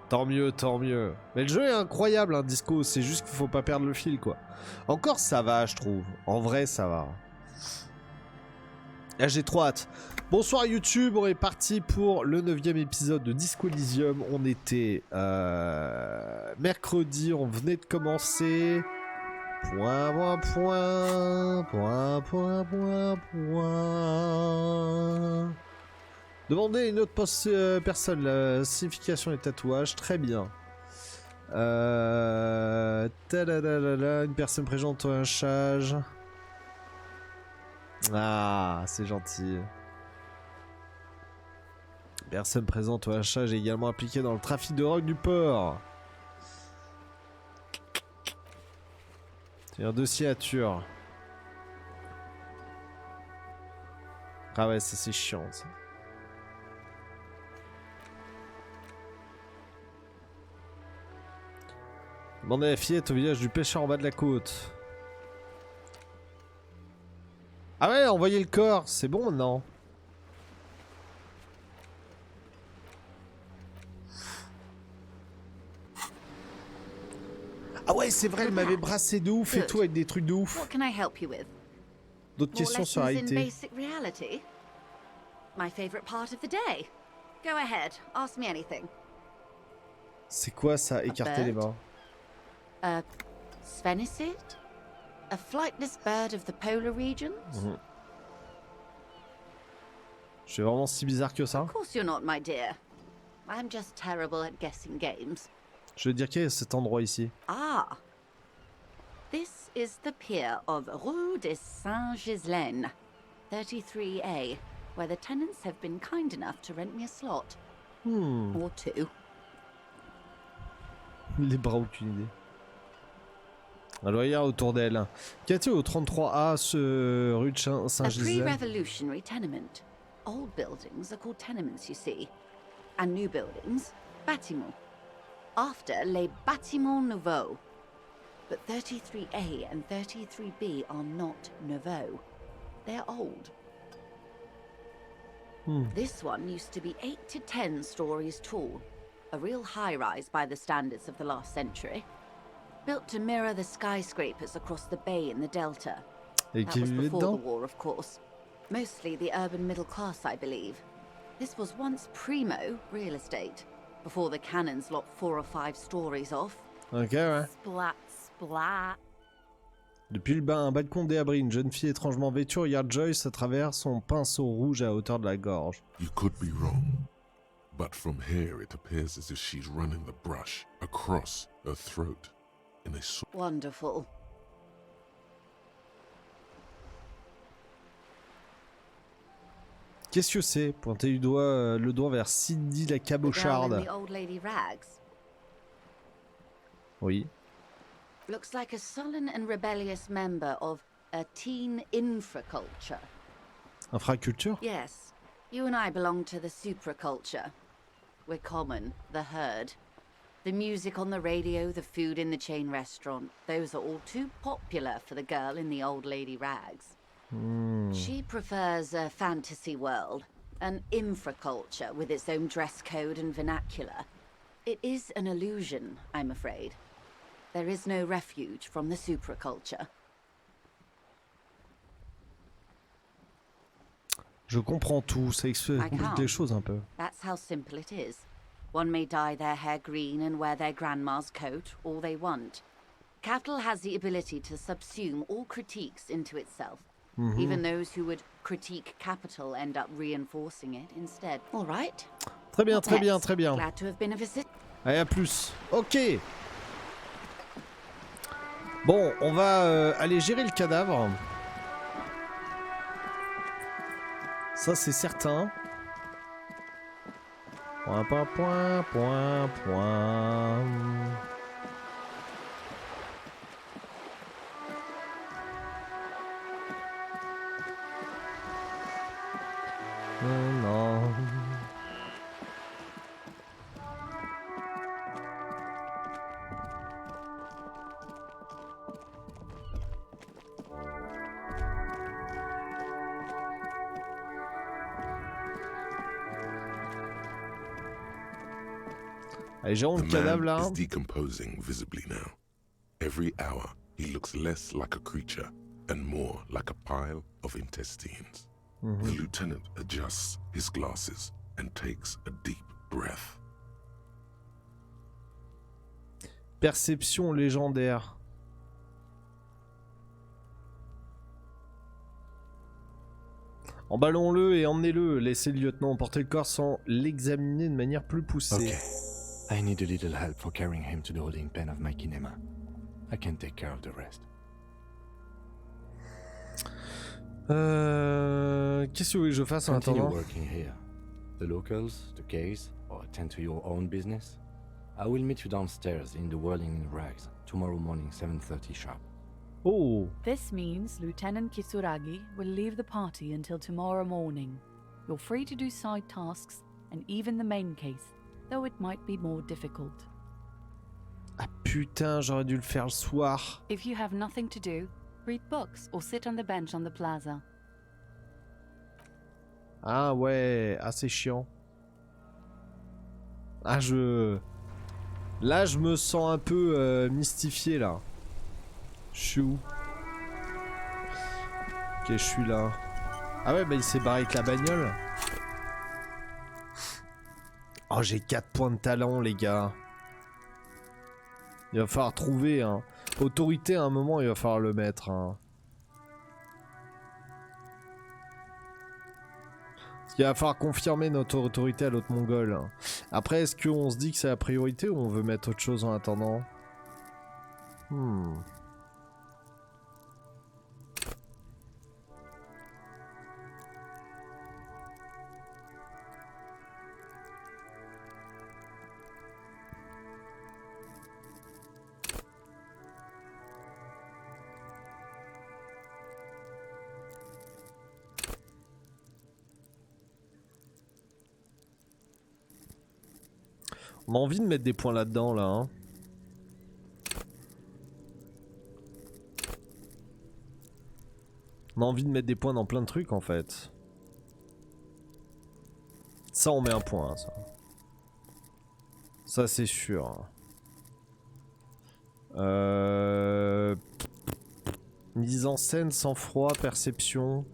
Tant mieux, tant mieux. Mais le jeu est incroyable, hein, Disco. C'est juste qu'il faut pas perdre le fil, quoi. Encore, ça va, je trouve. En vrai, ça va. Là, j'ai trop hâte. Bonsoir YouTube, on est parti pour le 9e épisode de Disco Elysium. On était mercredi, on venait de commencer. Point, point, point, point, point, point, point. Demandez à une autre personne la signification des tatouages. Très bien. Tadadadada, une personne présente un charge. Ah, c'est gentil. Personne présente au hachage est également impliquée dans le trafic de drogue du port. C'est un dossier à tuer. Ah ouais, ça c'est chiant ça. Demandez à la fillette au village du pêcheur en bas de la côte. Ah ouais, envoyez le corps, c'est bon maintenant. Ah ouais, c'est vrai, elle m'avait brassé de ouf et tout avec des trucs de ouf. D'autres questions sur réalité. C'est quoi ça, écarter les mains? Svenicid? A flightless bird of the polar regions? Je suis vraiment si bizarre que ça. Of course you're not, my dear. I'm just terrible at guessing games. Je veux dire qu'il y a cet endroit ici. Ah. This is the pier of Rue de Saint-Ghislain, 33A, where the tenants have been kind enough to rent me a slot. Or two. Les bras, aucune idée. Alors, il y a autour d'elle. Qu'y a-t-il au 33A, ce rue de Saint-Ghislain? A pre-revolutionary tenement. Old buildings are called tenements, you see. And new buildings, bâtiments. After les bâtiments nouveaux. But 33A and 33B are not nouveaux. They're old. This one used to be 8 to 10 stories tall. A real high-rise by the standards of the last century. Built to mirror the skyscrapers across the bay in the Delta. Et That qui was vivait before the dedans? war, of course. Mostly the urban middle class, I believe. This was once primo real estate, before the cannons lopped 4 or 5 stories off. Ok, ouais. Splat, splat. Depuis un balcon déabri, une jeune fille étrangement vêtue regarde Joyce à travers son pinceau rouge à hauteur de la gorge. You could be wrong, but from here it appears as if she's running the brush across her throat in a Wonderful. Qu'est-ce que c'est? Pointer du doigt, le doigt vers Cindy la cabocharde. The old lady rags. Oui. Looks like a sullen and rebellious member of a teen infraculture. Infraculture? Yes. You and I belong to the supraculture. We're common, the herd. The music on the radio, the food in the chain restaurant, those are all too popular for the girl in the old lady rags. She prefers a fantasy world, an infraculture with its own dress code and vernacular. It is an illusion, I'm afraid. There is no refuge from the supraculture. Je comprends tout, ça complique les choses un peu. That's how simple it is. One may dye their hair green and wear their grandma's coat, all they want. Capital has the ability to subsume all critiques into itself. Even those who would critique capital end up reinforcing it instead. All right. Très bien, très bien, très bien. Glad to have been a visit. Allez, à plus. Ok. Bon, on va aller gérer le cadavre. Ça, c'est certain. Point, point, point, point, point. Non. Allez, gérons le The cadavre man là. is decomposing visibly now. Every hour, he looks less like a creature and more like a pile of intestines. The lieutenant adjusts his glasses and takes a deep breath. Perception légendaire. Emballons-le et emmenez-le. Laissez le lieutenant emporter le corps sans l'examiner de manière plus poussée. Okay. I need a little help for carrying him to the holding pen of my kinema. I can take care of the rest. Qu'est-ce que vous voulez que je fasse en Continue attendant? working here. The locals, the case, or attend to your own business. I will meet you downstairs in the Whirling in Rags tomorrow morning, 7:30 sharp. Oh, This means Lieutenant Kisuragi will leave the party until tomorrow morning. You're free to do side tasks and even the main case, though it might be more difficult. ah putain, j'aurais dû le faire le soir. If you have nothing to do, read books or sit on the bench on the plaza. Ah ouais, ah c'est chiant. Ah Là je me sens un peu mystifié là. Je suis où? Ok, je suis là. Ah ouais, bah il s'est barré avec la bagnole. Oh, j'ai 4 points de talent, les gars. Il va falloir trouver, hein. Autorité, à un moment, il va falloir le mettre, hein. Parce qu'il va falloir confirmer notre autorité à l'autre mongol. Après, est-ce qu'on se dit que c'est la priorité ou on veut mettre autre chose en attendant? On a envie de mettre des points là-dedans, là, hein. On a envie de mettre des points dans plein de trucs, en fait. Ça, on met un point, hein, ça. Ça, c'est sûr. Mise en scène, sang-froid, perception.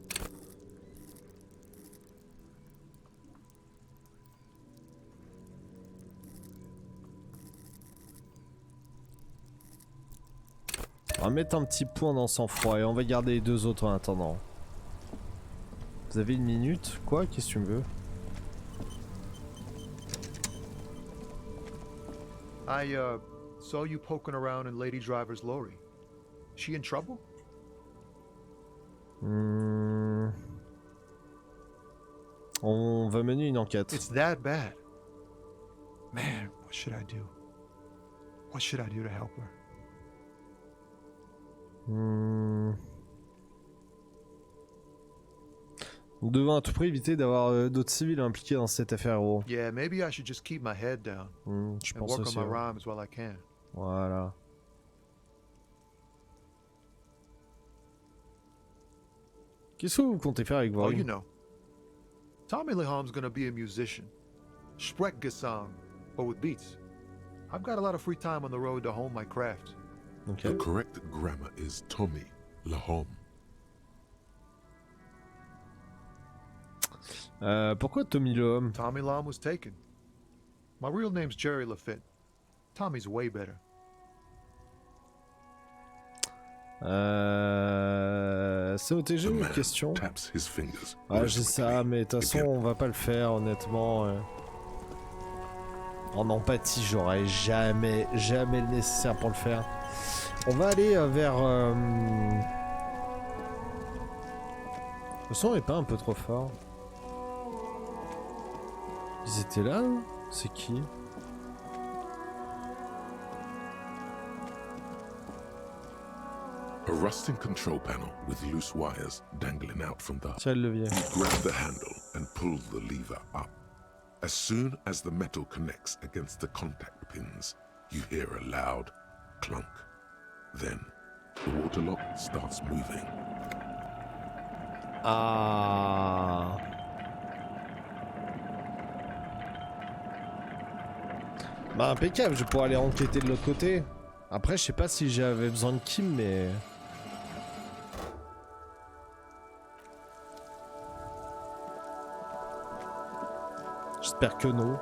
On va mettre un petit point dans sang-froid et on va garder les deux autres en attendant. Vous avez une minute? Quoi? Qu'est-ce que tu me veux? I saw you poking around in Lady Driver's lorry. She in trouble? On va mener une enquête. It's that bad. Man, what should I do? What should I do to help her? Nous devons à tout prix éviter d'avoir d'autres civils impliqués dans cette affaire, gros. Yeah, maybe I should just keep my head down Je and pense work aussi. on my rhymes while I can. Voilà. Qu'est-ce que vous comptez faire avec vos Oh, rimes? you know. Tommy Leham's gonna be a musician. Sprechgesang, but with beats. I've got a lot of free time on the road to hone my craft. Ok. The correct grammar is Tommy Lahom. Pourquoi Tommy le homme? Tommy Lam was taken. My real name's Jerry Lafitte. Tommy's way better. C'est OTG The ou une man question? taps his fingers. Ah, j'ai ça, rhythmically mais de toute façon, again. on va pas le faire, honnêtement. En empathie, j'aurais jamais le nécessaire pour le faire. On va aller vers... Le son est pas un peu trop fort. Ils étaient là, hein? C'est qui? A rusting control panel with loose wires dangling out from the... Tiens le levier. You grab the handle and pull the lever up. As soon as the metal connects against the contact pins, you hear a loud clunk. Then, the water lock starts moving. Ah. Bah impeccable, je vais pouvoir aller enquêter de l'autre côté. Après, je sais pas si j'avais besoin de Kim, mais... J'espère que non.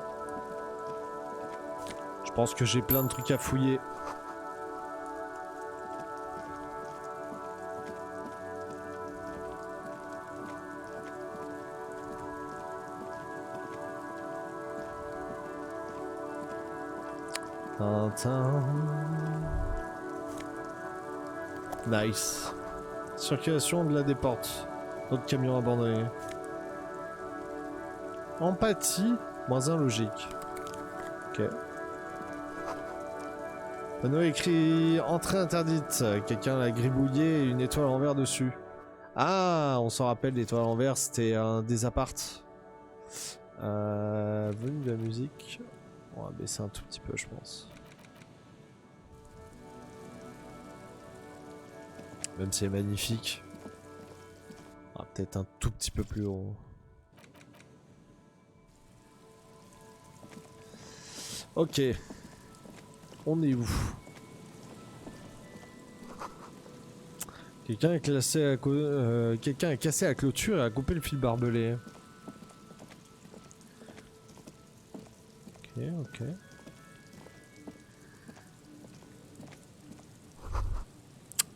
Je pense que j'ai plein de trucs à fouiller. Tintin. Nice. Circulation de la déporte. D'autres camions abandonnés. Empathie, moins 1 logique. Ok. Panneau écrit entrée interdite. Quelqu'un l'a gribouillé et une étoile en verre dessus. Ah, on s'en rappelle, l'étoile en verre, c'était un des appartes. Volume de la musique. On va baisser un tout petit peu, je pense. Même si c'est magnifique. Ah, peut-être un tout petit peu plus haut. Ok. On est où? Quelqu'un a quelqu'un a cassé la clôture et a coupé le fil barbelé. Ok, ok.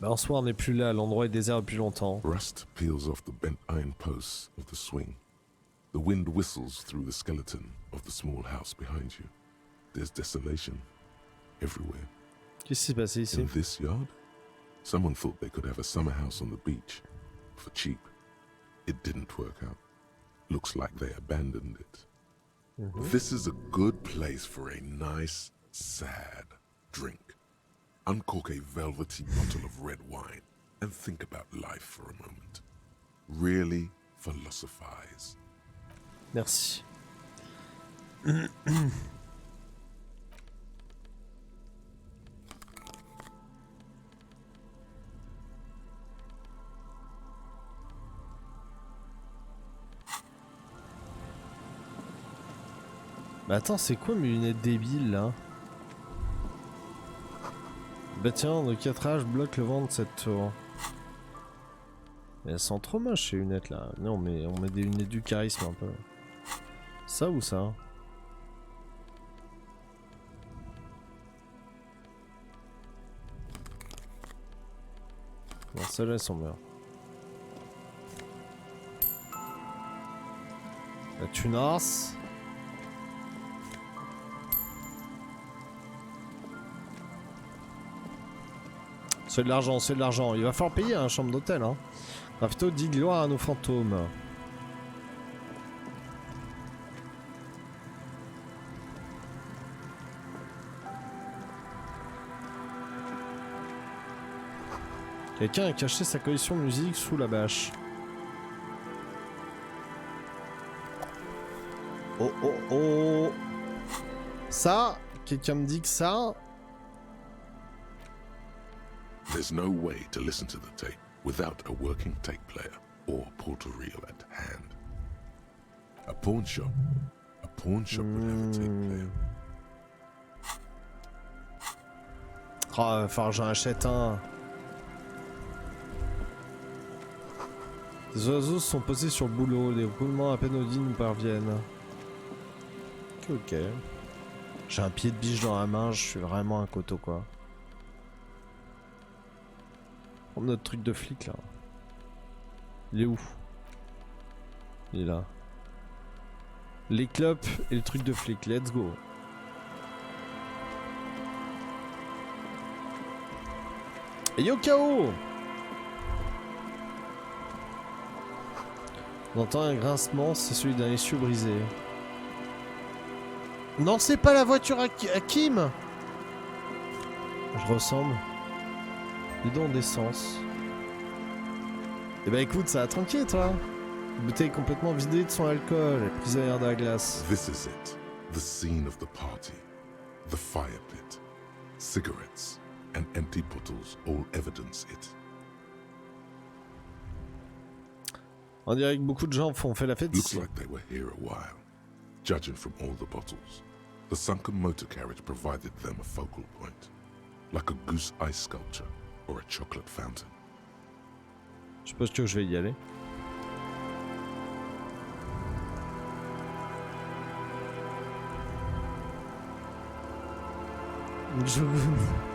Bah en soi on n'est plus là, l'endroit est désert depuis longtemps. Rust peels off the bent iron posts of the swing. The wind whistles through the skeleton of the small house behind you. There's desolation everywhere. Qu'est-ce qui s'est passé ici? In this yard, someone thought they could have a summer house on the beach for cheap. It didn't work out. Looks like they abandoned it. This is a good place for a nice, sad drink. Uncork a velvety bottle of red wine and think about life for a moment. Really philosophize. Merci. Bah attends, c'est quoi mes lunettes débiles là? Bâtiment de 4 âges bloque le vent de cette tour. Mais elles sont trop moches ces lunettes là. Non mais on met des lunettes du charisme un peu. Ça ou ça? Non, celles-là elles sont meilleures. La tunasse. C'est de l'argent, c'est de l'argent. Il va falloir payer un chambre d'hôtel. Hein. Graffito dit gloire à nos fantômes. Quelqu'un a caché sa collection de musique sous la bâche. Oh oh oh. Ça, quelqu'un me dit que ça... There's no way to listen to the tape without a working tape player or portal-reel at hand. A pawn shop would have a tape player. Oh, faut que j'en achète un. Les oiseaux se sont posés sur le boulot, les roulements à peine audits nous parviennent. Ok, ok. J'ai un pied de biche dans la main, je suis vraiment un coteau quoi. Prends notre truc de flic là. Il est où? Il est là. Les clopes et le truc de flic, let's go. Et yo KO! On entend un grincement, c'est celui d'un essieu brisé. Non, c'est pas la voiture à Kim! Je ressemble. Bidon d'essence. Eh ben écoute, ça va tranquille toi. La bouteille complètement vidée de son alcool, prisonnière de la glace. This is it. The scene of the party. The fire pit. Cigarettes and empty bottles all evidence it. On dirait que beaucoup de gens ont fait la fête Looks ici. like they were here a while. Judging from all the bottles. The sunken motor carriage provided them a focal point, like a goose ice sculpture or a chocolate fountain. Je suppose que je vais y aller.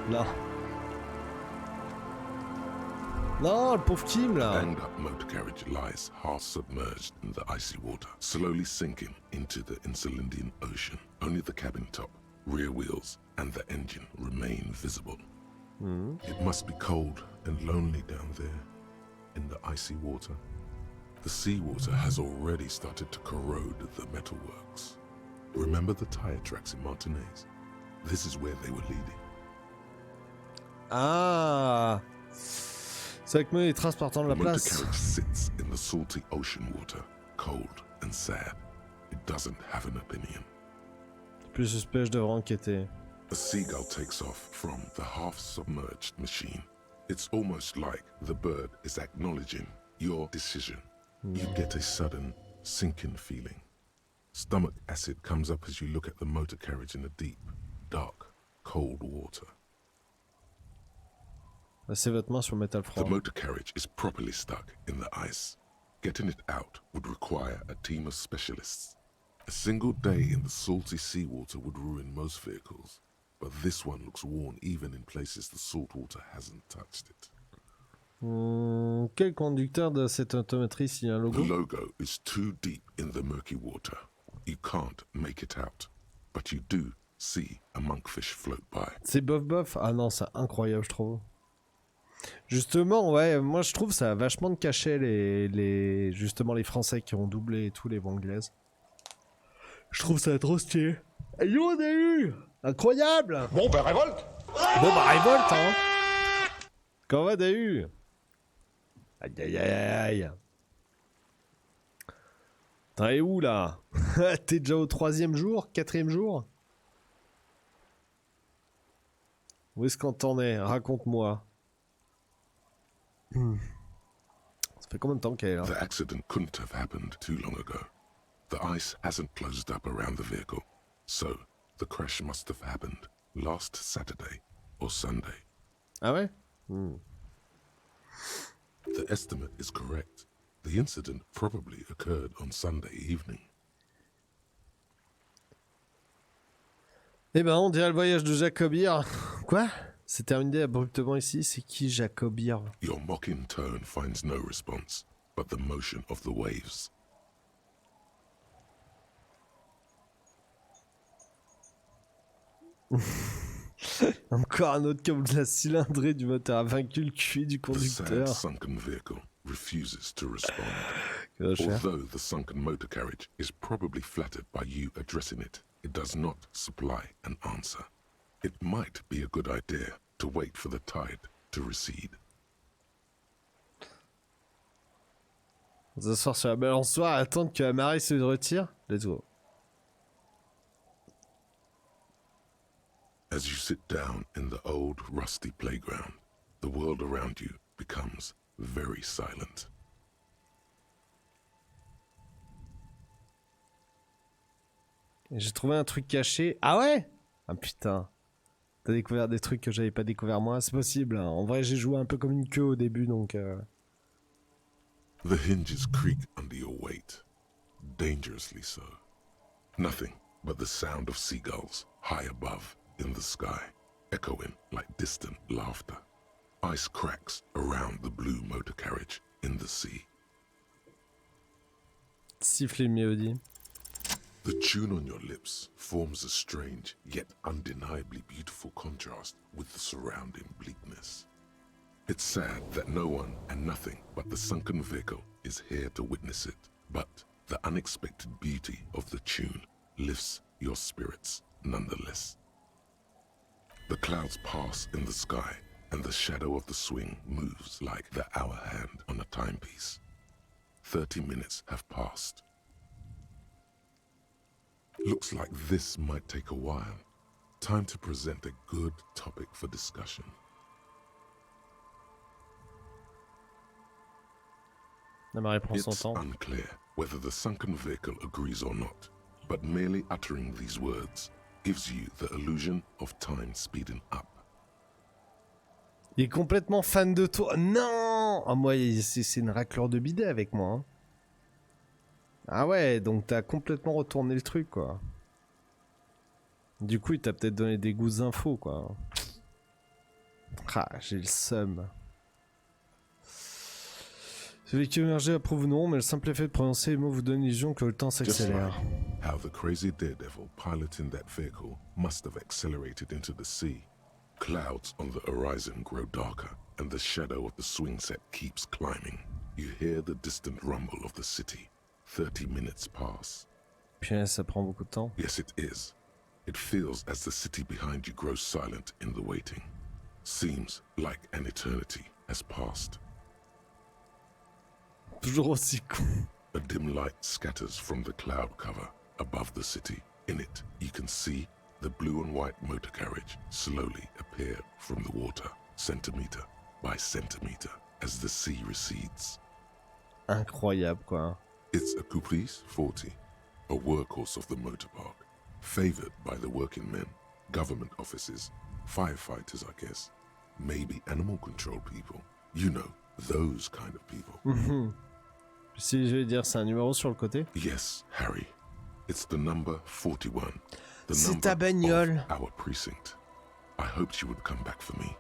Non. Non, le pauvre Kim The là. banged-up motor carriage lies half submerged in the icy water, slowly sinking into the Insulindian Ocean. Only the cabin top, rear wheels, and the engine remain visible. It must be cold and lonely down there in the icy water. The seawater has already started to corrode the metalworks. Remember the tire tracks in Martinez? This is where they were leading. Ah. C'est avec moi les traces partant de la The motor place. carriage sits in the salty ocean water, cold and sad. It doesn't have an opinion. Plus suspect, je devrais enquêter. A seagull takes off from the half-submerged machine. It's almost like the bird is acknowledging your decision. You get a sudden sinking feeling. Stomach acid comes up as you look at the motor carriage in the deep, dark, cold water. Passez votre main sur le métal The froid. motor carriage is properly stuck in the ice. Getting it out would require a team of specialists. A single day in the salty seawater would ruin most vehicles, but this one looks worn even in places the salt water hasn't touched it. Quel conducteur de cette automatrice il y a un The logo? logo is too deep in the murky water. You can't make it out, but you do see a monkfish float by. C'est bof bof. Ah non, c'est incroyable, je trouve. Justement, ouais, moi je trouve ça a vachement de cachet justement les Français qui ont doublé et tout les voix anglaises. Je trouve ça trop stylé. Et yo, on a eu incroyable. Bon, ben révolte! Bon bah révolte hein. Comment va Dahu? Aïe aïe aïe aïe. T'es où là? T'es déjà au 3e jour? 4e jour? Où est-ce qu'on t'en est? Raconte-moi. Ça fait combien de temps qu'elle est là? The accident couldn't have happened too long ago. The ice hasn't closed up around the vehicle, so the crash must have happened last Saturday or Sunday. Ah ouais? The estimate is correct. The incident probably occurred on Sunday evening. Eh ben, on dirait le voyage de Jacobir. Quoi? C'est terminé abruptement ici. C'est qui Jacobir? Your mocking tone finds no response, but the motion of the waves. Encore un autre câble de la cylindrée du moteur a vaincu le QI du The sad conducteur. sunken vehicle refuses to respond. Que va faire? Although the sunken motor carriage is probably flattered by you addressing it, it does not supply an answer. It might be a good idea to wait for the tide to recede. On va s'asseoir sur la balançoire et attendre que la marée se retire. Let's go. As you sit down in the old rusty playground, the world around you becomes very silent. J'ai trouvé un truc caché. Ah ouais? Ah putain. T'as découvert des trucs que j'avais pas découvert moi? C'est possible. Hein. En vrai, j'ai joué un peu comme une queue au début, donc... The hinges creak under your weight, dangerously so. Nothing but the sound of seagulls high above in the sky, echoing like distant laughter. Ice cracks around the blue motor carriage in the sea. Siffler une mélodie. The tune on your lips forms a strange yet undeniably beautiful contrast with the surrounding bleakness. It's sad that no one and nothing but the sunken vehicle is here to witness it, but the unexpected beauty of the tune lifts your spirits nonetheless. The clouds pass in the sky, and the shadow of the swing moves like the hour hand on a timepiece. 30 minutes have passed. Looks like this might take a while. Time to present a good topic for discussion. La marée prend son It's temps. unclear whether the sunken vehicle agrees or not, but merely uttering these words gives you the illusion of time speeding up. Il est complètement fan de toi. Non, ah, moi, c'est une raclure de bidet avec moi. Hein. Ah ouais, donc t'as complètement retourné le truc, quoi. Du coup, il t'a peut-être donné des goûts infos, quoi. Ah, j'ai le seum. Celui qui émergeait approuve non, mais le simple effet de prononcer les mots vous donne l'illusion que le temps Just s'accélère. like how the crazy daredevil piloting that vehicle must have accelerated into the sea. Clouds on the horizon grow darker, and the shadow of the swing set keeps climbing. You hear the distant rumble of the city. 30 minutes pass. Puis ça prend beaucoup de temps. Yes, it is. It feels as the city behind you grows silent in the waiting. Seems like an eternity has passed. Toujours aussi con. A dim light scatters from the cloud cover above the city. In it, you can see the blue and white motor carriage slowly appear from the water, centimeter by centimeter, as the sea recedes. Incroyable, quoi. It's a Caprice 40, a workhorse of the motor park, favored by the working men, government offices, firefighters, I guess, maybe animal control people. You know, those kind of people. Si je vais dire, c'est un numéro sur le côté. Yes, Harry. It's the number 41. The C'est number ta bagnole. of our precinct. I hoped you would come back for me.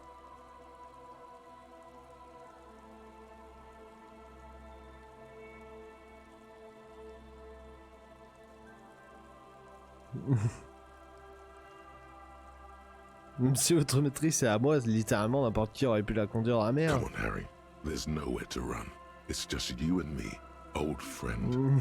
Même si votre maîtrise est à moi, littéralement n'importe qui aurait pu la conduire à la mer. Come on, Harry. There's nowhere to run. It's just you and me, old friend.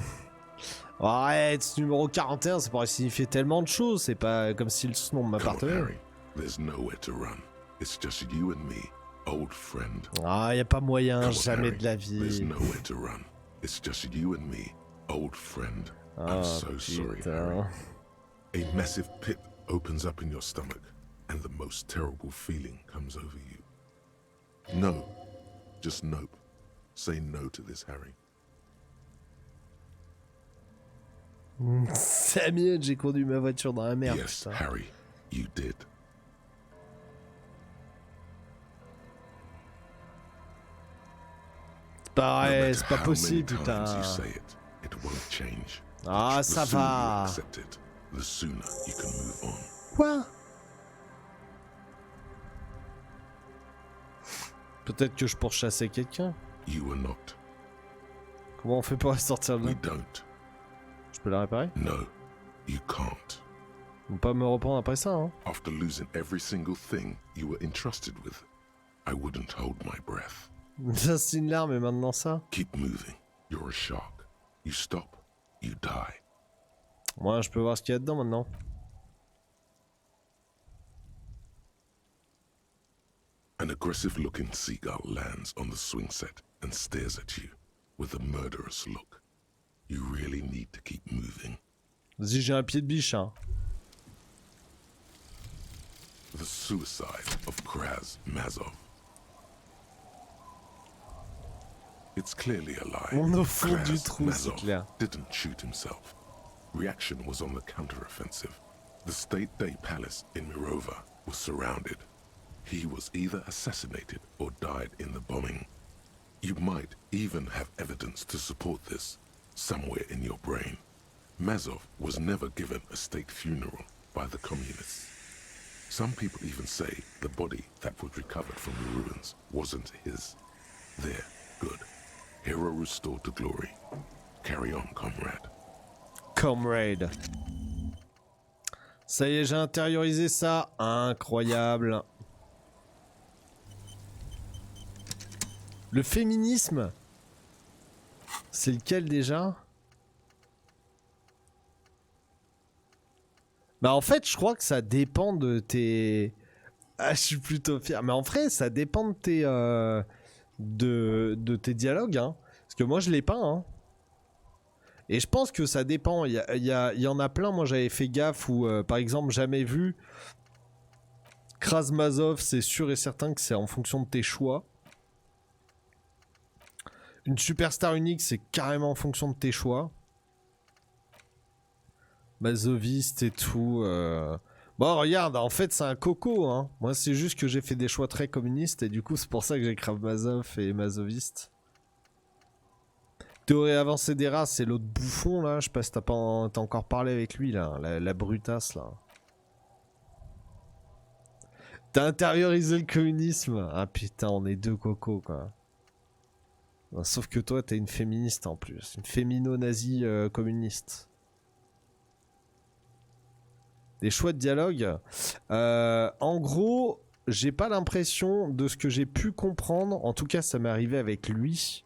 Arrête, ce numéro 41, ça pourrait signifier tellement de choses. C'est pas comme si le nom Come on, m'appartenait. Harry. There's nowhere to run. It's just you and me, old friend. Ah, y a pas moyen, Come on, jamais Harry. de la There's vie. nowhere to run. It's just you and me, old friend. I'm Ah, so sorry, Harry. putain. A massive pit opens up in your stomach, and the most terrible feeling comes over you. No. Just nope. Say no to this, Harry. Samuel, j'ai conduit ma voiture dans la mer. Yes, Putain. Harry, you did. C'est pas No vrai, matter c'est pas how possible, many times putain. you say it, it won't change. Ah, The ça sooner you va. accept it, the sooner you can move on. Quoi? Peut-être que je pourchassais quelqu'un. You were not. Comment on fait pour la sortir de là? We don't. Je peux la réparer? No, you can't. On peut pas me reprendre après ça, hein? After losing every single thing you were entrusted with, I wouldn't hold my breath. Ça c'est une larme et maintenant ça? Keep moving. You're a shark. You stop, you die. Moi, je peux voir ce qu'il y a dedans maintenant. An aggressive-looking seagull lands on the swing set and stares at you with a murderous look. You really need to keep moving. Vas-y, j'ai un pied de biche, hein. The suicide of Kraz Mazov. It's clearly a lie. On est au fond du Kraz trou, c'est Mazov clair. didn't shoot himself. Reaction was on the counter-offensive. The State Day Palace in Mirova was surrounded. He was either assassinated or died in the bombing. You might even have evidence to support this, somewhere in your brain. Mazov was never given a state funeral by the communists. Some people even say the body that was recovered from the ruins wasn't his. There, good. Hero restored to glory. Carry on, comrade. Comrade. Ça y est, j'ai intériorisé ça. Incroyable. Le féminisme, c'est lequel déjà? Bah en fait, je crois que ça dépend de tes... Ah, je suis plutôt fier. Mais en vrai, ça dépend de tes, de tes dialogues. Hein. Parce que moi, je l'ai pas. Hein. Et je pense que ça dépend. Il y en a plein. Moi, j'avais fait gaffe où, par exemple, jamais vu. Krasmazov, c'est sûr et certain que c'est en fonction de tes choix. Une superstar unique, c'est carrément en fonction de tes choix. Mazoviste et tout. Bon, regarde, en fait, c'est un coco, hein. Moi, c'est juste que j'ai fait des choix très communistes et du coup, c'est pour ça que j'ai Krav Mazov et Mazoviste. Théorie avancée des races, c'est l'autre bouffon, là. Je sais pas si t'as encore parlé avec lui, là. La brutasse, là. T'as intériorisé le communisme. Ah putain, on est deux cocos, quoi. Non, sauf que toi, t'es une féministe, en plus. Une fémino-nazie communiste. Des choix de dialogue. En gros, j'ai pas l'impression de ce que j'ai pu comprendre. En tout cas, ça m'est arrivé avec lui.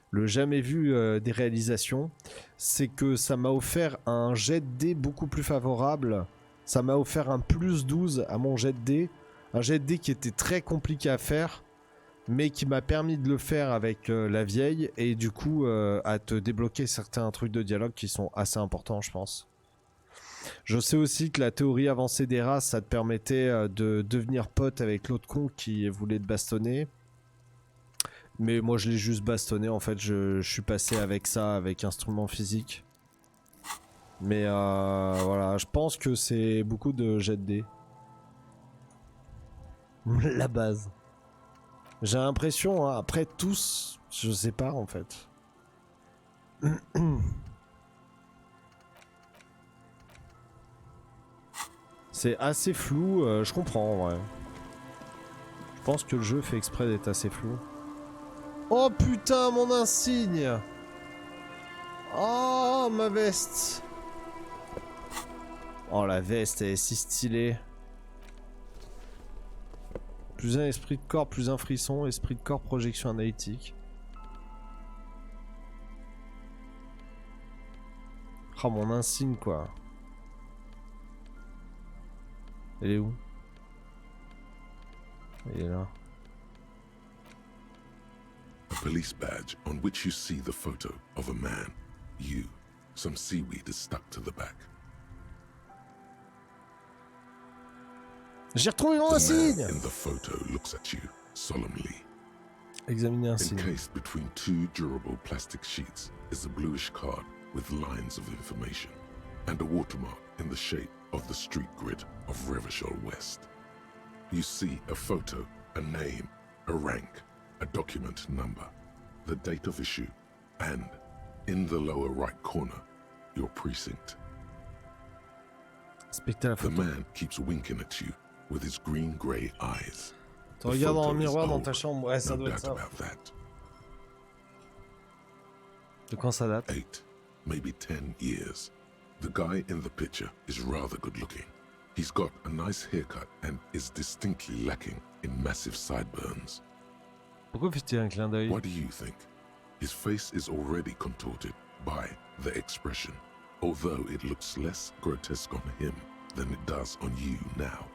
Le jamais vu des réalisations. C'est que ça m'a offert un jet de dés beaucoup plus favorable. Ça m'a offert un plus 12 à mon jet de dés. Un jet de dés qui était très compliqué à faire. Mais qui m'a permis de le faire avec la vieille. Et du coup, à te débloquer certains trucs de dialogue qui sont assez importants, je pense. Je sais aussi que la théorie avancée des races, ça te permettait de devenir pote avec l'autre con qui voulait te bastonner. Mais moi je l'ai juste bastonné, en fait je suis passé avec ça, avec instrument physique. Mais voilà, je pense que c'est beaucoup de jet de dés. La base. J'ai l'impression, hein, après tous, je sais pas en fait. C'est assez flou, je comprends, ouais. Je pense que le jeu fait exprès d'être assez flou. Oh putain, mon insigne! Oh, ma veste! Oh, la veste, elle est si stylée. Plus un esprit de corps, plus un frisson. Esprit de corps, projection analytique. Oh, mon insigne, quoi. Elle est où? Elle est là. A police badge on which you see the photo of a man. You. Some seaweed is stuck to the back. J'ai retrouvé mon The insigne! man in the photo looks at you solemnly. Examiner insigne. Encased between two durable plastic sheets is a bluish card with lines of information and a watermark in the shape of the street grid of Revachol West. You see a photo, a name, a rank, a document number, the date of issue, and, in the lower right corner, your precinct. Inspecter la The photo. man keeps winking at you with his green-grey eyes. Tu regardes dans photo le is miroir dans old, ta chambre, ouais, ça no doit être doubt ça. about that. De quand ça date? 8, maybe 10 years. The guy in the picture is rather good looking. He's got a nice haircut and is distinctly lacking in massive sideburns. Pourquoi fait-il un clin d'œil? What do you think? His face is already contorted by the expression, although it looks less grotesque on him than it does on you now.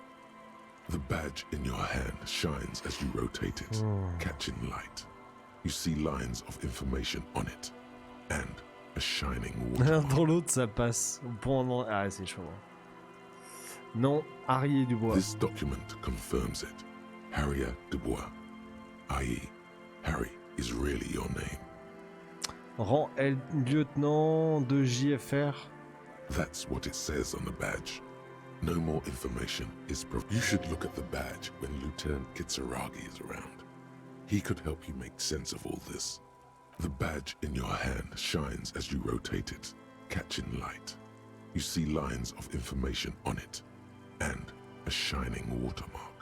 The badge in your hand shines as you rotate it, catching light. You see lines of information on it, and a shining watermark. Dans l'autre, ça passe. Bon, ah, c'est chaud. Non, Harrier Dubois. This document confirms it. Harrier Dubois, i.e., Harry is really your name. Rang L lieutenant de JFR. That's what it says on the badge. No more information is You should look at the badge when Lieutenant Kitsuragi is around. He could help you make sense of all this. The badge in your hand shines as you rotate it, catching light. You see lines of information on it, and a shining watermark.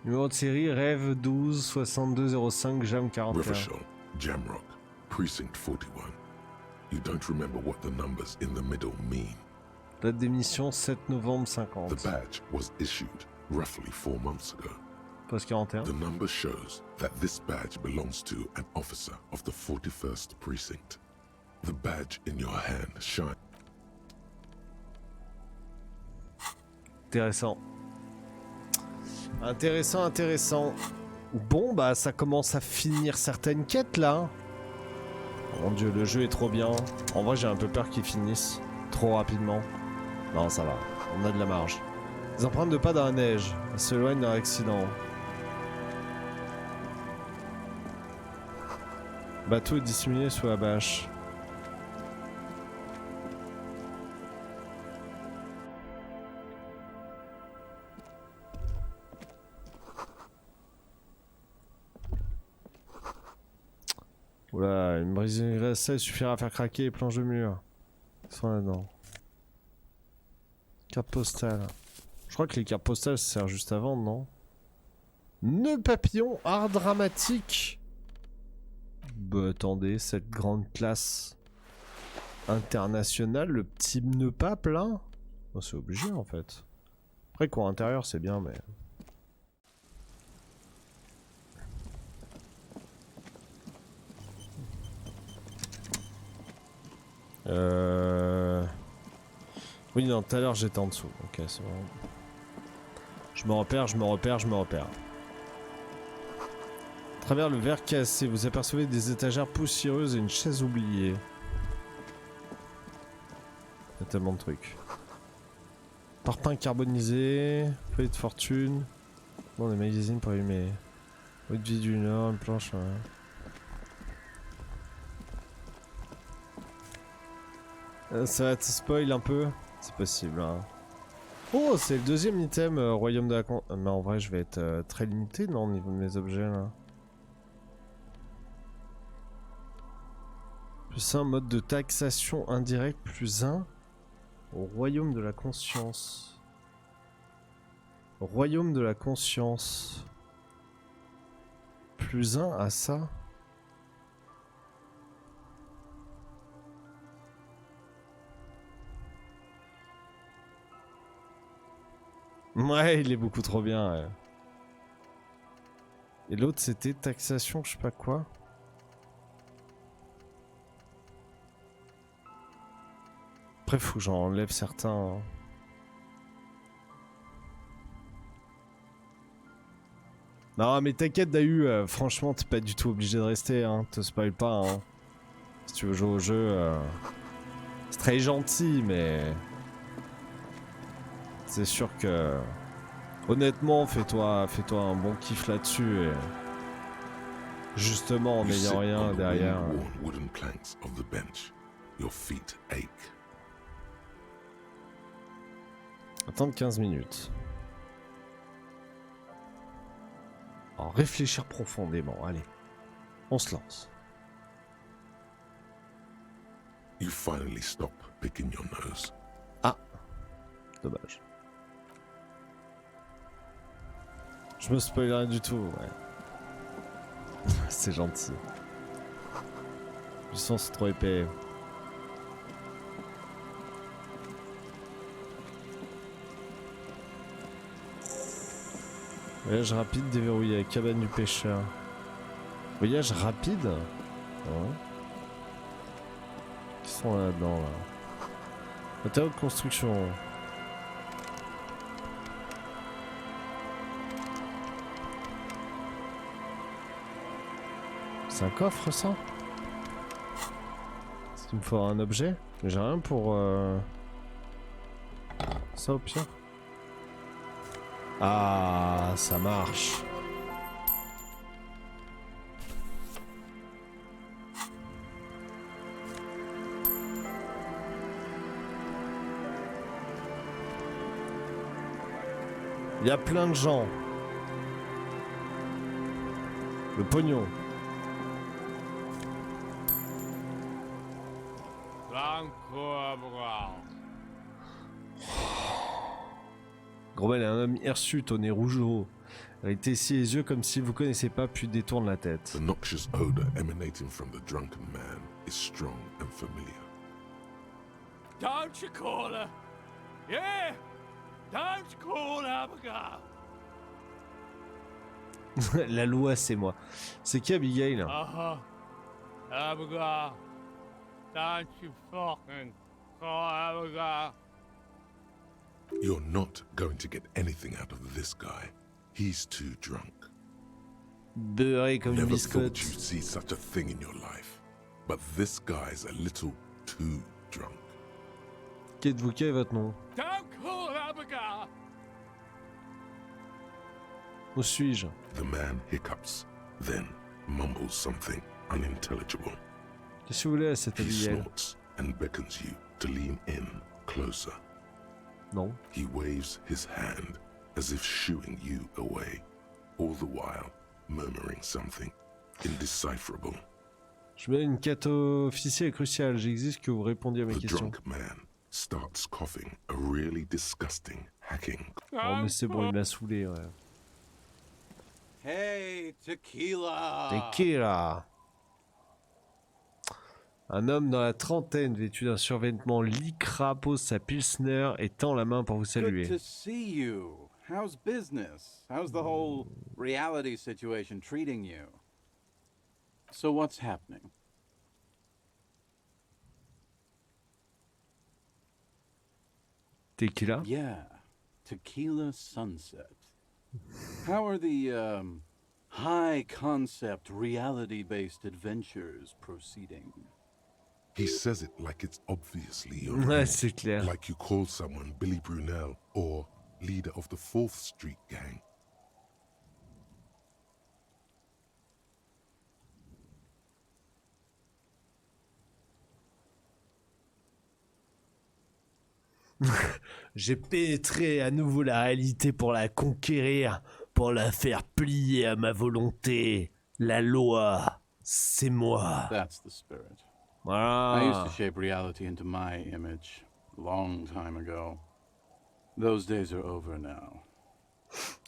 Numéro de série Rêve 12 6205 Jam 41. Revachol, Jamrock, Precinct 41. You don't remember what the numbers in the middle mean. Date d'émission 7 novembre The 50. badge was issued roughly 4 months ago. Poste 41. The number shows that this badge belongs to an officer of the 41st Precinct. The badge in your hand shines. Intéressant. Intéressant, intéressant. Bon, bah ça commence à finir certaines quêtes là. Oh mon dieu, le jeu est trop bien. En vrai, j'ai un peu peur qu'il finisse trop rapidement. Non, ça va. On a de la marge. Les empreintes de pas dans la neige. Elles s'éloignent d'un accident. Bateau est dissimulé sous la bâche. Oula, une brise universelle suffira à faire craquer les planches de mur. Ils sont là-dedans. Carte postale. Je crois que les cartes postales ça sert juste à vendre, non? Nœud papillon, art dramatique. Bah attendez, cette grande classe internationale, le petit nœud pape là. Oh, c'est obligé en fait. Après cours intérieur c'est bien mais... Oui non, tout à l'heure j'étais en dessous. Ok c'est bon. Je me repère. À travers le verre cassé, vous apercevez des étagères poussiéreuses et une chaise oubliée. Il y a tellement de trucs. Parpaing carbonisé, feuille de fortune. Bon, des magazines pour allumer. Eau de vie du Nord, une planche. Ouais. Ça va te spoil un peu? C'est possible, hein. Oh, c'est le deuxième item, royaume de la con... Mais en vrai, je vais être très limité, non, au niveau de mes objets, là. Plus un mode de taxation indirect, plus un au royaume de la conscience. Royaume de la conscience. Plus un à ça. Ouais, il est beaucoup trop bien. Ouais. Et l'autre c'était taxation, je sais pas quoi. Après, faut que j'en enlève certains. Hein. Non, mais t'inquiète, Dahu, franchement, t'es pas du tout obligé de rester. Hein. Te spoil pas. Hein. Si tu veux jouer au jeu, c'est très gentil, mais. C'est sûr que. Honnêtement, fais-toi un bon kiff là-dessus. Et... Justement, en n'ayant rien derrière. Attendre 15 minutes. Alors, réfléchir profondément, allez. On se lance. You finally stop picking your nose. Ah. Dommage. Je me spoil rien du tout, ouais. C'est gentil. Le son c'est trop épais. Voyage rapide déverrouillé, cabane du pêcheur. Voyage rapide? Ouais. Qui sont là-dedans là? Matériaux de construction. C'est un coffre ça? Est-ce qu'il me faut un objet? Mais j'ai rien pour ça au pire. Ah, ça marche. Il y a plein de gens. Le pognon. Grobel est un homme hirsute au nez rougeau. Il tessit les yeux comme s'il vous connaissait pas, puis détourne la tête. The noxious odor emanating from the drunken man is strong and familiar. Don't you call her? Yeah! Don't call Abigail! La loi, c'est moi. C'est qui Abigail? Abigail. Don't you fucking call Abigail. You're not going to get anything out of this guy. He's too drunk. Beurré comme une Never biscotte. thought you'd see such a thing in your life. But this guy's a little too drunk. Qui êtes-vous? Quel est votre nom? Don't call Abigail. Où suis-je? The man hiccups, then mumbles something unintelligible. Qu'est-ce que vous voulez à cette He Abigail? snorts and beckons you to lean in closer. Non. He waves his hand as if shooing you away, all the while murmuring something indecipherable. Je mets une quête officielle et cruciale. J'existe que vous répondiez à mes The questions. drunk man starts coughing a really disgusting hacking. Oh mais c'est bon, il m'a saoulé, ouais. Hey, tequila! T'es qui là? Un homme dans la trentaine, vêtu d'un survêtement lycra, pose sa pilsner et tend la main pour vous Good saluer. to see you. How's business? How's the whole reality situation treating you? So what's happening? T'es qui là? Yeah, Tequila Sunset. How are the high concept reality based adventures proceeding? He says it like it's obviously your Ouais, name, c'est clair. like you call someone Billy Brunel or leader of the 4th Street Gang. J'ai pénétré à nouveau la réalité pour la conquérir, pour la faire plier à ma volonté. La loi, c'est moi. That's the spirit. I used Voilà. to shape reality into my image a long time ago. Those days are over now.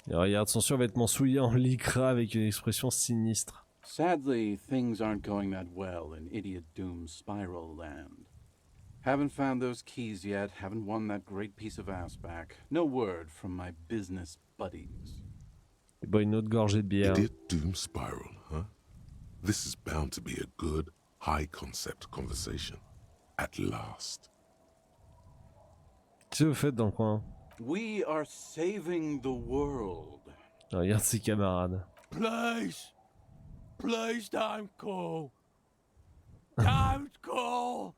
Et regarde son survêtement souillé en lycra avec une expression sinistre. Sadly, things aren't going that well in Idiot Doom's Spiral Land. Haven't found those keys yet, haven't won that great piece of ass back. No word from my business buddies. Et boit une autre gorgée de bière. Idiot Doom Spiral, huh? This is bound to be a good, high-concept conversation. At last. Qu'est-ce que vous faites dans le coin? We are saving the world. Regarde ses camarades. Please! Please don't call! Don't call!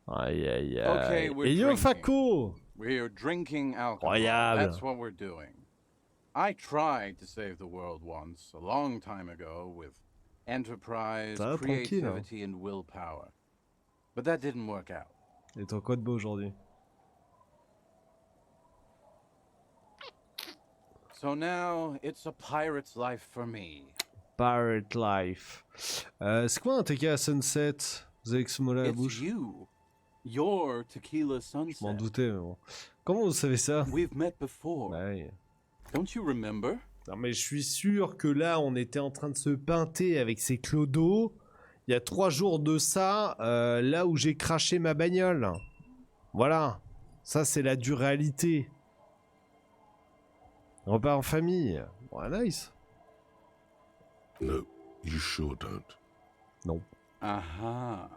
Aïe aïe Okay, aïe. we're Et yo drinking. Faco! We're drinking alcohol. Incroyable. That's what we're doing. I tried to save the world once, a long time ago, with enterprise, Ça va, tranquille, hein. creativity, and willpower. But that didn't work out. Et ton code beau aujourd'hui. So now it's a pirate's life for me. Pirate Life. C'est quoi un tequila Sunset? Vous avez que ce mot-là à la It's bouche? you. Your tequila Je m'en sunset. doutais, mais bon. Comment vous savez ça? We've met before. Bah oui. Don't you remember? Non mais je suis sûr que là, on était en train de se pinter avec ces clodos. Il y a 3 jours de ça, là où j'ai craché ma bagnole. Voilà. Ça, c'est la dure réalité. Repas en famille. Ouais, nice. No, you sure don't. Non. Aha.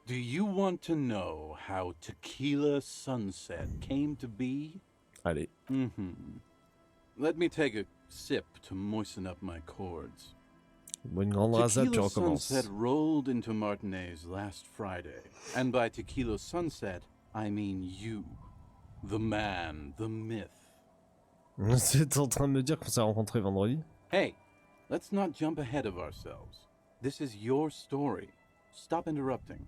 Do you want to know how Tequila Sunset came to be? Allez. Mm-hmm. Let me take a sip to moisten up my chords. Une grande rasade, tu Tequila recommences. Sunset rolled into Martinez last Friday. And by Tequila Sunset, I mean you. The man, the myth. C'est en train de me dire qu'on s'est rencontrés vendredi? Hey, let's not jump ahead of ourselves. This is your story. Stop interrupting.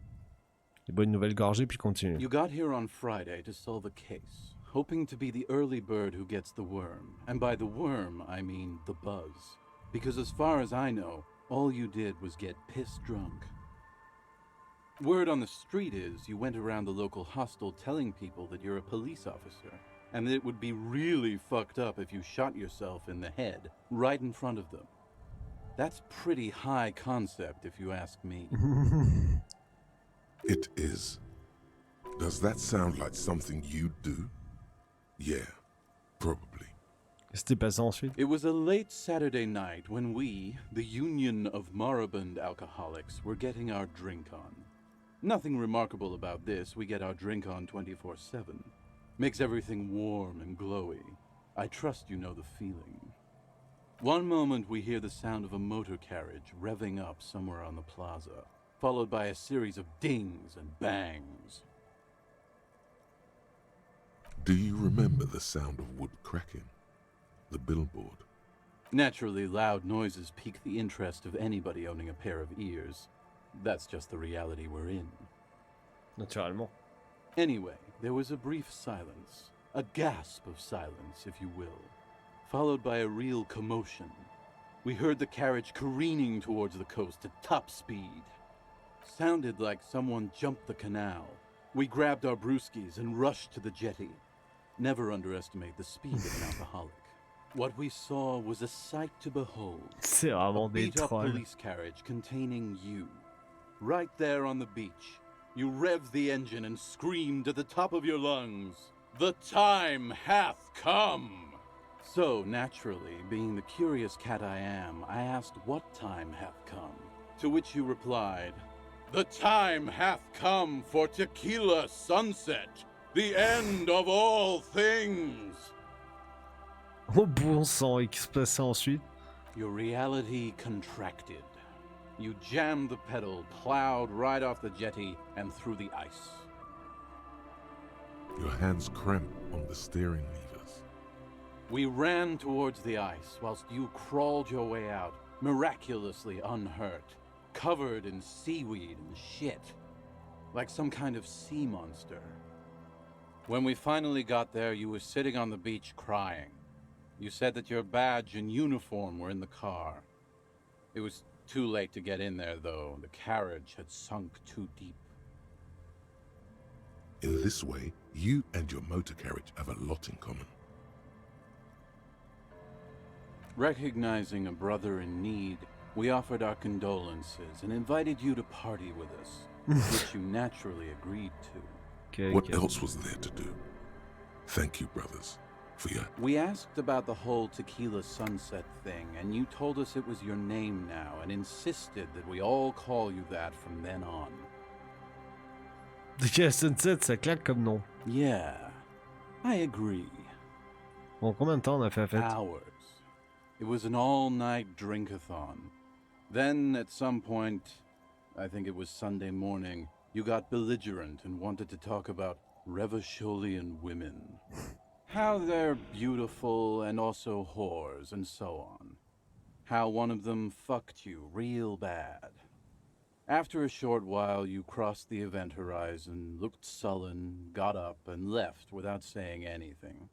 Il boit une nouvelle gorgée puis continue. You got here on Friday to solve a case, hoping to be the early bird who gets the worm. And by the worm, I mean the buzz. Because as far as I know, all you did was get piss drunk. Word on the street is you went around the local hostel telling people that you're a police officer, and that it would be really fucked up if you shot yourself in the head, right in front of them. That's pretty high concept, if you ask me. It is. Does that sound like something you'd do? Yeah, probably. Qu'est-ce qui s'est passé ensuite? It was a late Saturday night when we, the Union of Moribund Alcoholics, were getting our drink on. Nothing remarkable about this, we get our drink on 24/7. Makes everything warm and glowy. I trust you know the feeling. One moment we hear the sound of a motor carriage revving up somewhere on the plaza, followed by a series of dings and bangs. Do you remember the sound of wood cracking? The billboard? Naturally, loud noises pique the interest of anybody owning a pair of ears. That's just the reality we're in. Naturellement. Anyway, there was a brief silence, a gasp of silence, if you will, followed by a real commotion. We heard the carriage careening towards the coast at top speed. Sounded like someone jumped the canal. We grabbed our brewskis and rushed to the jetty. Never underestimate the speed of an alcoholic. What we saw was a sight to behold. C'est vraiment A des beat-up trolls. police carriage containing you. Right there on the beach, you revved the engine and screamed at the top of your lungs, "The time hath come!" So, naturally, being the curious cat I am, I asked what time hath come, to which you replied, "The time hath come for tequila sunset, the end of all things." Oh bon sang, et qui se passait ensuite? Your reality contracted. You jammed the pedal, plowed right off the jetty and through the ice. Your hands cramp on the steering levers. We ran towards the ice whilst you crawled your way out, miraculously unhurt, covered in seaweed and shit, like some kind of sea monster. When we finally got there, you were sitting on the beach crying. You said that your badge and uniform were in the car. It was too late to get in there, though. The carriage had sunk too deep. In this way, you and your motor carriage have a lot in common. Recognizing a brother in need, we offered our condolences and invited you to party with us, which you naturally agreed to. Okay, What okay. else was there to do? Thank you, brothers, for your... We asked about the whole tequila sunset thing, and you told us it was your name now and insisted that we all call you that from then on. Tequila Sunset, ça claque comme nom. Yeah, I agree. Bon, combien de temps on a fait la fête? Hours. It was an all-night drink-a-thon. Then, at some point, I think it was Sunday morning, you got belligerent and wanted to talk about Revacholian women. How they're beautiful and also whores and so on. How one of them fucked you real bad. After a short while, you crossed the event horizon, looked sullen, got up, and left without saying anything.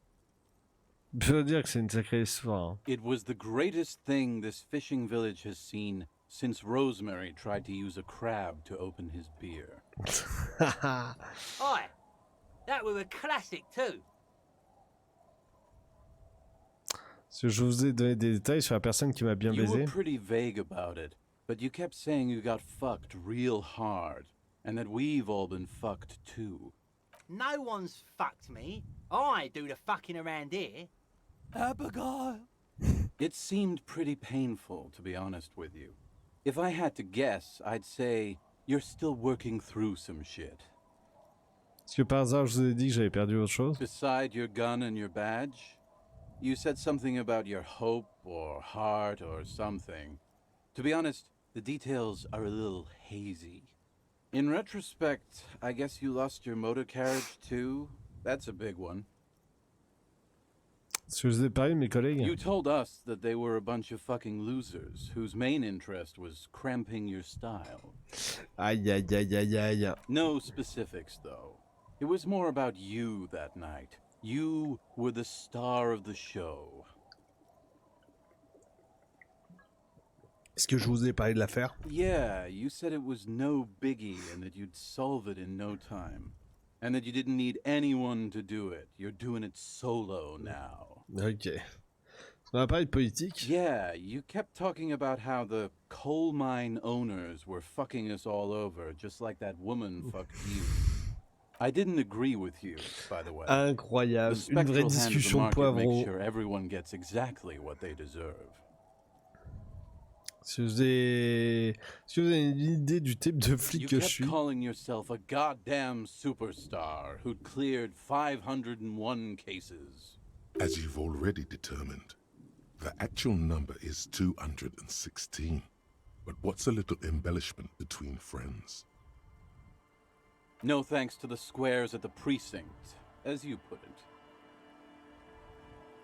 Je veux dire que c'est une sacrée histoire. It was the greatest thing this fishing village has seen since Rosemary tried to use a crab to open his beer. Oi, that was a classic too. Parce que je vous ai donné des détails sur la personne qui m'a bien You were baisé. pretty vague about it, but you kept saying you got fucked real hard, and that we've all been fucked too. No one's fucked me. I do the fucking around here. Abigail. It seemed pretty painful, to be honest with you. If I had to guess, I'd say you're still working through some shit. Est-ce que par hasard je vous ai dit que j'avais perdu autre chose? Beside your gun and your badge, you said something about your hope or heart or something. To be honest, the details are a little hazy. In retrospect, I guess you lost your motor carriage too? That's a big one. Est-ce que je vous ai parlé de mes collègues? You told us that they were a bunch of fucking losers whose main interest was cramping your style. Aïe aïe aïe aïe aïe. No specifics, though. It was more about you that night. You were the star of the show. Est-ce que je vous ai parlé de l'affaire? Yeah, you said it was no biggie and that you'd solve it in no time. And that you didn't need anyone to do it. You're doing it solo now. Ok. On a parlé de politique? Yeah, you kept talking about how the coal mine owners were fucking us all over, just like that woman fucked you. I didn't agree with you, by the way. Incroyable. The Une vraie spectral hand of the discussion de market poivron. makes sure everyone gets exactly what they deserve. Est-ce que vous avez une idée du type de flic You que je kept suis? calling yourself a goddamn superstar who'd cleared 501 cases. As you've already determined, the actual number is 216. But what's a little embellishment between friends? No thanks to the squares at the precinct, as you put it.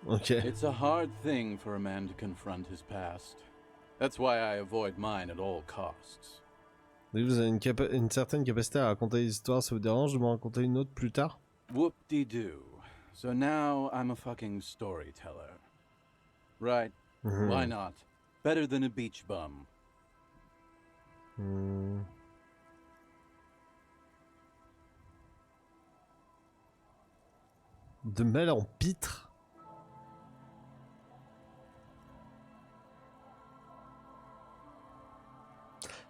Ok. It's a hard thing for a man to confront his past. That's why I avoid mine at all costs. Vous avez une certaine capacité à raconter des histoires, ça vous dérange de m'en raconter une autre plus tard? Whoop-de-doo. So now I'm a fucking storyteller. Right, why not? Better than a beach bum. De mal en pitre.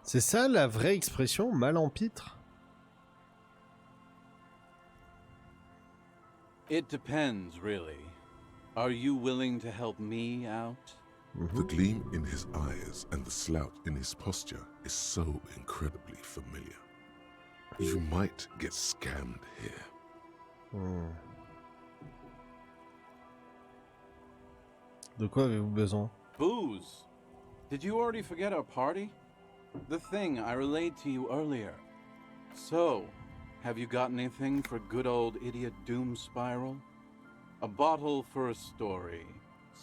C'est ça la vraie expression, mal en pitre? It depends, really. Are you willing to help me out? The gleam in his eyes and the slouch in his posture is so incredibly familiar. You might get scammed here. De quoi avez-vous besoin? Booze. Did you already forget our party? The thing I relayed to you earlier. So, have you got anything for good old idiot Doom Spiral? A bottle for a story.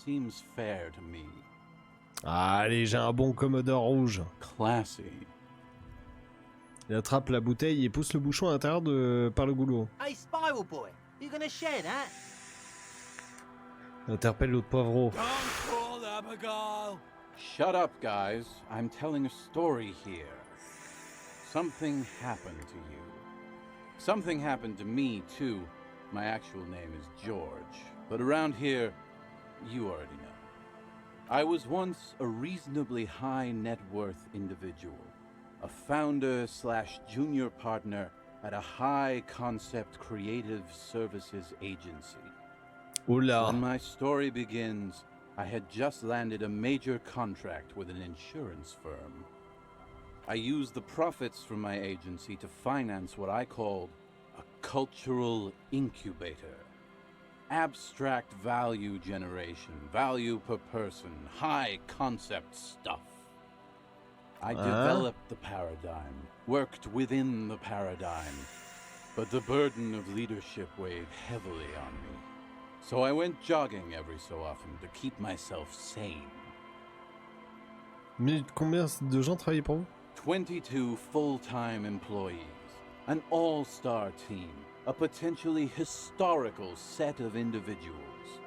Seems fair to me. Ah, allez, j'ai un bon Commodore rouge. Classy. Il attrape la bouteille et pousse le bouchon à l'intérieur par le goulot. Hey, Spiral Boy, you gonna share that? Il interpelle l'autre poivreau. Don't call Abigail! Shut up, guys. I'm telling a story here. Something happened to you. Something happened to me, too. My actual name is George, but around here, you already know. I was once a reasonably high net worth individual, a founder/junior partner at a high concept creative services agency. Oula. When my story begins, I had just landed a major contract with an insurance firm. I used the profits from my agency to finance what I called a cultural incubator. Abstract value generation, value per person, high concept stuff. I developed the paradigm, worked within the paradigm, but the burden of leadership weighed heavily on me. So I went jogging every so often to keep myself sane. Mais combien de gens travaillaient pour vous? 22 full-time employees, an all-star team, a potentially historical set of individuals.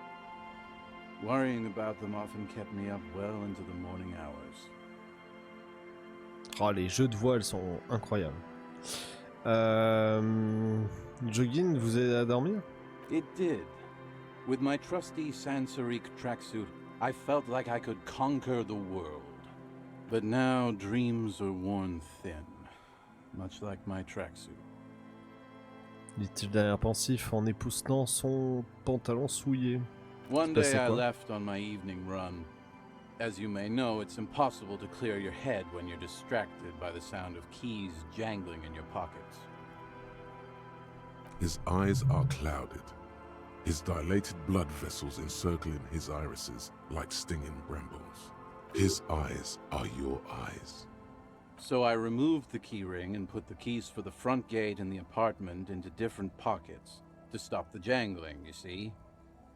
Worrying about them often kept me up well into the morning hours. Oh, les jeux de voix, elles sont incroyables. Jogging vous aide à dormir? It did. With my trusty Sansaric tracksuit, I felt like I could conquer the world. But now dreams are worn thin, much like my tracksuit. Dit-il d'un air pensif en époussetant son pantalon souillé. One day I quoi? left on my evening run. As you may know, it's impossible to clear your head when you're distracted by the sound of keys jangling in your pockets. His eyes are clouded, his dilated blood vessels encircling his irises like stinging brambles. His eyes are your eyes. So I removed the key ring and put the keys for the front gate and the apartment into different pockets to stop the jangling, you see?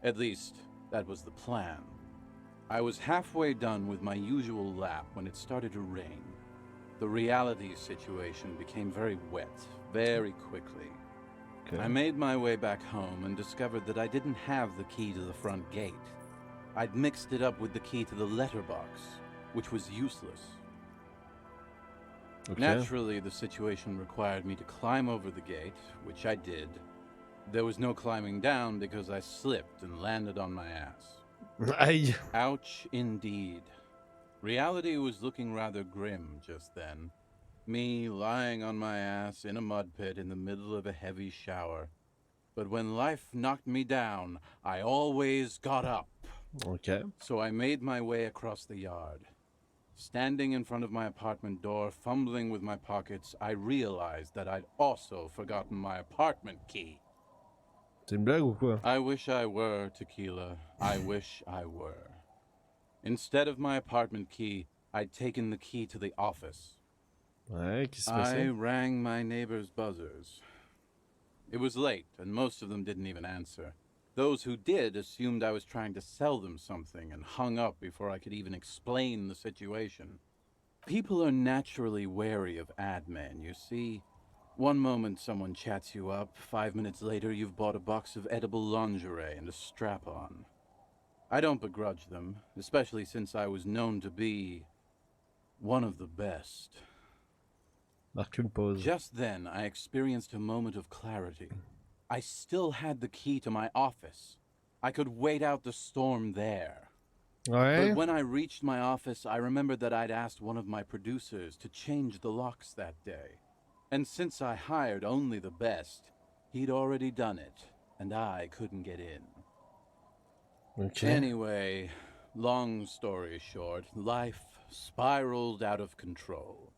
At least, that was the plan. I was halfway done with my usual lap when it started to rain. The reality situation became very wet, very quickly. Okay. I made my way back home and discovered that I didn't have the key to the front gate. I'd mixed it up with the key to the letterbox, which was useless. Okay. Naturally, the situation required me to climb over the gate, which I did. There was no climbing down because I slipped and landed on my ass. Aïe. Ouch, indeed. Reality was looking rather grim just then. Me lying on my ass in a mud pit in the middle of a heavy shower. But when life knocked me down, I always got up. Okay. So I made my way across the yard. Standing in front of my apartment door, fumbling with my pockets, I realized that I'd also forgotten my apartment key. C'est une blague ou quoi? I wish I were, Tequila. I wish I were. Instead of my apartment key, I'd taken the key to the office. Ouais, qu'est-ce qui se I passait? rang my neighbors' buzzers. It was late, and most of them didn't even answer. Those who did assumed I was trying to sell them something and hung up before I could even explain the situation. People are naturally wary of ad men, you see. One moment someone chats you up, 5 minutes later you've bought a box of edible lingerie and a strap-on. I don't begrudge them, especially since I was known to be one of the best. Marque une pause. Just then, I experienced a moment of clarity. I still had the key to my office. I could wait out the storm there. Ouais. But when I reached my office, I remembered that I'd asked one of my producers to change the locks that day. And since I hired only the best, he'd already done it, and I couldn't get in. Okay. Anyway, long story short, life spiraled out of control.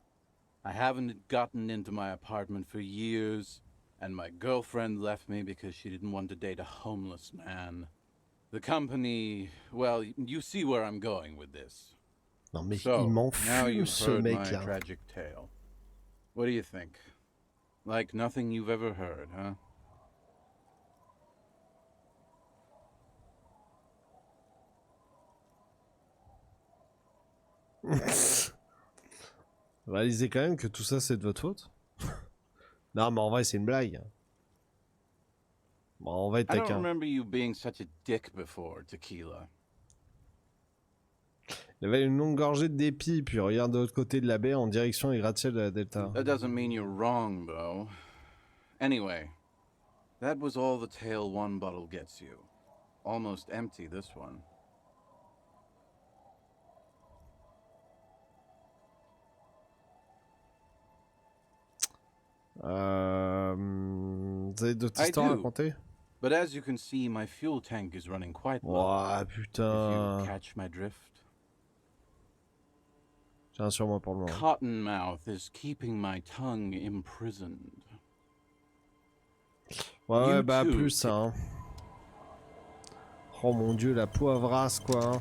I haven't gotten into my apartment for years, and my girlfriend left me because she didn't want to date a homeless man. The company, well, you see where I'm going with this. Non mais So, il m'en now fout you've ce heard mec my là. tragic tale. What do you think? Like nothing you've ever heard, huh? Réalisez quand même que tout ça c'est de votre faute. Non mais en vrai c'est une blague. Bon, on va être I don't taquin. remember you being such a dick before, Tequila. Il avait une longue gorgée de dépit, puis regarde de l'autre côté de la baie en direction des gratte-ciels de la Delta. That doesn't mean you're wrong, though. Anyway, that was all the tale one bottle gets you. Almost empty, this one. Vous avez d'autres I histoires à do. raconter? But as you can see, my fuel tank is running quite low. Ouah, If you putain. catch my drift. J'ai un sur moi pour le moment. Cottonmouth is keeping my tongue imprisoned. Ouais, You bah too, plus ça. Hein. Oh mon dieu, la poivrasse quoi. Hein.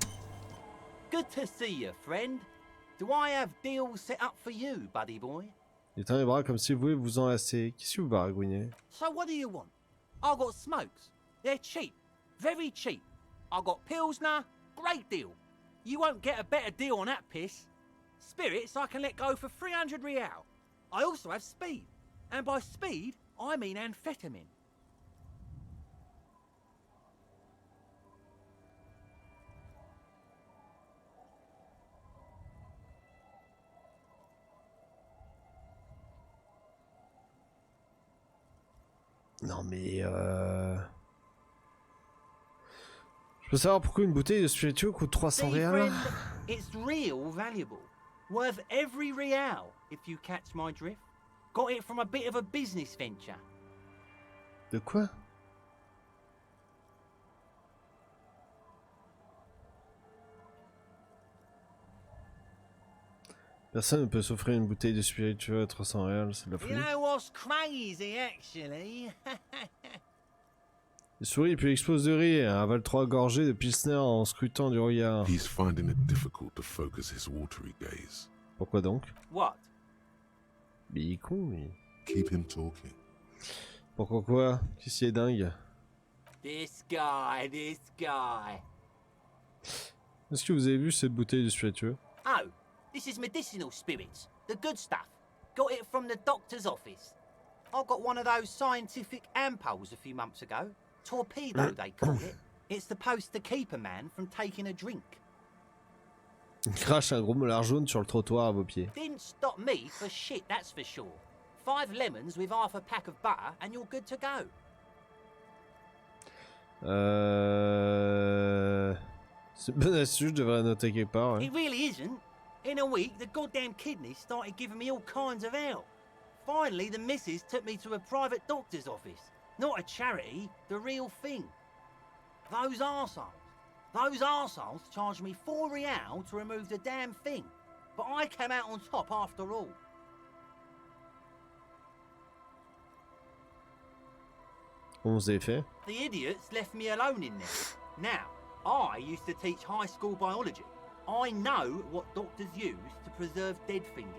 Good to see you, friend. Do I have deals set up for you, buddy boy? Il tend les bras comme si vous voulez vous enlacer. Qu'est-ce que vous baragouinez? So what do you want? I got smokes. They're cheap. Very cheap. I got Pilsner. Great deal. You won't get a better deal on that piss. Spirits I can let go for 300 real. I also have speed. And by speed, I mean amphetamine. Non mais Je peux savoir pourquoi une bouteille de spiritueux coûte 300 See, réals? friend, it's real valuable. Worth every real, if you catch my drift. Got it from a bit of a business venture. De quoi? Personne ne peut s'offrir une bouteille de spiritueux à 300 réals, c'est de la You folie. know what's crazy, actually? Il sourit puis explose de rire, avale 3 gorgées de pilsner en scrutant du regard. He's finding it difficult to focus his watery gaze. Pourquoi donc? What? Mais il est con, lui. Keep him talking. Pourquoi quoi? Qu'est-ce qui est dingue? This guy, this guy. Est-ce que vous avez vu cette bouteille de spiritueux? Oh, this is medicinal spirits. The good stuff. Got it from the doctor's office. I got one of those scientific ampoules a few months ago. Torpedo, they call it. It's supposed to keep a man from taking a drink. Il crache un gros molar jaune sur le trottoir à vos pieds. Didn't stop me for shit, that's for sure. 5 lemons with half a pack of butter and you're good to go. C'est une bonne astuce, je devrais la noter quelque part. Ouais. It really isn't. In a week, the goddamn kidneys started giving me all kinds of help. Finally, the missus took me to a private doctor's office. Not a charity, the real thing. Those arseholes charged me 4 real to remove the damn thing. But I came out on top after all. Comment vous avez fait? The idiots left me alone in there. Now, I used to teach high school biology. I know what doctors use to preserve dead fingers.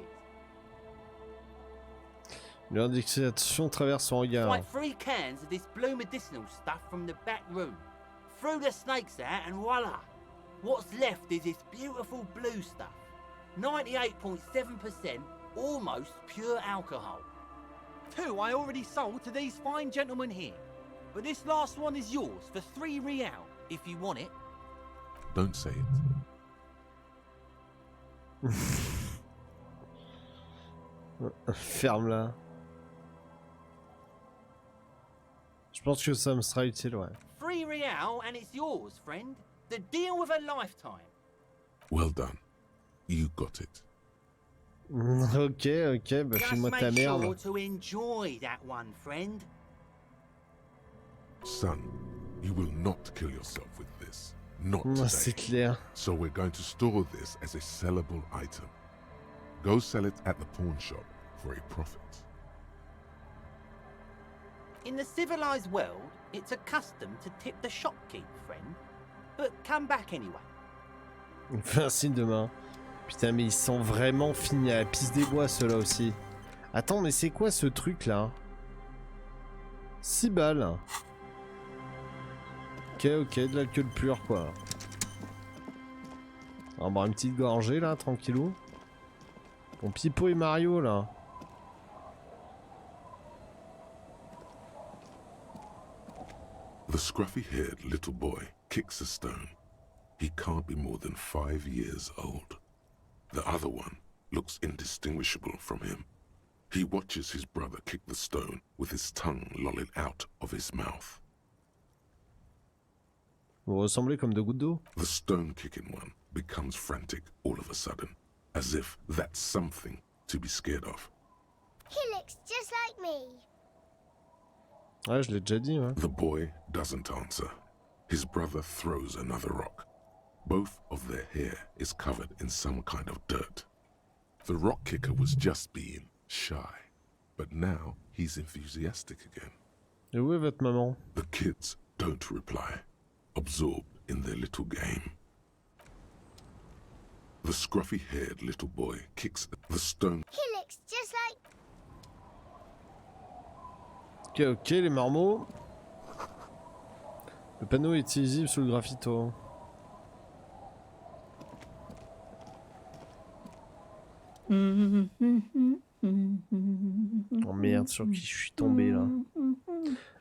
L'indication traverse son regard. Like 3 cans of this blue medicinal stuff from the back room. Threw the snakes out and voila! What's left is this beautiful blue stuff. 98.7% almost pure alcohol. 2 I already sold to these fine gentlemen here. But this last one is yours for 3 real, if you want it. Don't say it. Ferme-la. Je pense que ça me sera utile, ouais. £3 and it's yours, friend. The deal of a lifetime. Well done. You got it. Ok, bah Just file-moi ta make sure merde. to enjoy that one, friend. Son, you will not kill yourself with this. Not C'est today. clair. So we're going to store this as a sellable item. Go sell it at the pawn shop for a profit. In the civilized world, it's a custom to tip the shopkeep, friend. But come back anyway. Il me fait un signe de main. Putain, mais ils sont vraiment finis à la pisse des bois, ceux-là aussi. Attends, mais c'est quoi ce truc-là? 6 balles. Ok, de l'alcool pur, quoi. On va boire une petite gorgée, là, tranquillou. Bon, Pipo et Mario, là. The scruffy-haired little boy kicks a stone. He can't be more than 5 years old. The other one looks indistinguishable from him. He watches his brother kick the stone with his tongue lolling out of his mouth. Vous ressemblez comme deux gouttes d'eau. The stone-kicking one becomes frantic all of a sudden, as if that's something to be scared of. He looks just like me. Ouais, je l'ai déjà dit, ouais. The boy doesn't answer. His brother throws another rock. Both of their hair is covered in some kind of dirt. The rock kicker was just being shy, but now he's enthusiastic again. Et où est votre maman? The kids don't reply, absorbed in their little game. The scruffy-haired little boy kicks the stone. He looks just like... Ok, les marmots. Le panneau est illisible sous le graffito. Oh merde, sur qui je suis tombé là.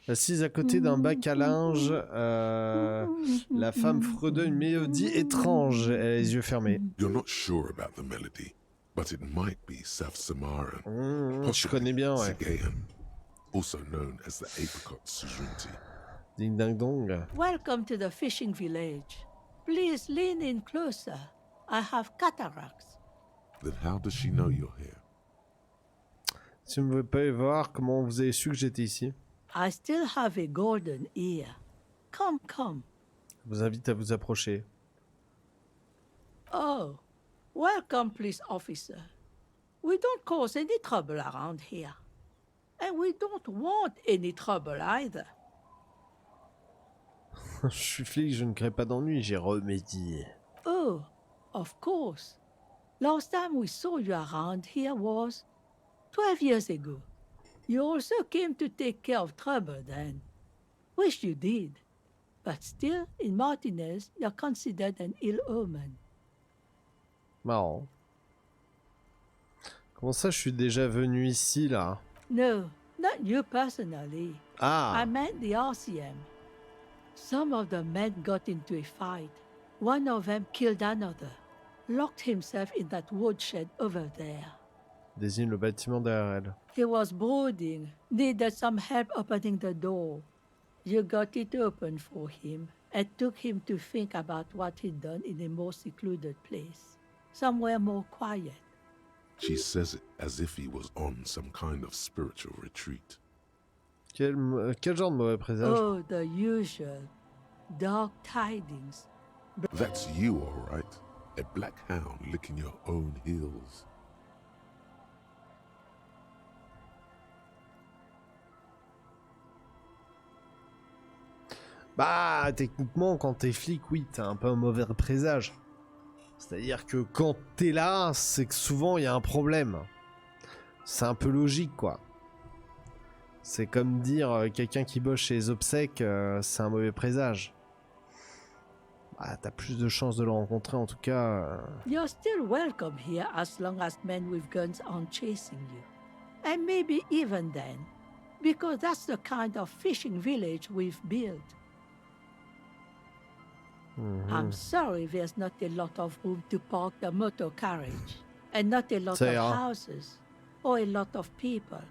Assise à côté d'un bac à linge, la femme fredonne une mélodie étrange. Elle a les yeux fermés. You're not sure about the melody, but it might be South Samaran. Je connais bien, ouais. Sagayan, also known as the apricot suzunti. Ding ding dong. Welcome to the fishing village. Please lean in closer. I have cataracts. Then how does she know you're here? Si vous ne pouvez pas voir, comment vous avez su que j'étais ici? I still have a golden ear. Come, come. Je vous invite à vous approcher. Oh, welcome, police officer. We don't cause any trouble around here. And we don't want any trouble either. Je suis flic, je ne crée pas d'ennui, j'ai remédié. Oh, of course. Last time we saw you around here was 12 years ago. You also came to take care of trouble then. Wish you did. But still, in Martinez, you're considered an ill omen. Marrant. Comment ça, je suis déjà venu ici, là? No, not you personally. Ah! I meant the RCM. Some of the men got into a fight. One of them killed another. Locked himself in that woodshed over there. Désigne le bâtiment derrière elle. He was brooding, needed some help opening the door. You got it open for him and took him to think about what he'd done in a more secluded place, somewhere more quiet. She says it as if he was on some kind of spiritual retreat. Quel genre de mauvais présage? Oh, the usual. Dark tidings. That's you, all right. A black hound licking your own heels. Bah, techniquement, quand t'es flic, oui, t'as un peu un mauvais présage. C'est-à-dire que quand t'es là, c'est que souvent il y a un problème. C'est un peu logique, quoi. C'est comme dire quelqu'un qui bosse chez les obsèques, c'est un mauvais présage. Bah, t'as plus de chances de le rencontrer, en tout cas. You're still welcome here as long as men with guns aren't chasing you. And maybe even then, because that's the kind of fishing village we've built. I'm sorry there's not a lot of room to park the motor carriage, and not a lot of houses, or a lot of people.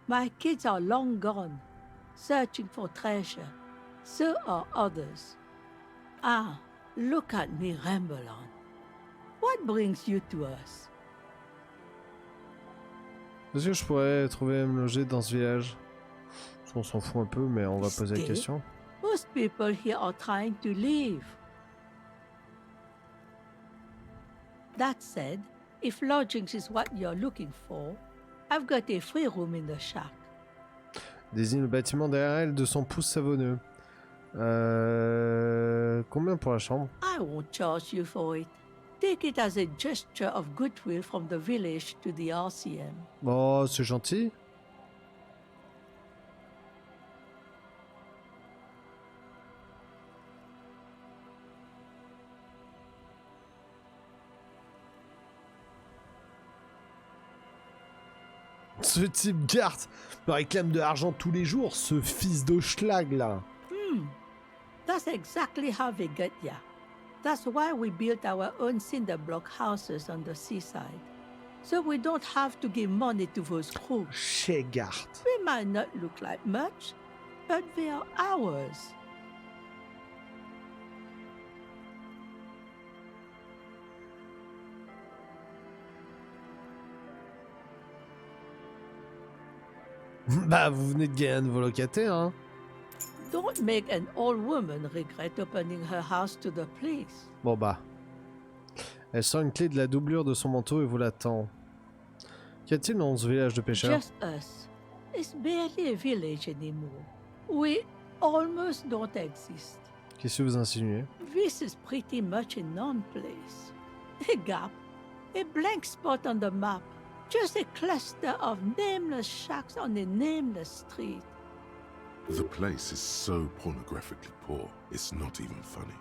My kids are long gone, searching for treasure. So are others. Ah, look at me ramble on. What brings you to us? Est-ce que je pourrais trouver me loger dans ce village? On s'en fout un peu, mais on va poser la question. Most people here are trying to leave. That said, if lodgings is what you're looking for, I've got a free room in the shack. Désigne le bâtiment derrière elle de son pouce savonneux. Combien pour la chambre? I won't charge you for it. Take it as a gesture of goodwill from the village to the RCM. Oh, c'est gentil. Ce type Gart me réclame de l'argent tous les jours, ce fils de schlag là. That's exactly how they get ya. That's why we built our own cinder block houses on the seaside. So we don't have to give money to those crews. Chez Gart. They might not look like much, but they are ours. Bah, vous venez de gagner un nouveau locataire, hein. Don't make an old woman regret opening her house to the police. Bon bah. Elle sort une clé de la doublure de son manteau et vous l'attend. Qu'y a-t-il dans ce village de pêcheurs? Just us. It's barely a village anymore. We almost don't exist. Qu'est-ce que vous insinuez? This is pretty much a non-place. A gap. A blank spot on the map. Just a cluster of nameless shacks on a nameless street. The place is so pornographically poor, it's not even funny.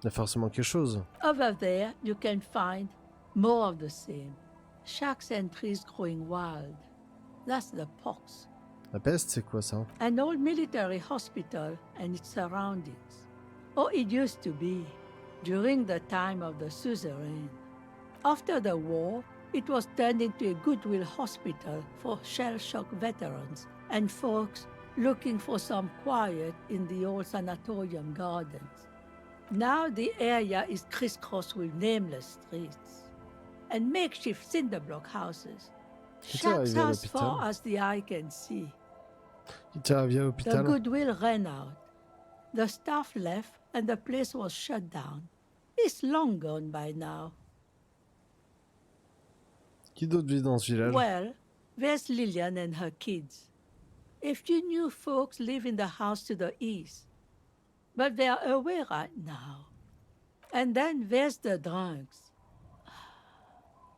Il y a forcément quelque chose. Over there, you can find more of the same. Shacks and trees growing wild. That's the pox. La peste, c'est quoi ça? An old military hospital and its surroundings. Or it used to be, during the time of the suzerain. After the war, it was turned into a goodwill hospital for shell-shock veterans and folks looking for some quiet in the old sanatorium gardens. Now the area is crisscrossed with nameless streets and makeshift cinder block houses. Shacks as far as the eye can see. The goodwill ran out. The staff left and the place was shut down. It's long gone by now. Qui d'autre vit dans ce village? Well, there's Lillian and her kids. A few new folks live in the house to the east, but they're away right now. And then there's the drunks.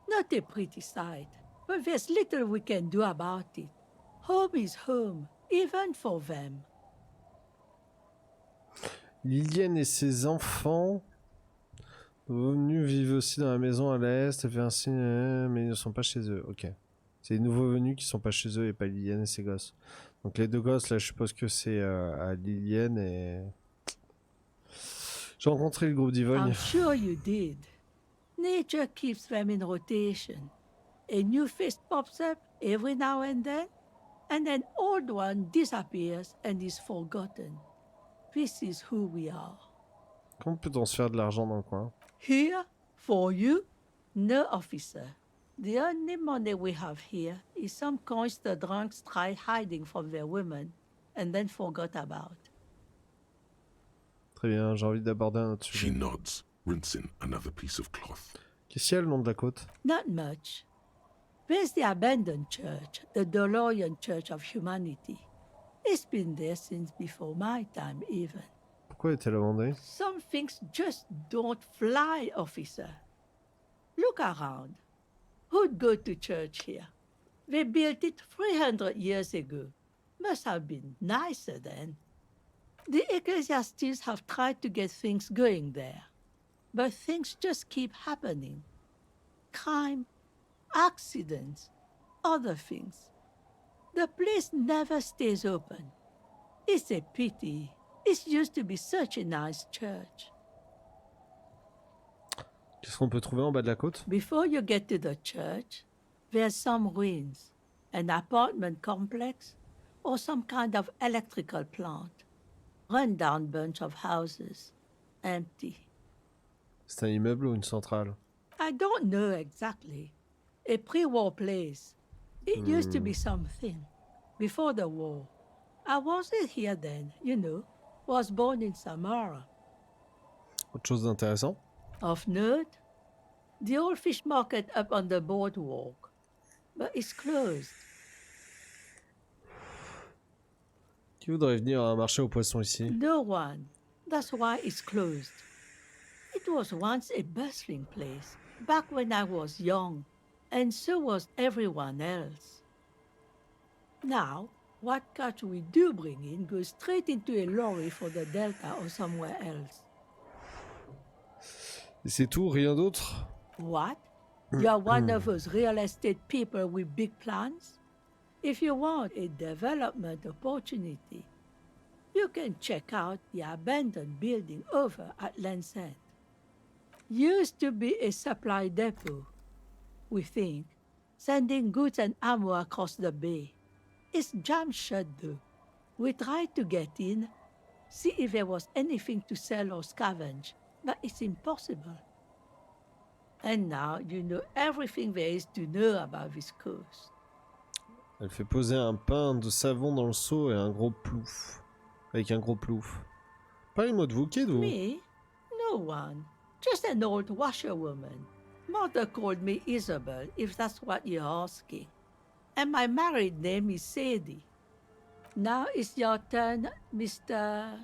Not a pretty sight, but there's little we can do about it. Home is home, even for them. Liliane et ses enfants venus vivent aussi dans la maison à l'est, elle fait un signe, mais ils ne sont pas chez eux. Ok. C'est les nouveaux venus qui sont pas chez eux et pas Liliane et ses gosses. Donc les deux gosses là, je suppose que c'est à Liliane et... J'ai rencontré le groupe d'Ivogne. I'm sure you did. Nature keeps them in rotation. A new face pops up every now and then an old one disappears and is forgotten. This is who we are. Comment peut-on se faire de l'argent dans le coin? Here, for you, no officer. The only money we have here is some coins the drunks tried hiding from their women and then forgot about. Très bien, j'ai envie d'aborder un autre She sujet. nods, rinsing another piece of cloth. Qu'est-ce qu'il y a le nom de la côte? Not much. There's the abandoned church, the DeLorean Church of Humanity. It's been there since before my time, even. Pourquoi est-elle abandonnée? Some things just don't fly, officer. Look around. Who'd go to church here? They built it 300 years ago. Must have been nicer then. The ecclesiastes have tried to get things going there, but things just keep happening. Crime, accidents, other things. The place never stays open. It's a pity. It used to be such a nice church. Qu'est-ce qu'on peut trouver en bas de la côte? Before you get to the church, there's some ruins, an apartment complex, or some kind of electrical plant. Run-down bunch of houses, empty. C'est un immeuble ou une centrale? I don't know exactly. A pre-war place. It used to be something. Before the war. I wasn't here then, you know. Was born in Samara. Autre chose d'intéressant? Of note, the old fish market up on the boardwalk. But it's closed. Qui voudrait venir à un marché aux poissons ici? No one. That's why it's closed. It was once a bustling place, back when I was young, and so was everyone else. Now, what catch we do bring in goes straight into a lorry for the Delta or somewhere else. Et c'est tout, rien d'autre? What? You're one of those real estate people with big plans? If you want a development opportunity, you can check out the abandoned building over at Land's End. Used to be a supply depot, we think, sending goods and ammo across the bay. It's jammed shut though. We tried to get in, see if there was anything to sell or scavenge, but it's impossible. And now you know everything there is to know about this coast. Elle fait poser un pain de savon dans le seau et un gros plouf. Avec un gros plouf. Parlez-moi de vous, qui êtes-vous? Me? No one. Just an old washerwoman. Mother called me Isabel, if that's what you're asking. And my married name is Sadie. Now it's your turn, Mr.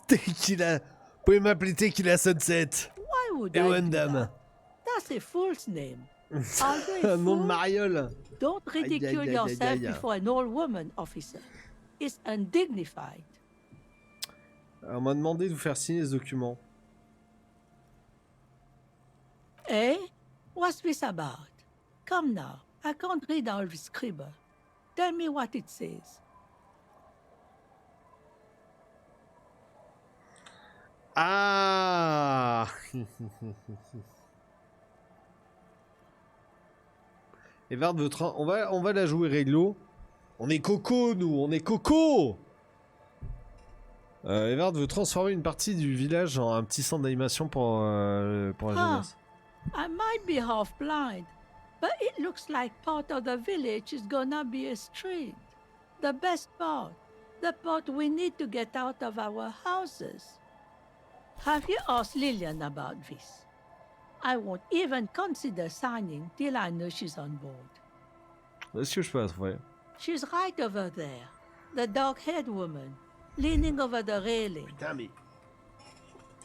Tequila. Vous pouvez m'appeler Tequila Sunset. Why would Et I do Wandam. that? That's a fool's name. Are you a Un nom de fool? mariole. Don't ridicule aïe, yourself aïe, aïe. before an old woman, officer. It's undignified. Alors, on m'a demandé de vous faire signer ce document. Eh? What's this about? Come now, I can't read all this scribble. Tell me what it says. Ah. Evard veut on va la jouer réglo. On est coco, nous, on est coco. Evard veut transformer une partie du village en un petit centre d'animation pour la jeunesse. I might be half blind, but it looks like part of the village is gonna be a street. The best part. The part we need to get out of our houses. Have you asked Lillian about this? I won't even consider signing till I know she's on board. Est-ce que je peux la trouver? She's right over there. The dark-haired woman, leaning over the railing. Putain, mais...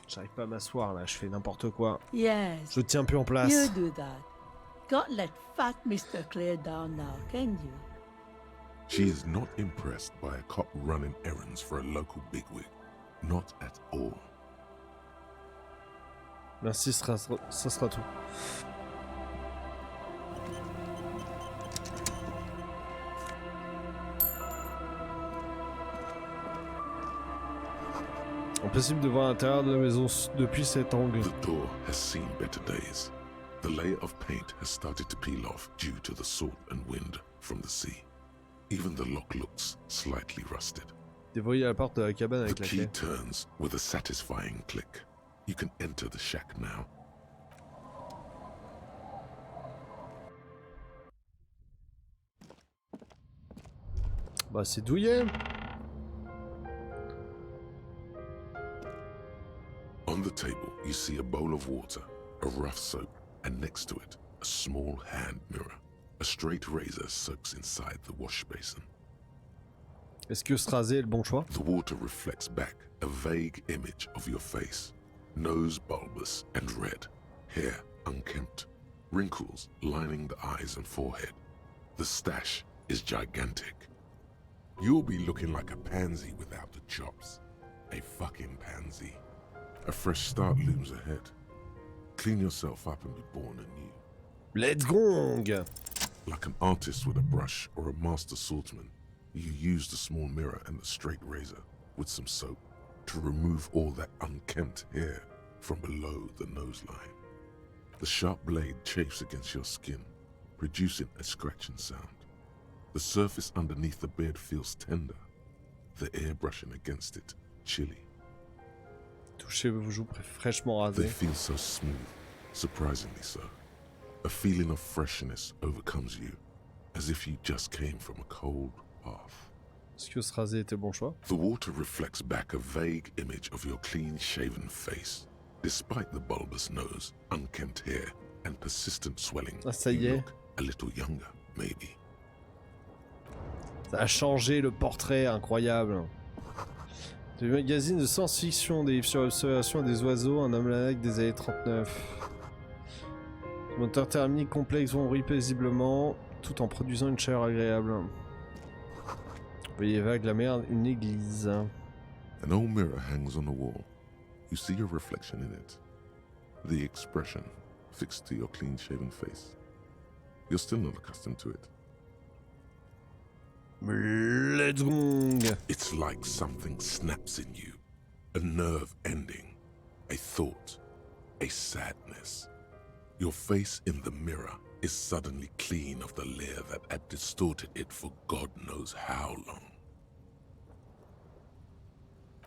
J'arrive pas à m'asseoir, là. Je fais n'importe quoi. Yes. Je tiens plus en place. You do that. Can't let fat Mr. Clare down now, can you? She is not impressed by a cop running errands for a local bigwig. Not at all. Merci, ça sera tout. Impossible de voir l'intérieur de la maison depuis cet angle. The door has seen better days. The layer of paint has started to peel off due to the salt and wind from the sea. Even the lock looks slightly rusted. Déverrouiller la porte de la cabane avec The la key clé. turns with a satisfying click. You can enter the shack now. Bah c'est douillet. On the table, you see a bowl of water, a rough soap, and next to it, a small hand mirror. A straight razor soaks inside the wash basin. Est-ce que se raser est le bon choix? The water reflects back a vague image of your face. Nose bulbous and red, hair unkempt, wrinkles lining the eyes and forehead. The stash is gigantic. You'll be looking like a pansy without the chops. A fucking pansy. A fresh start looms ahead. Clean yourself up and be born anew. Let's go. Like an artist with a brush or a master swordsman, you use the small mirror and the straight razor with some soap to remove all that unkempt hair from below the nose line. The sharp blade chafes against your skin, producing a scratching sound. The surface underneath the beard feels tender, the air brushing against it chilly. Touchez vos joues fraîchement They rasées. feel so smooth, surprisingly so. A feeling of freshness overcomes you, as if you just came from a cold bath. Est-ce que se raser était le bon choix? The water reflects back a vague image of your clean-shaven face. Despite the bulbous nose, unkempt hair, and persistent swelling, Ah, ça y you est. look a little younger, maybe. Ça a changé le portrait, incroyable. Des magazines de science-fiction, des livres sur l'observation des oiseaux, un almanach des années 39. Les moteurs thermiques complexes vont rouiller paisiblement, tout en produisant une chaleur agréable. Vous voyez vague la mer, une église. An old mirror hangs on the wall. You see your reflection in it. The expression fixed to your clean-shaven face. You're still not accustomed to it. Let's go. It's like something snaps in you. A nerve ending. A thought. A sadness. Your face in the mirror is suddenly clean of the layer that had distorted it for God knows how long.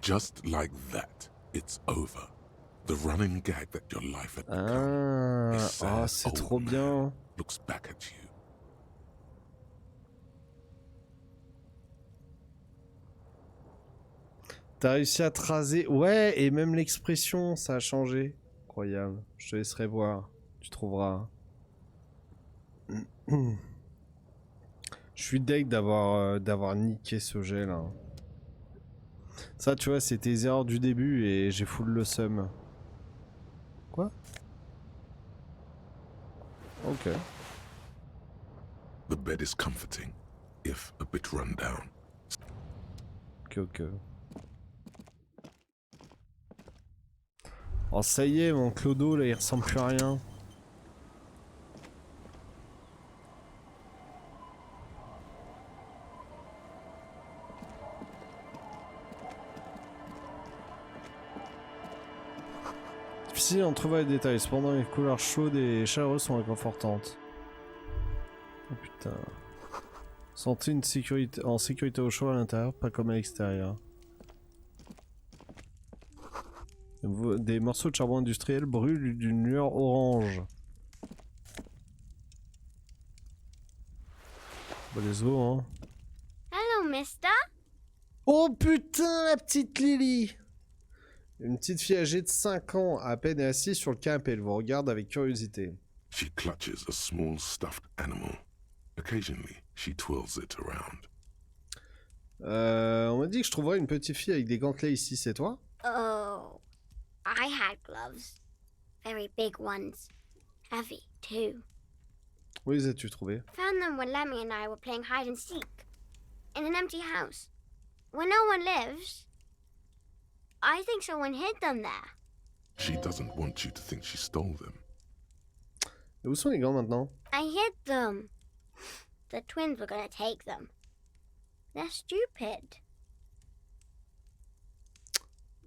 Just like that, it's over. The running gag that your life had become. A sad c'est old trop man bien. looks back at you. T'as réussi à te raser. Ouais, et même l'expression, ça a changé. Incroyable. Je te laisserai voir. Tu trouveras. Je suis deg d'avoir niqué ce jet là. Ça, tu vois, c'était les erreurs du début et j'ai full le seum. Quoi? Ok. The bed is comforting, if a bit run down. Ok. Oh, ça y est, mon clodo là, il ressemble plus à rien. Difficile d'entrevoir les détails, cependant les couleurs chaudes et chaleureuses sont réconfortantes. Oh putain. Sentez une sécurité en sécurité au chaud à l'intérieur, pas comme à l'extérieur. Des morceaux de charbon industriel brûlent d'une lueur orange. Bon, les os, hein. Hello, mister. Oh putain, la petite Lily! Une petite fille âgée de 5 ans, à peine assise sur le canapé, elle vous regarde avec curiosité. She clutches a small stuffed animal. Occasionally, she twirls it around. On m'a dit que je trouverais une petite fille avec des gantelets ici, c'est toi? Oh, I had gloves. Very big ones. Heavy, too. Où les as-tu trouvés? Found them when Lemmy and I were playing hide and seek. In an empty house. Where no one lives. I think someone hid them there. She doesn't want you to think she stole them. Et où sont les gants maintenant? I hid them. The twins were gonna take them. They're stupid.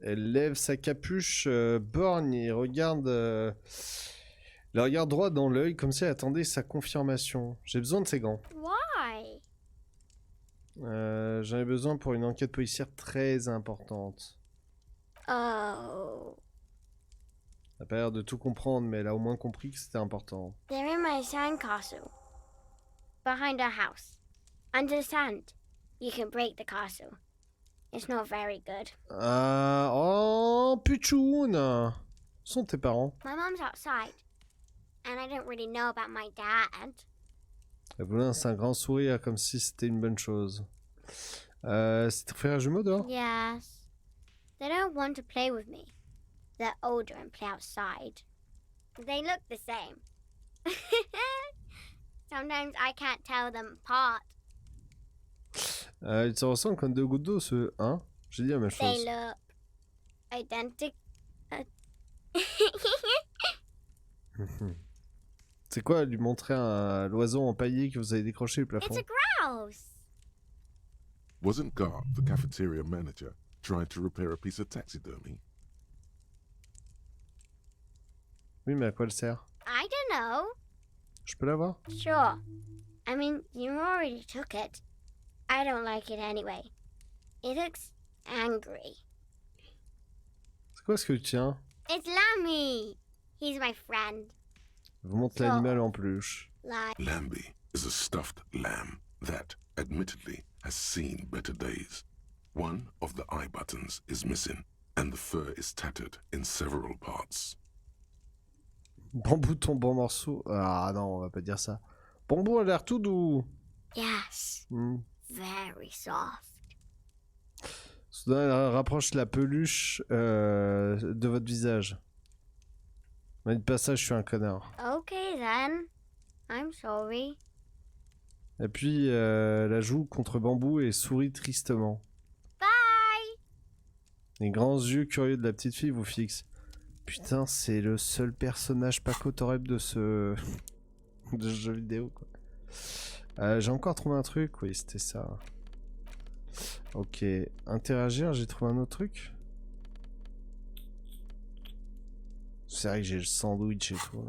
Elle lève sa capuche, borgne et regarde... la regarde droit dans l'œil, comme si elle attendait sa confirmation. J'ai besoin de ces gants. Why? J'en ai besoin pour une enquête policière très importante. Oh. Elle a pas l'air de tout comprendre, mais elle a au moins compris que c'était important. They're in my sandcastle. Behind our house. Under the sand. You can break the castle. It's not very good. Oh, Puchoun! Où sont tes parents? My mom's outside. And I don't really know about my dad. Elle voulait un grand sourire, comme si c'était une bonne chose. C'est ton frère jumeau dehors? Yes. They don't want to play with me. They're older and play outside. They look the same. Sometimes I can't tell them apart. Ils se ressemblent comme deux gouttes d'eau, ce... Hein? J'ai dit la même They chose. look identical. C'est quoi, lui montrer l'oiseau empaillé que vous avez décroché du plafond? It's a grouse. Wasn't Gar, the cafeteria manager, trying to repair a piece of taxidermy? Oui, mais à quoi elle sert? I don't know. Je peux l'avoir? Sure. I mean, you already took it. I don't like it anyway. It looks angry. C'est quoi ce que tu tiens? It's Lammy. He's my friend. Vous montre l'animal en peluche. Lambie is a stuffed lamb that, admittedly, has seen better days. One of the eye buttons is missing, and the fur is tattered in several parts. Bambou tombe en morceaux. Ah non, on va pas dire ça. Bambou a l'air tout doux. Yes. Very soft. Soudain, elle rapproche la peluche de votre visage. Ne dites pas ça, je suis un connard. Okay then. I'm sorry. Et puis, la joue contre Bambou et sourit tristement. Bye. Les grands yeux curieux de la petite fille vous fixent. Putain, c'est le seul personnage pas cotorep de ce jeu vidéo, quoi. J'ai encore trouvé un truc, oui, c'était ça. Ok, interagir, j'ai trouvé un autre truc. C'est vrai que j'ai le sandwich et tout.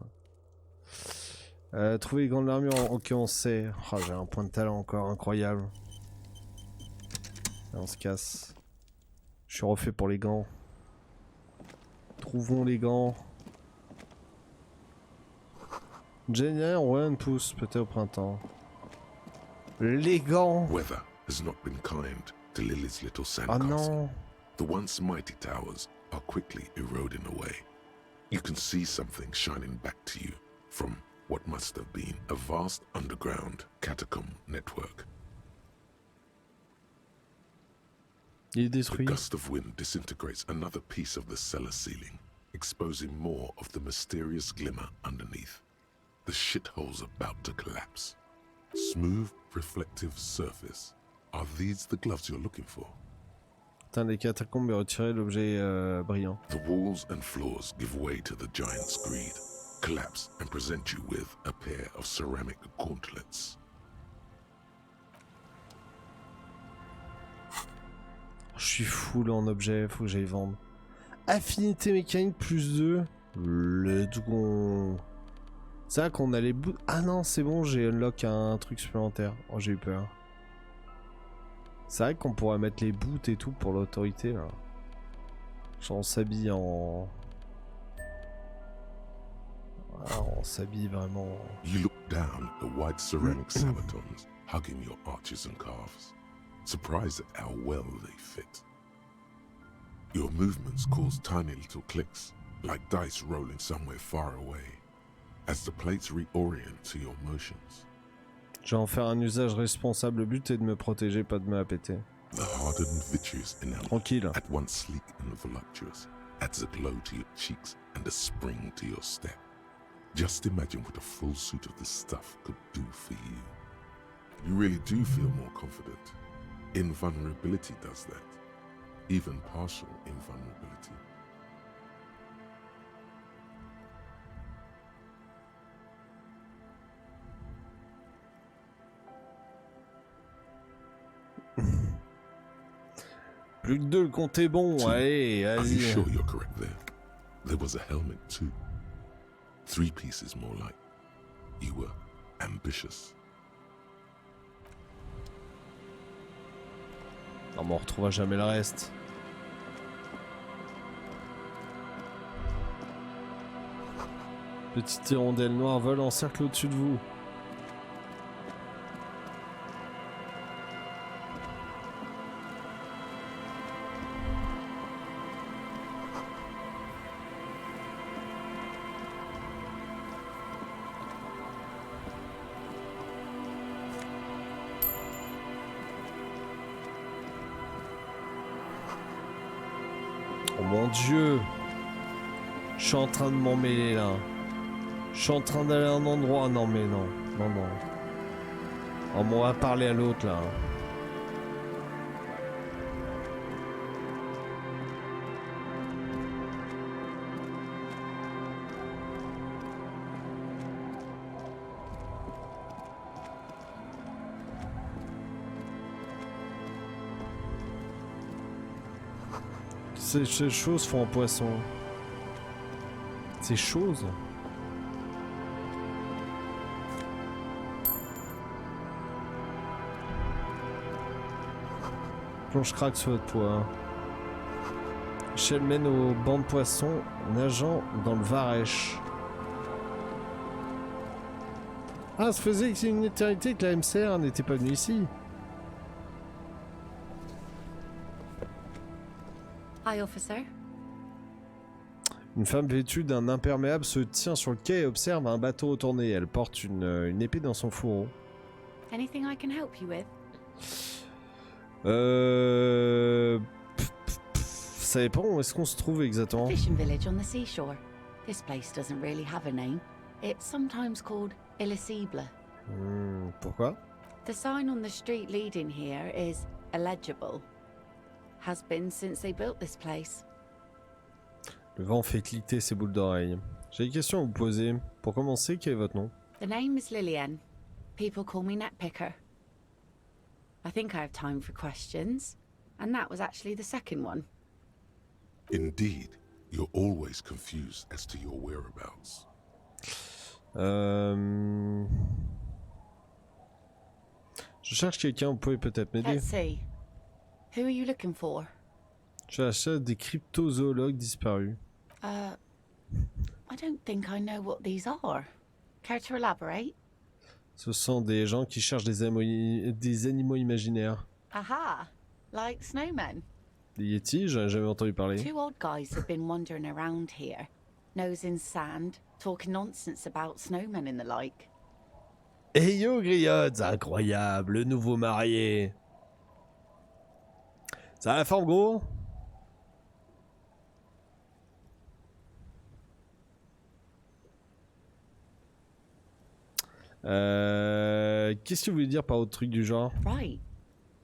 Trouver les gants de l'armure, ok, on sait. Oh, j'ai un point de talent encore incroyable. Là, on se casse. Je suis refait pour les gants. Trouvons les gants. Génial, rien ne pousse, peut-être au printemps. Les gants. Weather has not been kind to Lily's little Ah sandcastle. non. The once mighty towers are quickly eroding away. You can see something shining back to you from what must have been a vast underground catacomb network. Il est A détruit. gust of wind disintegrates another piece of the cellar ceiling, exposing more of the mysterious glimmer underneath. The shithole's about to collapse. Smooth, reflective surface. Are these the gloves you're looking for? Putain, les catacombes et retirer l'objet brillant. The walls and floors give way to the giant's greed, collapse and present you with a pair of ceramic gauntlets. Je suis full en objet, faut que j'aille vendre. Affinité mécanique plus 2. Let's go. C'est vrai qu'on a les bouts. Ah non, c'est bon, j'ai unlock un truc supplémentaire. Oh, j'ai eu peur. C'est vrai qu'on pourrait mettre les boots et tout pour l'autorité là. Genre on s'habille en... Ah, on s'habille vraiment... You look down at the white ceramic sabatons hugging your arches and calves, surprised at how well they fit. Your movements cause tiny little clicks, like dice rolling somewhere far away, as the plates reorient to your motions. Je vais en faire un usage responsable. Le but est de me protéger, pas de me la péter. The hardened vitreous enamel, Tranquille. at once sleek and voluptuous, adds a glow to your cheeks and a spring to your step. Just imagine what a full suit of this stuff could do for you. You really do feel more confident. Invulnerability does that. Even partial invulnerability. Plus que 2, le compte est bon. Two. Allez, Are you vas-y. sure you're correct there? There was a helmet too. 3 pieces more like. You were ambitious. Non, mais on retrouvera jamais le reste. Petite hirondelle noire vole en cercle au-dessus de vous. Oh mon Dieu! Je suis en train de m'en mêler là. Je suis en train d'aller à un endroit. Non mais non. Non, non. Oh, bon, on va parler à l'autre là. Ces choses font un poisson. Ces choses. Plonge craque sur votre poids. Échelle mène au banc de poissons nageant dans le Varèche. Ah, ça faisait une éternité que la MCR n'était pas venue ici. Hi, officer. Une femme vêtue d'un imperméable se tient sur le quai et observe un bateau retourné. Elle porte une épée dans son fourreau. Anything I can help you with? Ça dépend où est-ce qu'on se trouve exactement. Fishing village on the seashore. This place doesn't really have a name. It's sometimes called Illisible. Pourquoi? The sign on the street leading here is illegible. Has been since they built this place. Le vent fait cliqueter ses boules d'oreilles. J'ai une question à vous poser. Pour commencer, quel est votre nom? The name is Lillian. People call me Netpicker. I think I have time for questions. And that was actually the second one. Indeed, you're always confused as to your whereabouts. Je cherche quelqu'un, vous pouvez peut-être m'aider. Let's see. Who are you looking for? Je cherche des cryptozoologues disparus. I don't think I know what these are. Care to elaborate? Ce sont des gens qui cherchent des animaux imaginaires. Aha! Like snowmen. Des Yetis, j'en ai jamais entendu parler. Two old guys have been wandering around here, nose in sand, talking nonsense about snowmen and the like. Hey yo, griottes, incroyable, le nouveau marié. Ça a la forme, gros? Qu'est-ce que vous voulez dire par autre truc du genre? Right.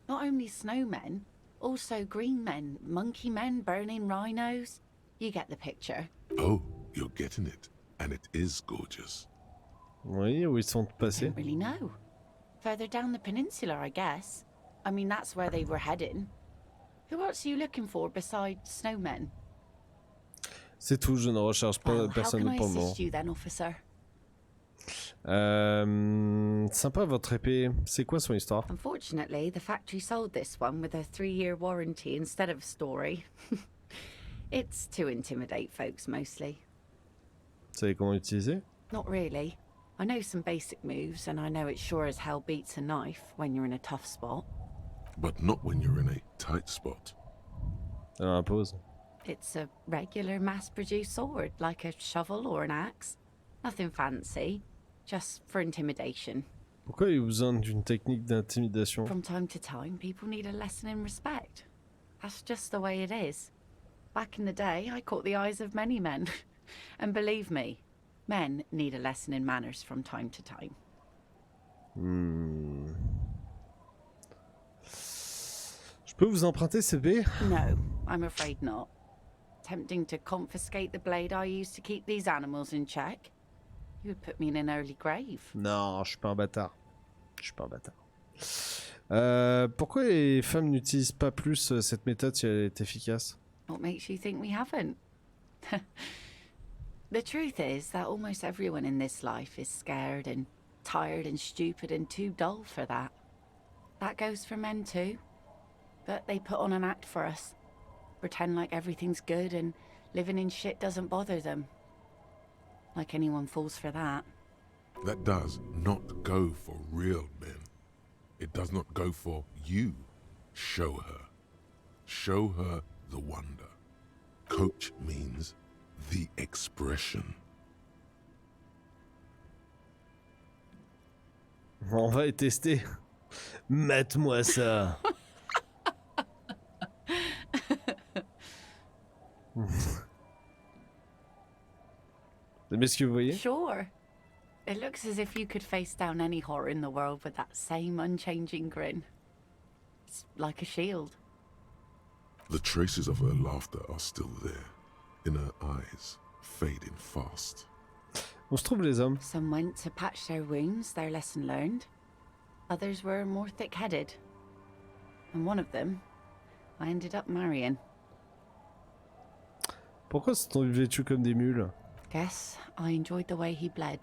Not only snowmen, also green men, monkey men burning rhinos. You get the picture. Oh, you're getting it. And it is gorgeous. Oui, où ils sont I passés? don't really know. Further down the peninsula, I guess. I mean, that's where they were heading. Who else are you looking for besides snowmen? C'est tout, je ne recherche pas Well, how personne can I pour le moment. assist you then, officer? Sympa votre épée. C'est quoi son histoire? Unfortunately, the factory sold this one with a 3-year warranty instead of a story. It's to intimidate folks mostly. Vous savez comment l'utiliser? Not really. I know some basic moves, and I know it sure as hell beats a knife when you're in a tough spot. But not when you're in a tight spot. Alors impose. It's a regular mass-produced sword, like a shovel or an axe. Nothing fancy, just for intimidation. Pourquoi il y a besoin d'une technique d'intimidation? From time to time, people need a lesson in respect. That's just the way it is. Back in the day, I caught the eyes of many men. And believe me, men need a lesson in manners from time to time. Je peux vous emprunter cette épée? No, I'm afraid not. Tempting to confiscate the blade I use to keep these animals in check? You would put me in an early grave. Non, je suis pas un bâtard. Je suis pas un bâtard. Pourquoi les femmes n'utilisent pas plus cette méthode si elle est efficace? What makes you think we haven't? The truth is that almost everyone in this life is scared and tired and stupid and too dull for that. That goes for men too. But they put on an act for us. Pretend like everything's good and living in shit doesn't bother them. Like anyone falls for that. That does not go for real men. It does not go for you. Show her. Show her the wonder. Coach means the expression. On va y tester. Mate-moi ça. Mais ce que vous voyez? Sure. It looks as if you could face down any horror in the world with that same unchanging grin. It's like a shield. The traces of her laughter are still there, in her eyes, fading fast. On se trouve les hommes. Some went to patch their wounds, their lesson learned. Others were more thick-headed. And one of them, I ended up marrying. Pourquoi sont vêtus comme des mules? Guess I enjoyed the way he bled.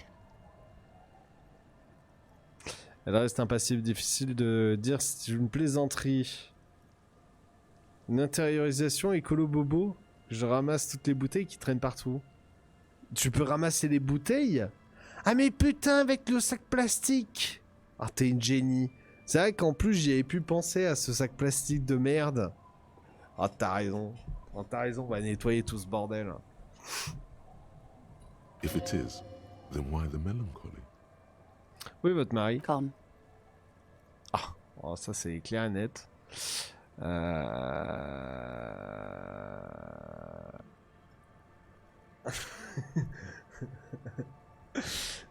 Elle reste impassible, difficile de dire si c'est une plaisanterie. Une intériorisation écolo bobo. Je ramasse toutes les bouteilles qui traînent partout. Tu peux ramasser les bouteilles? Ah mais putain, avec le sac plastique! Ah t'es une génie. C'est vrai qu'en plus j'y avais pu penser à ce sac plastique de merde. Ah t'as raison. Ah, t'as raison, on va nettoyer tout ce bordel. If it is, then why the melancholy? Oui, votre mari. Gone. Ah, oh, ça c'est clair et net.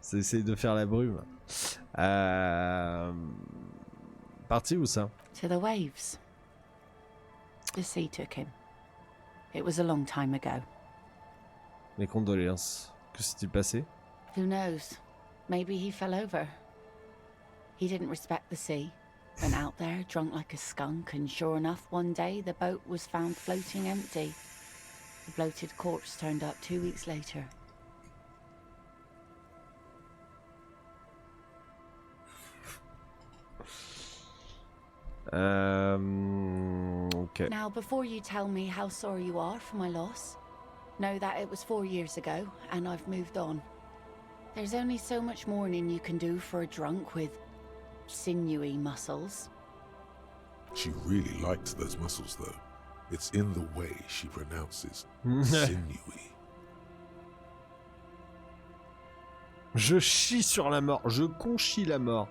C'est essayer de faire la brume. Parti où ça? To the waves. The sea took him. It was a long time ago. Mes condoléances. Que s'est-il passé? Who knows? Maybe he fell over. He didn't respect the sea. Went out there, drunk like a skunk, and sure enough, one day the boat was found floating empty. The bloated corpse turned up 2 weeks later. Okay. Now, before you tell me how sorry you are for my loss, know that it was 4 years ago, and I've moved on. There's only so much mourning you can do for a drunk with sinewy muscles. She really liked those muscles, though. It's in the way she pronounces sinewy. Je chie sur la mort. Je conchis la mort.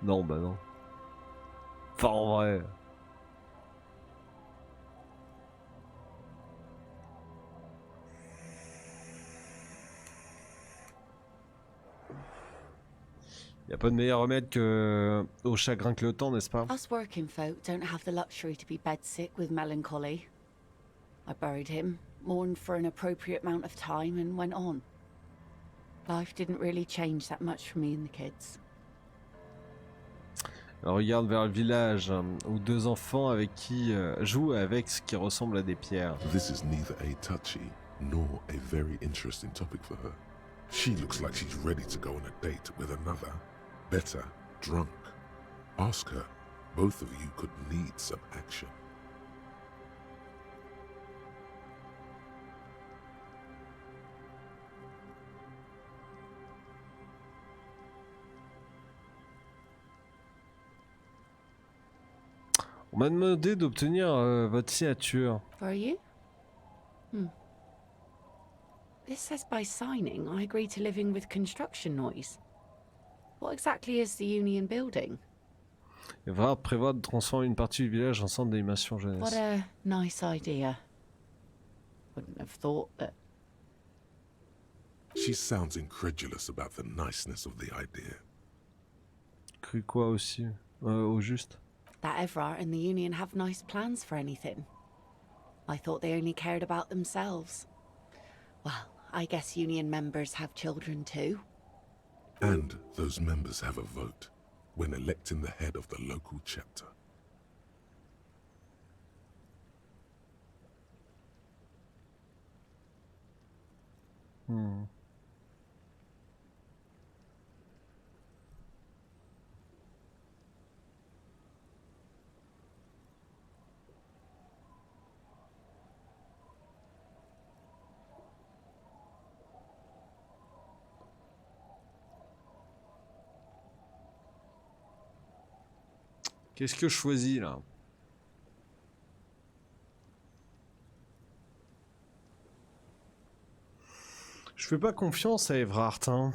Non, bah non. Enfin, en vrai. Y a pas de meilleur remède que au chagrin que le temps, n'est-ce pas? Us working folk don't have the luxury to be bedsick with melancholy. I buried him, mourned for an appropriate amount of time, and went on. Life didn't really change that much for me and the kids. Elle regarde vers le village où deux enfants avec qui jouent avec ce qui ressemble à des pierres. This is neither a touchy nor a very interesting topic for her. She looks like she's ready to go on a date with another, better, drunk. Ask her. Both of you could need some action. On m'a demandé d'obtenir votre signature. For you? This says by signing, I agree to living with construction noise. What exactly is the Union building? Il va prévoir de transformer une partie du village en centre d'animation jeunesse. What a nice idea. Wouldn't have thought that. She sounds incredulous about the niceness of the idea. Cru quoi aussi? Au juste. That Everard and the Union have nice plans for anything. I thought they only cared about themselves. Well, I guess Union members have children too. And those members have a vote when electing the head of the local chapter. Qu'est-ce que je choisis là? Je fais pas confiance à Everard, hein.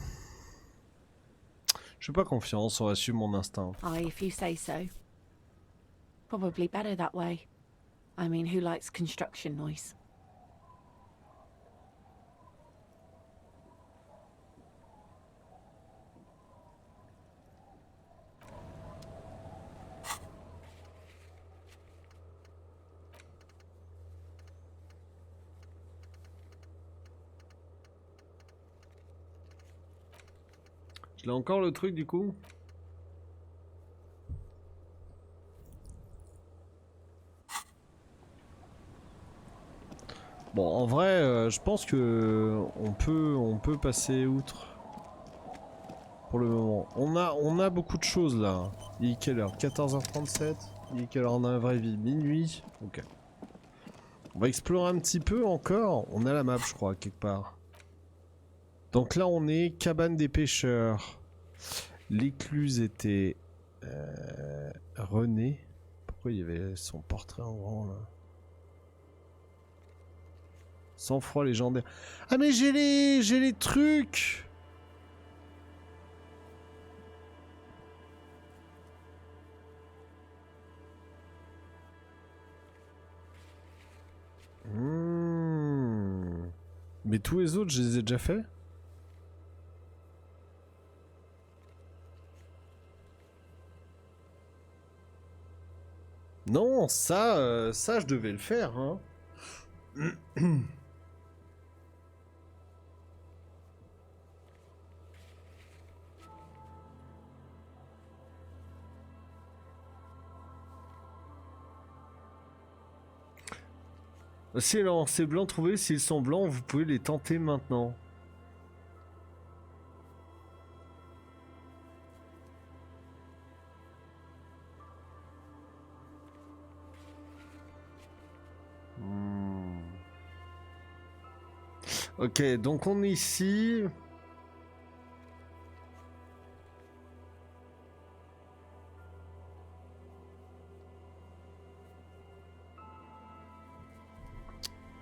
Je fais pas confiance, on va suivre mon instinct. Aye, if you say so. Probably better that way. I mean, who likes construction noise? Je l'ai encore le truc du coup? Bon, en vrai, je pense que on peut passer outre. Pour le moment. On a beaucoup de choses là. Il est quelle heure? 14h37. Il est quelle heure dans la vraie vie? Minuit. Ok. On va explorer un petit peu encore. On a la map, je crois, quelque part. Donc là, on est cabane des pêcheurs. L'écluse était René. Pourquoi il y avait son portrait en grand là? Sang froid légendaire. Ah mais j'ai les trucs. Mais tous les autres, je les ai déjà faits. Non, ça, je devais le faire, hein. Si les lancers blancs trouvés, s'ils sont blancs, vous pouvez les tenter maintenant. Ok, donc on est ici.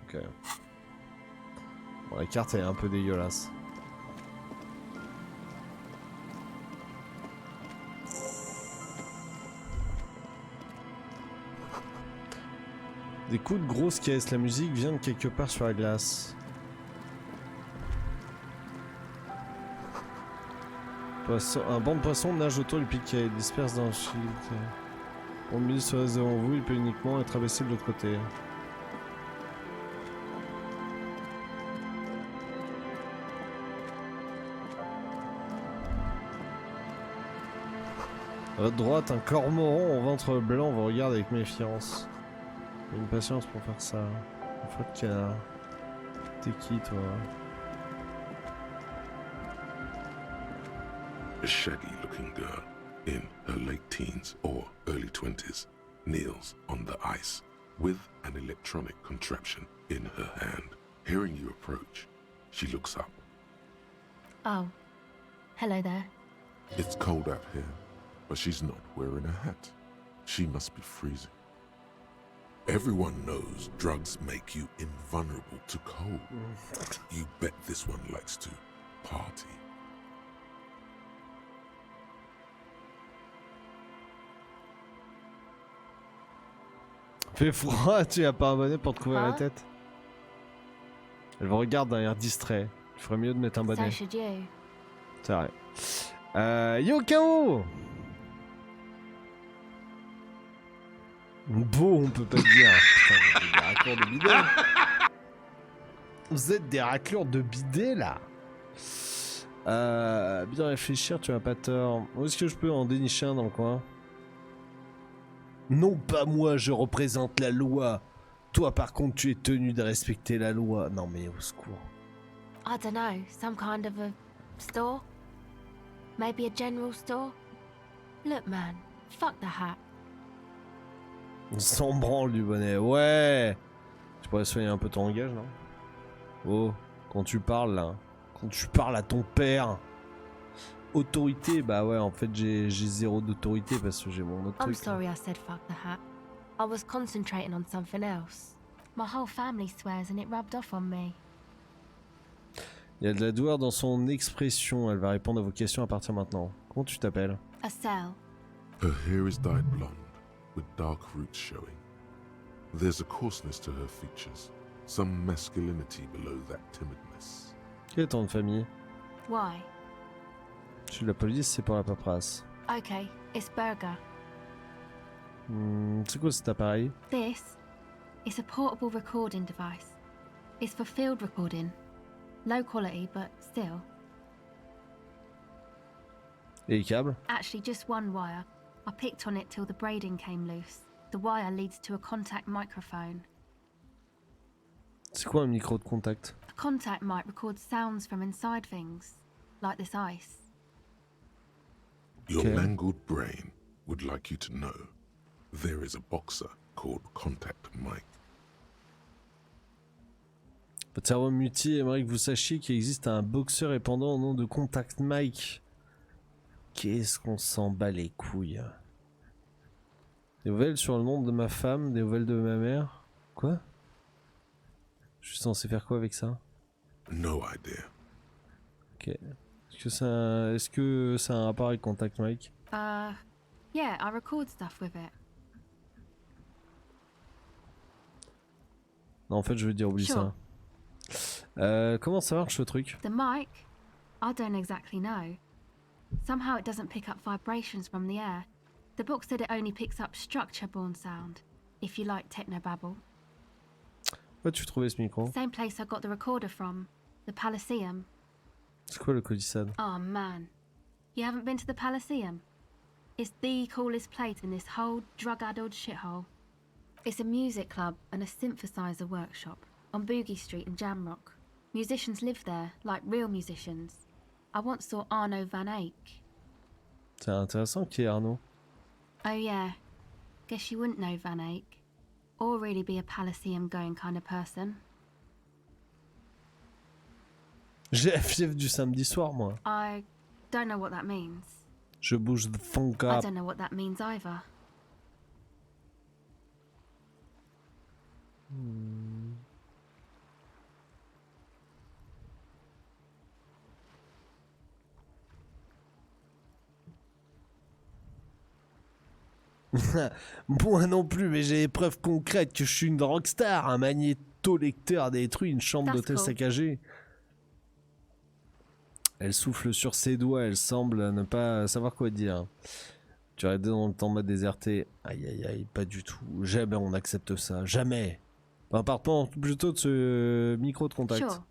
Ok. Bon, la carte est un peu dégueulasse. Des coups de grosse caisse, la musique vient de quelque part sur la glace. Un banc de poissons nage autour du piquet, disperse dans le shield. Au milieu se reste devant vous, il peut uniquement être abaissé de l'autre côté. À votre droite, un cormoran au ventre blanc vous regarde avec méfiance. Une patience pour faire ça. Une fois qu'il y a... T'es qui, toi? A shaggy-looking girl in her late teens or early 20s kneels on the ice with an electronic contraption in her hand. Hearing you approach, she looks up. Oh, hello there. It's cold out here, but she's not wearing a hat. She must be freezing. Everyone knows drugs make you invulnerable to cold. You bet this one likes to party. Fait froid, tu as pas un bonnet pour te couvrir la tête? Elle vous regarde d'un air distrait. Il ferait mieux de mettre un bonnet. C'est vrai. Yo, Bon, on peut pas le dire. Putain, vous êtes des raclures de bidet. Vous êtes des raclures de bidet, là. Bien réfléchir, tu as pas tort. Où est-ce que je peux en dénicher un dans le coin? Non, pas moi, je représente la loi. Toi, par contre, tu es tenu de respecter la loi. Non, mais au secours. I don't know, some kind of a store? Maybe a general store? Look, man, fuck the hat. On s'en branle du bonnet. Ouais. Tu pourrais soigner un peu ton langage, non? Oh, quand tu parles, là. Quand tu parles à ton père. Autorité, bah ouais, en fait j'ai zéro d'autorité parce que j'ai mon autre truc. I'm sorry I said fuck the hat. I was concentrating on something else. My whole family swears and it rubbed off on me. Il y a de la douleur dans son expression. Elle va répondre à vos questions à partir de maintenant. Comment tu t'appelles? A cell. Her hair is dyed blonde, with dark roots showing. There's a coarseness to her features, some masculinity below that timidness. Quel est ton nom de famille? Why? Je suis de la police, c'est pour la paperasse. Okay, it's Burger. C'est quoi cet appareil? This is a portable recording device. It's for field recording. Low quality, but still. Et les câbles? Actually, just one wire. I picked on it till the braiding came loose. The wire leads to a contact microphone. C'est quoi un micro de contact? A contact mic records sounds from inside things, like this ice. Your Okay. mangled brain would like you to know there is a boxer called Contact Mike. Votre cerveau mutilé aimerait que vous sachiez qu'il existe un boxeur répandant au nom de Contact Mike. Qu'est-ce qu'on s'en bat les couilles? Des nouvelles sur le nom de ma femme, des nouvelles de ma mère. Quoi? Je suis censé faire quoi avec ça? No idea. Ok. Est-ce que ça a un rapport avec Contact Mike? Yeah, I record stuff with it. Non, en fait, je veux dire, oublie Sure. ça. Comment ça marche ce truc? The mic? I don't exactly know. Somehow it doesn't pick up vibrations from the air. The book said it only picks up structure-borne sound, if you like technobabble. Où as-tu trouvé ce micro? Same place I got the recorder from, the Palaceum. C'est quoi le codicade? Oh man, you haven't been to the Palaceum? It's the coolest place in this whole drug-addled shithole. It's a music club and a synthesizer workshop on Boogie Street in Jamrock. Musicians live there, like real musicians. I once saw Arno van Eyck. C'est intéressant qui est Arnaud. Oh yeah, guess you wouldn't know Van Eyck, or really be a Palaceum going kind of person. J'ai la fièvre du samedi soir, moi. I don't know what that means. Je bouge de fond I cap. don't know what that means either. Moi non plus, mais j'ai des preuves concrètes que je suis une rockstar. Un magnétolecteur détruit, une chambre That's d'hôtel cool. saccagée. Elle souffle sur ses doigts, elle semble ne pas savoir quoi dire. Tu arrêtes dans le temps mode déserté. Aïe aïe aïe, pas du tout. Jamais on accepte ça, jamais. Enfin, partant plutôt de ce micro de contact. Sure.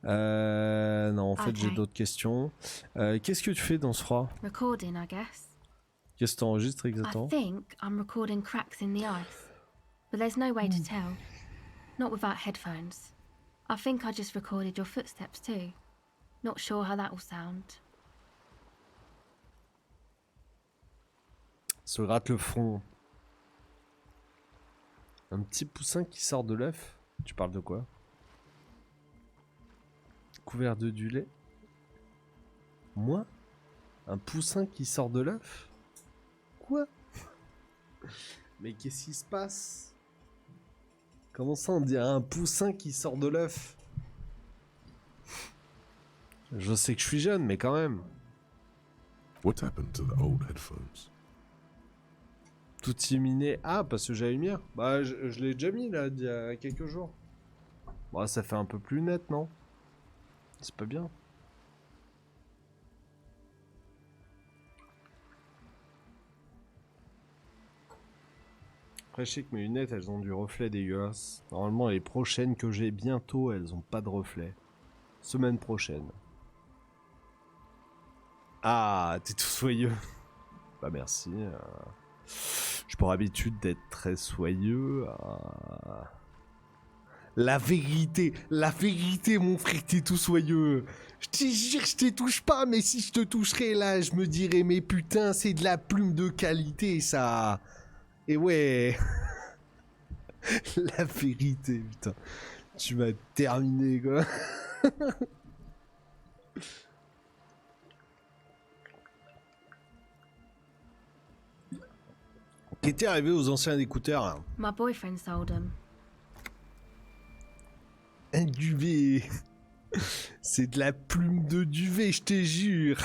Non, en fait, j'ai Ok. d'autres questions. Qu'est-ce que tu fais dans ce froid? Recording, I guess. Qu'est-ce que tu enregistres I exactement? think I'm recording cracks in the ice, but there's no way to tell. Not without headphones. I think I just recorded your footsteps too. Not sure how that will sound. Se gratte le front. Un petit poussin qui sort de l'œuf. Tu parles de quoi? Couvert de du lait? Moi? Un poussin qui sort de l'œuf? Quoi? Mais qu'est-ce qui se passe? Comment ça on dirait un poussin qui sort de l'œuf? Je sais que je suis jeune, mais quand même. What happened to the old headphones? Tout illuminé. Ah, parce que j'ai la lumière. Bah, je l'ai déjà mis là, il y a quelques jours. Bon, ça fait un peu plus net, non? C'est pas bien. Après, je sais que mes lunettes, elles ont du reflet dégueulasse. Normalement, les prochaines que j'ai bientôt, elles ont pas de reflet. Semaine prochaine. Ah, t'es tout soyeux. Bah, merci. J'ai pour habitude d'être très soyeux. La vérité, mon frère, t'es tout soyeux. Je te jure, je te touche pas, mais si je te toucherais là, je me dirais, mais putain, c'est de la plume de qualité, ça. Et ouais. La vérité, putain. Tu m'as terminé, quoi. Qu'était arrivé aux anciens écouteurs hein? My boyfriend sold them. Un duvet. C'est de la plume de duvet, je te jure.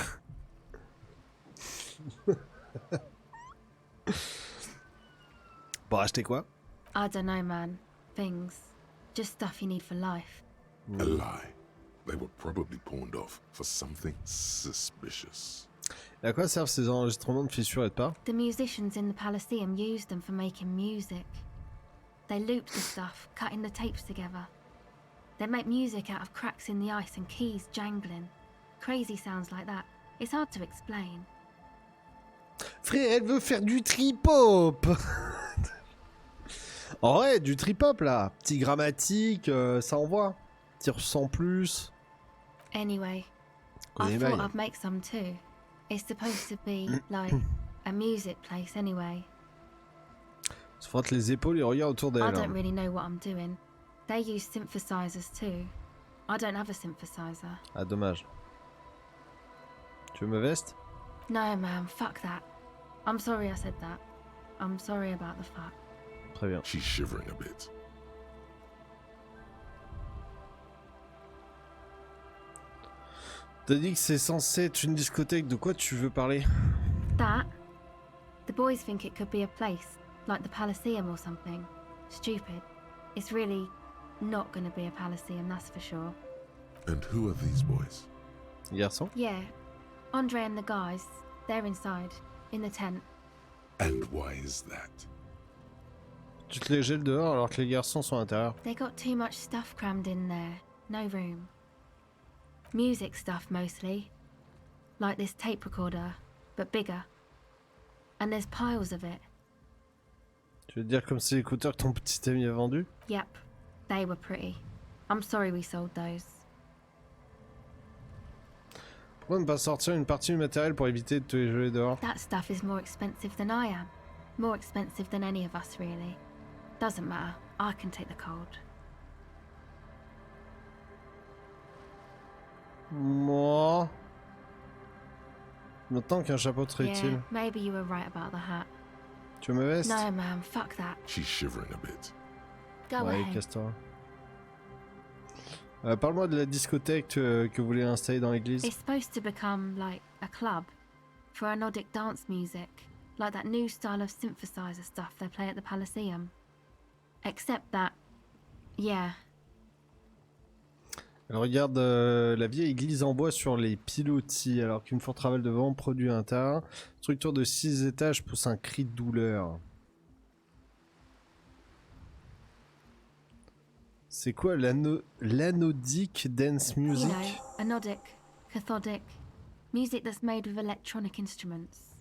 Pour acheter quoi? I don't know, man. Things. Just stuff you need for life. A lie. They were probably pawned off for something suspicious. Et à quoi servent ces enregistrements de fissures et de pas? The musicians in the Palaceum used them for making music. They looped the stuff, cutting the tapes together. They make music out of cracks in the ice and keys jangling. Crazy sounds like that. It's hard to explain. Frère, elle veut faire du trip-hop. En vrai, du trip-hop là. Petit grammatique, ça envoie. Petit ressent plus. Anyway, Connais I bien. thought I'd make some too. It's supposed to be like a music place anyway. Se frotte les épaules et regarde autour I d'elle. don't really know what I'm doing. They use synthesizers too. I don't have a synthesizer. Ah, dommage. Tu veux ma veste? No, man, fuck that. I'm sorry I said that. I'm sorry about the fuck. Très bien. She's shivering a bit. T'as dit que c'est censé être une discothèque, de quoi tu veux parler? That? The boys think it could be a place, like the Palaceum or something. Stupid. It's really not gonna be a Palaceum, that's for sure. And who are these boys? Garçon? Yeah. Andre and the guys, they're inside, in the tent. And why is that? Tu te les gèles dehors alors que les garçons sont à l'intérieur. They got too much stuff crammed in there. No room. Music stuff mostly. Like this tape recorder, but bigger. And there's piles of it. Tu veux dire comme ces écouteurs que ton petit ami a vendus? Yep, they were pretty. I'm sorry we sold those. Pourquoi ne pas sortir une partie du matériel pour éviter de te les geler dehors? That stuff is more expensive than I am. More expensive than any of us, really. Doesn't matter. I can take the cold. Moi. Maintenant qu'un chapeau très Yeah, utile. maybe you were right about the hat. Tu veux ma veste? No, man, fuck that. She's shivering a bit. Go Ouais, ahead. casse-toi. Parle-moi de la discothèque que vous voulez installer dans l'église. It's supposed to become like a club for anodic dance music, like that new style of synthesizer stuff they play at the Palaceum. Except that, yeah, Elle regarde la vieille église en bois sur les pilotis, alors qu'une forte rafale de vent produit un tas. Structure de 6 étages pousse un cri de douleur. C'est quoi l'anodic dance you music? know, anodic, cathodic, music that's made with electronic instruments.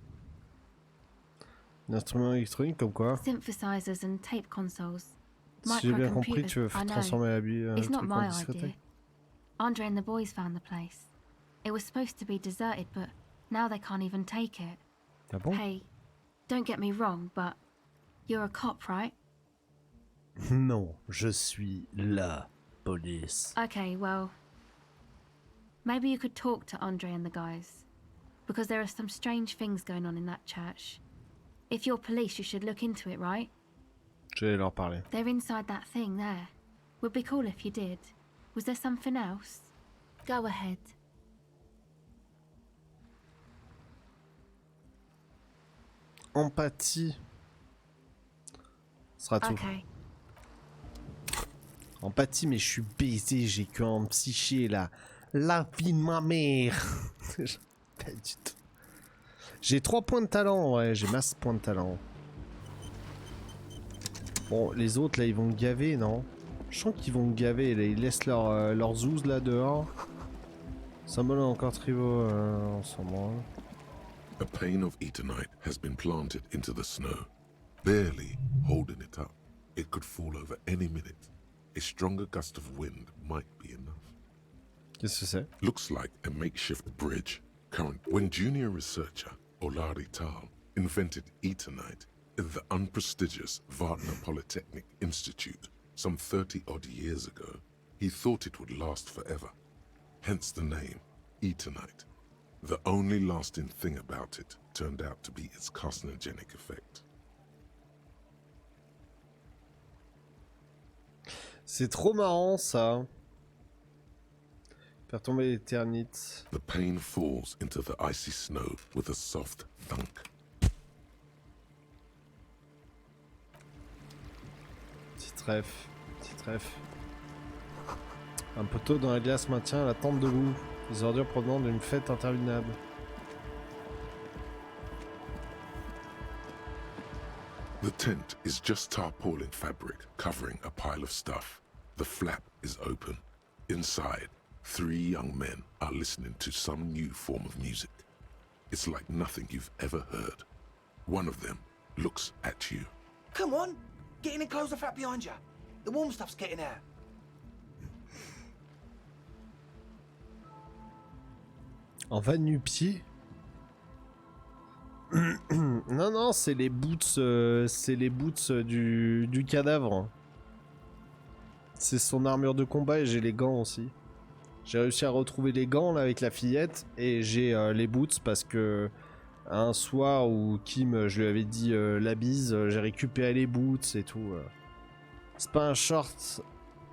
Un instrument électronique comme quoi? Synthesizers and tape consoles. Si j'ai bien compris, tu veux Microcomputers, I know. transformer le It's not truc my en idea. discothèque. Andre and the boys found the place. It was supposed to be deserted, but now they can't even take it. Ah bon? Hey, don't get me wrong, but you're a cop, right? Non, je suis la police. Okay, well, maybe you could talk to Andre and the guys, because there are some strange things going on in that church. If you're police, you should look into it, right? Je vais leur parler. They're inside that thing there. Would be cool if you did. Was there something else? Go ahead. Empathie. Ce sera tout. Okay. Empathie, mais je suis baisé, j'ai que en psyché là. La vie de ma mère. Pas du tout. J'ai 3 points de talent, ouais, j'ai masse points de talent. Bon, les autres là, ils vont me gaver, non? Je sens qu'ils vont me gaver, là, ils laissent leur zouze là dehors. Symbole encore trivo ensemble. A pane of Eternite has been planted into the snow, barely holding it up. It could fall over any minute. A stronger gust of wind might be enough. Qu'est-ce que c'est? Looks like a makeshift bridge. When junior researcher Olari Tal invented Eternite in the unprestigious Wagner Polytechnic Institute some 30-odd years ago, he thought it would last forever. Hence the name, Eternite. The only lasting thing about it turned out to be its carcinogenic effect. C'est trop marrant ça. Faire tomber l'éternite. The pane falls into the icy snow with a soft thunk. Petit trèfle. Un poteau dans la glace maintient la tente debout. Les ordures provenant d'une fête interminable. The tent is just tarpaulin fabric covering a pile of stuff. The flap is open. Inside, 3 young men are listening to some new form of music. It's like nothing you've ever heard. One of them looks at you. Come on, Get in and close the flap behind you. The warm stuff's getting out. En va nu-pied. Non, non, c'est les boots, du cadavre. C'est son armure de combat et j'ai les gants aussi. J'ai réussi à retrouver les gants là avec la fillette et j'ai les boots parce que un soir où Kim, je lui avais dit la bise, j'ai récupéré les boots et tout. C'est pas un short.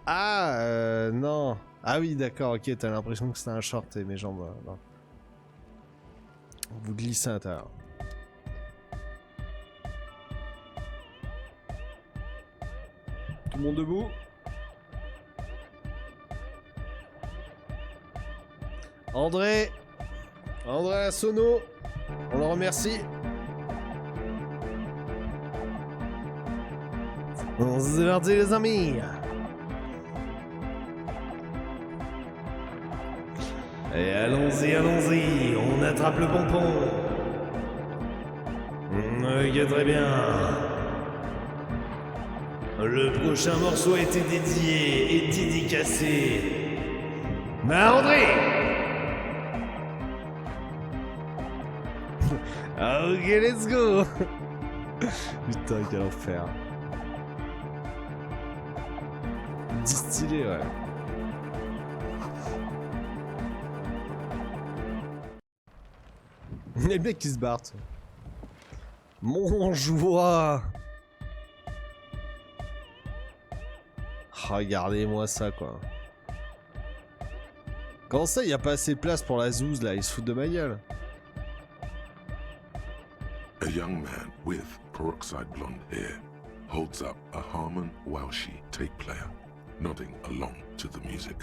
Ah, non. Ah oui, d'accord, ok, t'as l'impression que c'était un short et mes jambes, non. Vous glissez à l'intérieur. Tout le monde debout. André à la sono. On le remercie. C'est parti les amis. Et allons-y, on attrape le pompon. Ok, très bien. Le prochain morceau a été dédié et dédicacé à André. Ok, let's go. Putain, quel enfer. Distillé, ouais. Les mecs qui se battent. Mon joie. Regardez-moi ça, quoi. Comment ça, y a pas assez de place pour la zouze, là? Ils se foutent de ma gueule. A young man with peroxide blonde hair holds up a Harman Welshi tape player, nodding along to the music.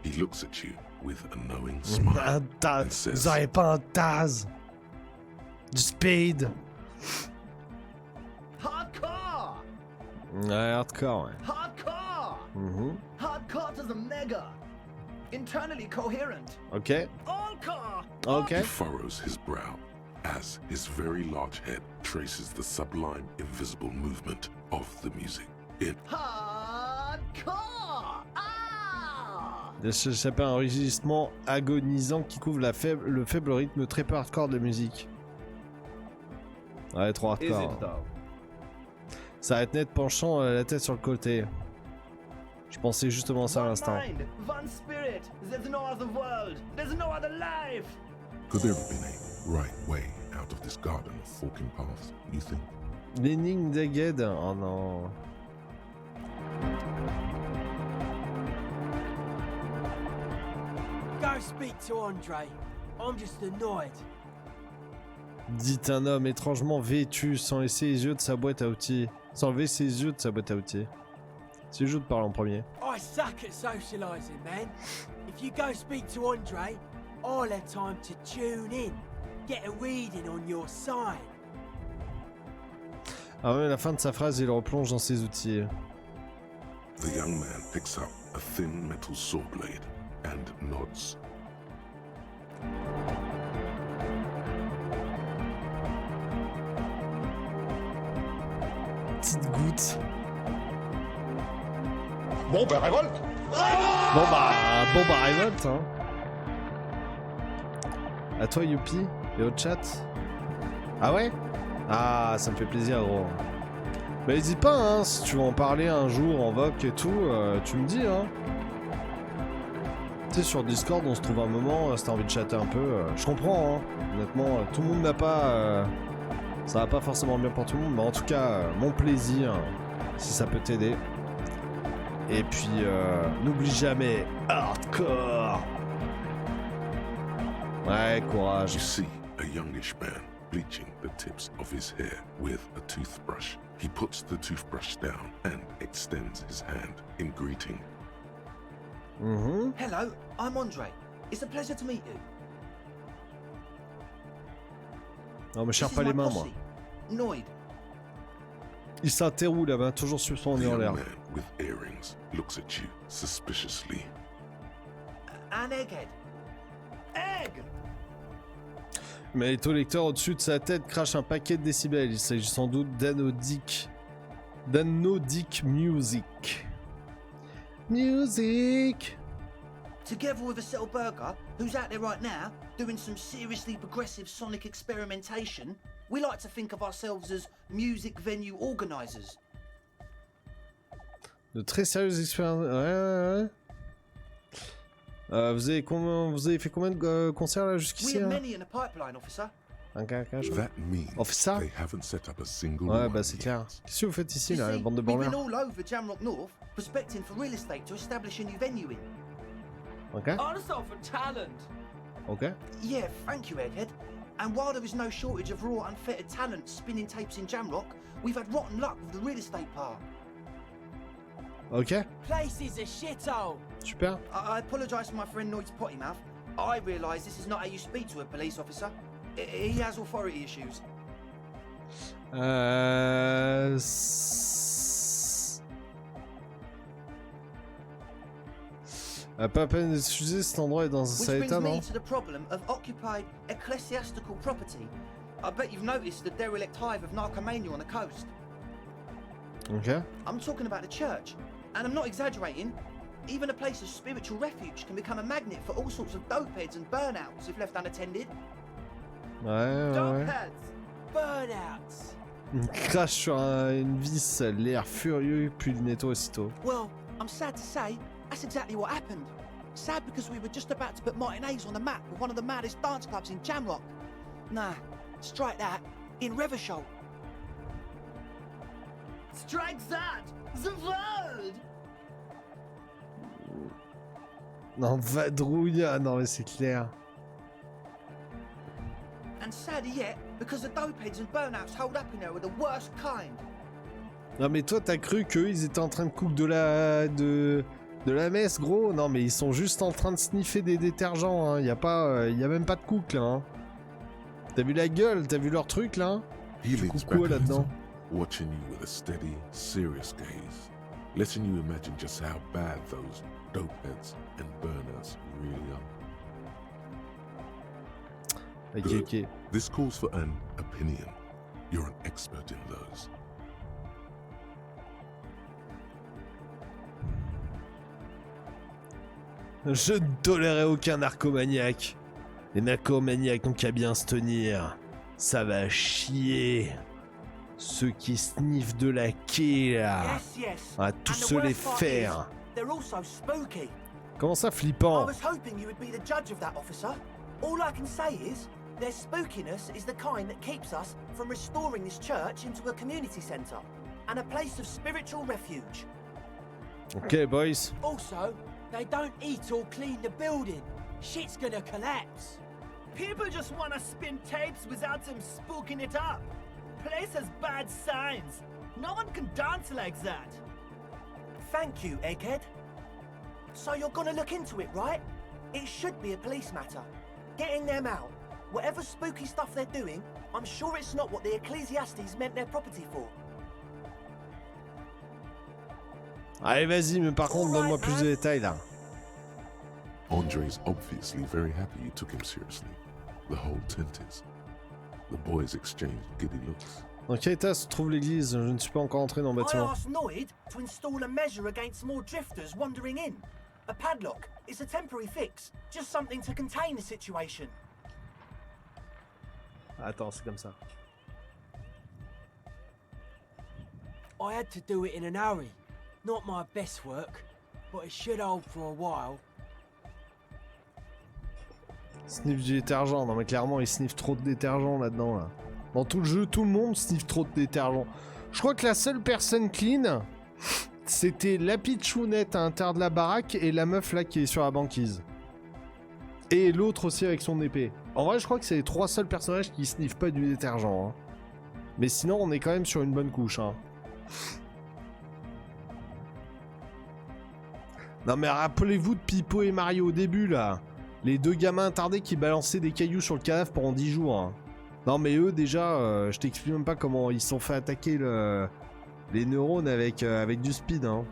He looks at you with a knowing smile and says, Vous aurez pas un Taz? Du speed? Hardcore! Ouais, hardcore, ouais. Hardcore! Hardcore to the mega! Internally coherent! Ok. Allcore! Ok. He furrows his brow as his very large head traces the sublime, invisible movement of the music. Hardcore! Ah! D'échapper à un rugissement agonisant qui couvre le faible rythme très peu hardcore de la musique. Ouais, trop hardcore. Ça arrête net penchant la tête sur le côté. Je pensais justement à ça à l'instant. Could there have been a right way out of this garden of forking paths, you think? L'énigme d'Egged. Oh non. Go speak to Andre. I'm just annoyed. Dit un homme étrangement vêtu sans laisser les yeux de sa boîte à outils. Sans lever ses yeux de sa boîte à outils. C'est juste de parler en premier. I suck at socializing, man. If you go speak to Andre, I'll have time to tune in. Get a reading on your side. Ah ouais, à la fin de sa phrase, il replonge dans ses outils. The young man picks up a thin metal saw blade and nods. Petite goutte. Bon bah révolte. Bon bah révolte, hein. À toi Youpi et au chat. Ah ouais? Ah, ça me fait plaisir gros. Bah n'hésite pas hein, si tu veux en parler un jour en voc et tout, tu me dis hein. Tu sais sur Discord on se trouve un moment, si t'as envie de chatter un peu, je comprends hein. Honnêtement, tout le monde n'a pas... ça va pas forcément bien pour tout le monde, mais en tout cas, mon plaisir, si ça peut t'aider. Et puis, n'oublie jamais, hardcore. Ouais, courage. You see a youngish man bleaching the tips of his hair with a toothbrush. He puts the toothbrush down and extends his hand in greeting. Hello, I'm Andre. It's a pleasure to meet you. Non, me cherche pas les mains, moi. Noid. Il s'interroule là-bas, toujours sur son nez en l'air. The young man with earrings looks at you suspiciously. An egghead. Egg! Mais l'électeur au-dessus de sa tête crache un paquet de décibels. Il s'agit sans doute d'anodique. Danno Dick Music. Music. Together with a Settle Burger, who's out there right now, doing some seriously progressive sonic experimentation, we like to think of ourselves as music venue organisers. De très sérieuses expériences. Ouais. Vous avez fait combien de concerts là jusqu'ici? We have many in the pipeline, officer. That means Officer? they haven't set up a single Ouais, one bah c'est clair. yet. Qu'est-ce que vous faites ici You là, see, bande de we've been branleurs? all over Jamrock North, prospecting for real estate to establish a new venue in. Ok. Also for talent. Ok. Yeah, thank you, Egghead. And while there is no shortage of raw, unfettered talent spinning tapes in Jamrock, we've had rotten luck with the real estate part. Ok. Place is a shithole. Super. I apologise for my friend Noid's potty mouth. I realise this is not how you speak to a police officer. He has authority issues. Pas à peine d'excuser, cet endroit est dans un Which sale brings état, me non? to the problem of occupied ecclesiastical property. I bet you've noticed the derelict hive of narcomania on the coast. Ok. I'm talking about the church, and I'm not exaggerating. Even a place of spiritual refuge can become a magnet for all sorts of dopeheads and burnouts if left unattended. Ouais. Dopeheads, burnouts. Il crache sur une vis, l'air furieux, puis le netto aussitôt. Well, I'm sad to say, that's exactly what happened. Sad because we were just about to put Martinez on the map with one of the maddest dance clubs in Jamrock. Nah, strike that, in Reversholt. Strike that, the word! Non, vadrouille. Ah non, mais c'est clair. And sadder yet, because the dopeheads and burnouts hold up in there are the worst kind. Non, mais toi, t'as cru qu'eux, ils étaient en train de cook de la messe, gros? Non, mais ils sont juste en train de sniffer des détergents, hein. Y a même pas de cook, là, hein. T'as vu la gueule? T'as vu leur truc, là? He Tu leans cook back quoi, a là-dedans? little, watching you with a steady, serious gaze, letting you imagine just how bad those dopeheads and burners really are. Ok, ok. This calls for an opinion. You're an expert in those. Je ne tolérerai aucun narcomaniaque. Les narcomaniaques n'ont qu'à bien se tenir. Ça va chier. Ceux qui sniffent de la quai, là. On va tous se les faire. They're also spooky. Comment ça, I flippant? was hoping you would be the judge of that, officer. All I can say is, their spookiness is the kind that keeps us from restoring this church into a community centre and a place of spiritual refuge. Ok, boys. Also, they don't eat or clean the building. Shit's gonna collapse. People just want to spin tapes without them spooking it up. Place has bad signs. No one can dance like that. Thank you, Egghead. So you're gonna look into it, right? It should be a police matter. Getting them out. Whatever spooky stuff they're doing, I'm sure it's not what the Ecclesiastes meant their property for. Allez, vas-y, mais par contre, donne-moi plus de détails, là. Andre's obviously very happy you took him seriously. The whole tent is. The boys exchanged giddy looks. Dans quel état se trouve l'église? Je ne suis pas encore entré dans le I bâtiment. asked Noid to install a measure against more drifters wandering in. A padlock. It's a temporary fix. Just something to contain the situation. Attends, c'est comme ça. I had to do it in an hurry. Not my best work, but it should hold for a while. Sniff du détergent. Non, mais clairement, ils sniffent trop de détergent là-dedans, là. Dans tout le jeu, tout le monde sniffe trop de détergent. Je crois que la seule personne clean, c'était la pitchounette à l'intérieur de la baraque et la meuf là qui est sur la banquise. Et l'autre aussi avec son épée. En vrai, je crois que c'est les trois seuls personnages qui sniffent pas du détergent. Hein. Mais sinon, on est quand même sur une bonne couche. Hein. Non mais rappelez-vous de Pipo et Mario au début là. Les deux gamins attardés qui balançaient des cailloux sur le cadavre pendant 10 jours. Hein. Non mais eux déjà, je t'explique même pas comment ils se sont fait attaquer les neurones avec du speed. Hein.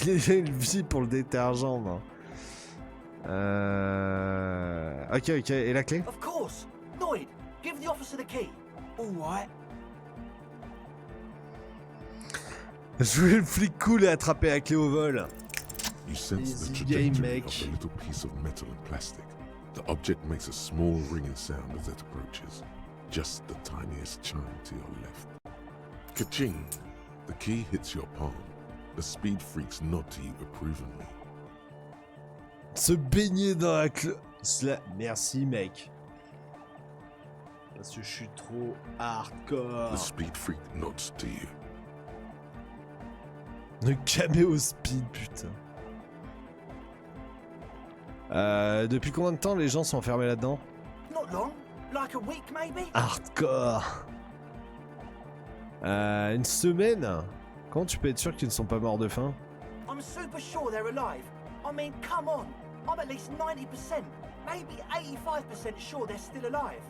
Le vie pour le détergent. Non. Ok, et la clé? Of course. Noid, give the officer the key. All right. Jouer le flic cool et attraper la clé au vol. You sense Easy the game, trajectory mec. of the little piece of metal and plastic. The object makes a small ringing sound as it approaches. Just the tiniest chime to your left. Ka-ching! The key hits your palm. The speed freaks nod to you approvingly. Se baigner dans la clé. Merci, mec. Parce que je suis trop hardcore. The speed freak nods to you. Le caméo speed, putain. Depuis combien de temps les gens sont enfermés là-dedans? Not long. Like a week, maybe? Hardcore. Une semaine? Comment tu peux être sûr qu'ils ne sont pas morts de faim? I'm super sure they're alive. I mean, come on. I'm at least 90%, maybe 85% sure they're still alive.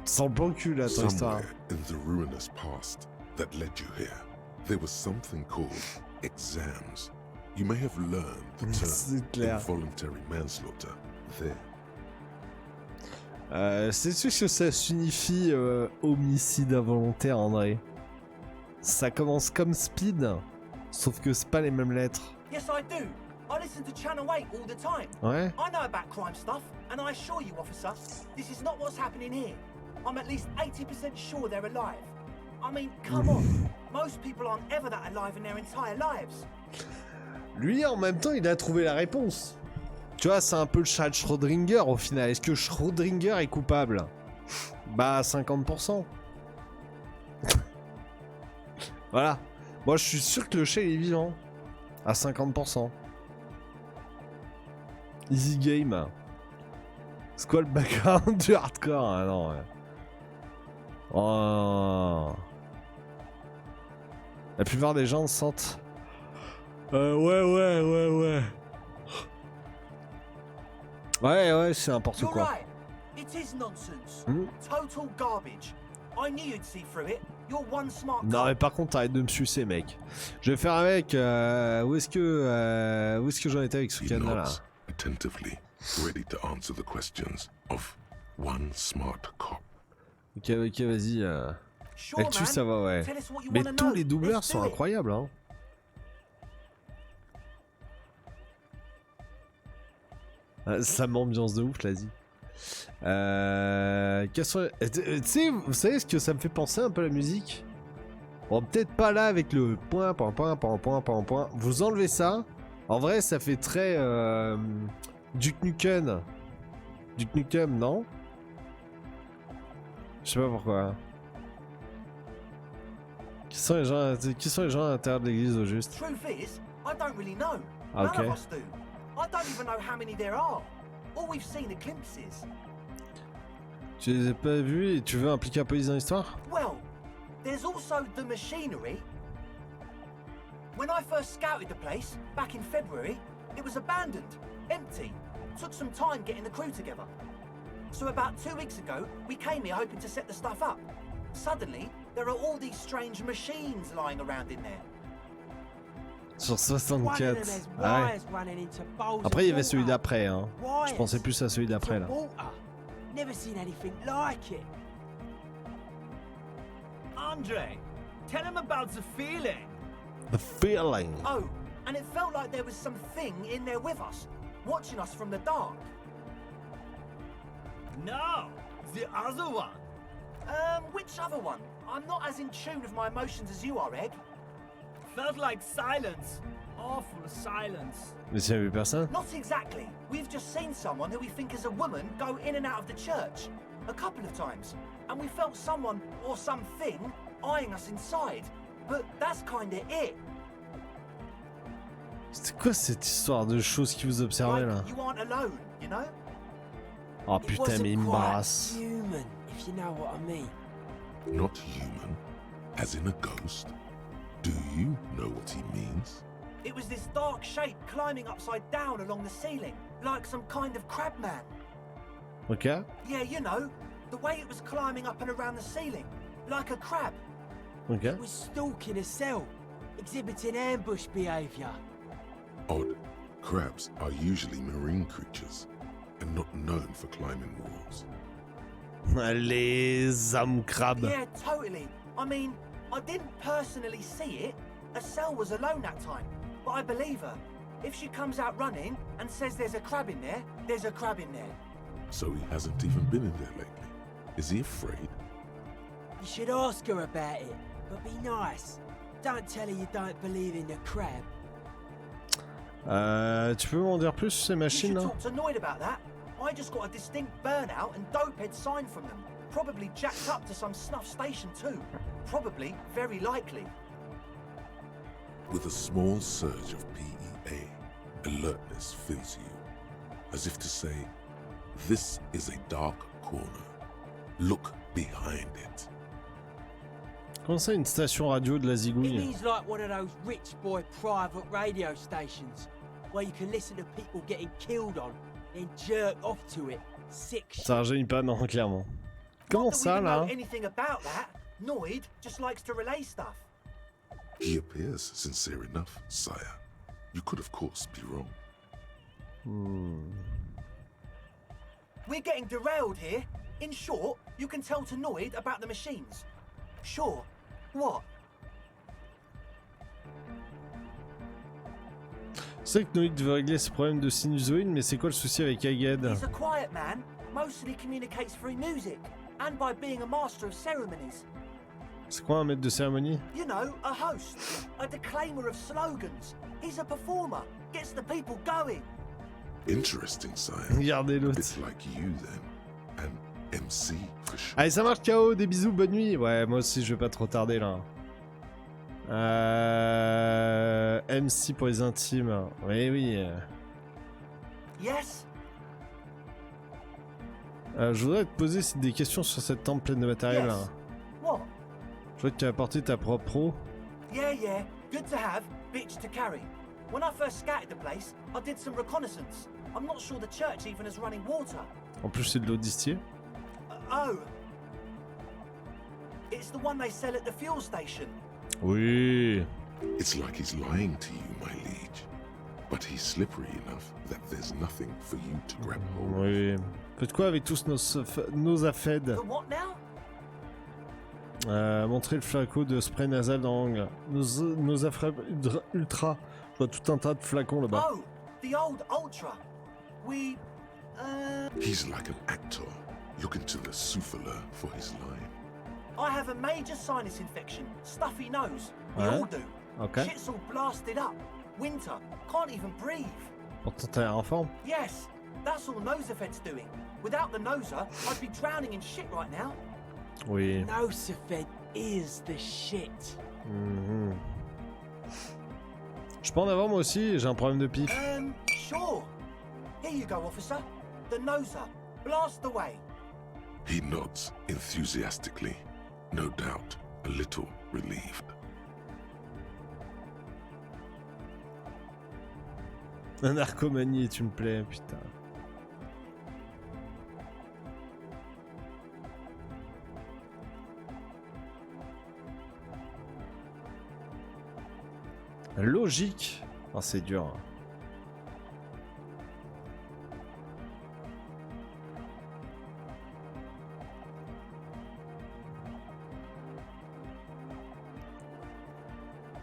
Sans bon cul là, ton histoire. Somewhere in the ruinous past that led you here, there was something called exams. You may have learned the C'est term clair. involuntary manslaughter there. C'est sûr que ça signifie homicide involontaire, André. Ça commence comme speed, sauf que c'est pas les mêmes lettres. Yes, I do. I listen to Channel 8 all the time. Ouais. I know about crime stuff, and I assure you, officer, this is not what's happening here. I'm at least 80% sure they're alive. I mean, come on. Most people aren't ever that alive in their entire lives. Lui, en même temps, il a trouvé la réponse. Tu vois, c'est un peu le chat de Schrödinger au final. Est-ce que Schrödinger est coupable? Bah, 50%. Voilà. Moi, je suis sûr que le chat, il est vivant. À 50%. Easy game. C'est quoi le background du hardcore? Ah non, ouais. Oh. La plupart des gens se sentent... ouais. Ouais, c'est n'importe You're quoi. right. It is nonsense. Hmm? Total garbage. I knew you'd see through it. You're one smart Non cop. mais par contre arrête de me sucer mec. Je vais faire avec où est-ce que j'en étais avec ce He cadenas là? nods attentively, ready to answer the questions of one smart cop. Ok vas-y. Sure, Elle tue man. ça va ouais. Tell us what you Mais wanna tous know. les doubleurs Let's sont do it. incroyables hein. Ça m'ambiance de ouf vas-y. Quels sont... Tu sais, vous savez ce que ça me fait penser un peu la musique? Bon peut-être pas là avec le point. Vous enlevez ça. En vrai ça fait très Duke Nukem. Duke Nukem non? Je sais pas pourquoi. Qui sont les gens à l'intérieur de l'église au juste? Truth is, I don't really know. Ah, None okay. of us do. I don't even know how many there are. All we've seen are glimpses. Tu les as pas vus et tu veux impliquer la police dans l'histoire? Well, there's also the machinery. When I first scouted the place, back in February, it was abandoned, empty. Took some time getting the crew together. So about 2 weeks ago, we came here hoping to set the stuff up. Suddenly, there are all these strange machines lying around in there. Sur One of 64. them has Ah ouais. wires running into bowls of Après il y avait celui water. d'après hein. Je Wires pensais plus à celui d'après là. to water. Never seen anything like it. Andre, tell him about the feeling. The feeling. Oh, and it felt like there was some thing in there with us, watching us from the dark. No, the other one. Which other one? I'm not as in tune with my emotions as you are, Egg. Felt like silence. Awful silence. Mais s'il y avait personne? Not exactly. We've just seen someone who we think is a woman go in and out of the church. A couple of times. And we felt someone or something eyeing us inside. But that's kinda it. C'était quoi cette histoire de choses qui vous observaient là? Like you aren't alone, you know? Oh It putain wasn't mais il me quite brasse. human, if you know what I mean. Not human, as in a ghost. Do you know what he means? It was this dark shape climbing upside down along the ceiling, like some kind of crab man. Ok. Yeah, you know, the way it was climbing up and around the ceiling, like a crab. Ok. It was stalking a cell, exhibiting ambush behavior. Odd. Crabs are usually marine creatures and not known for climbing walls. Les âmes crabes. Yeah, totally. I mean, I didn't personally see it, Estelle was alone that time, but I believe her. If she comes out running and says there's a crab in there, there's a crab in there. So he hasn't even been in there lately. Is he afraid? You should ask her about it, but be nice. Don't tell her you don't believe in the crab. Tu peux m'en dire plus sur ces machines You là? should talk to Noid about that. I just got a distinct burnout and dopehead sign from them. Probably jacked up to some snuff station too. Probably, very likely. With a small surge of PEA, alertness fills you, as if to say, this is a dark corner. Look behind it. Comment ça, une station radio de la It zigouille? means like one of those rich boy private radio stations, where you can listen to people getting killed on, then jerk off to it. Sick shit. Ça rajeunit pas, non, clairement. Comment Not that we ça, even là? know anything about that. Noid just likes to relay stuff. He appears sincere enough, sire. You could, of course, be wrong. We're getting derailed here. In short, you can tell to Noid about the machines. Sure. What? C'est que Noïd veut régler ses problèmes de sinusoïde, mais c'est quoi le souci avec Aged? He's a quiet man, mostly communicates through music, and by being a master of ceremonies. C'est quoi un maître de cérémonie? You know, a host, a declaimer of slogans. He's a performer, gets the people going. Interesting, sire. Regardez l'autre. It's like you, then. An MC, for sure. Allez, ça marche, KO, des bisous, bonne nuit. Ouais, moi aussi, je vais pas trop tarder, là. MC pour les intimes. Oui, oui. Yes? Je voudrais te poser des questions sur cette tente pleine de matériel, là. Yes. What? Je vois que tu as apporté ta propre pro. Yeah, good to have, bitch to carry. When I first scouted the place, I did some reconnaissance. I'm not sure the church even has running water. En plus, c'est de l'eau distillée. Oh. It's the one they sell at the fuel station. Oui. It's like he's lying to you, my liege. But he's slippery enough that there's nothing for you to grab hold of. Oui. Faites quoi avec tous nos affeds? The what now? Montrer le flacon de spray nasal dans l'angle. Nos affreux ultra. Je vois tout un tas de flacons là-bas. Oh, the old Ultra. We, He's like an actor, looking to the souffleur for his line. I have a major sinus infection, stuffy nose. We Ouais. all do. Ok. Shit's all blasted up. Winter, can't even breathe. Pourtant, t'as l'air en forme. Yes, that's all Nosafed's doing. Without the Nosa, I'd be drowning in shit right now. Oui. Nosafed is the shit. Mhm. Je peux en avoir moi aussi, j'ai un problème de pif. Sure. Here you go, officer. The Nosa. Blast away. He nods enthusiastically, no doubt a little relieved. La narcomanie, tu me plais, putain. Logique. Oh, c'est dur.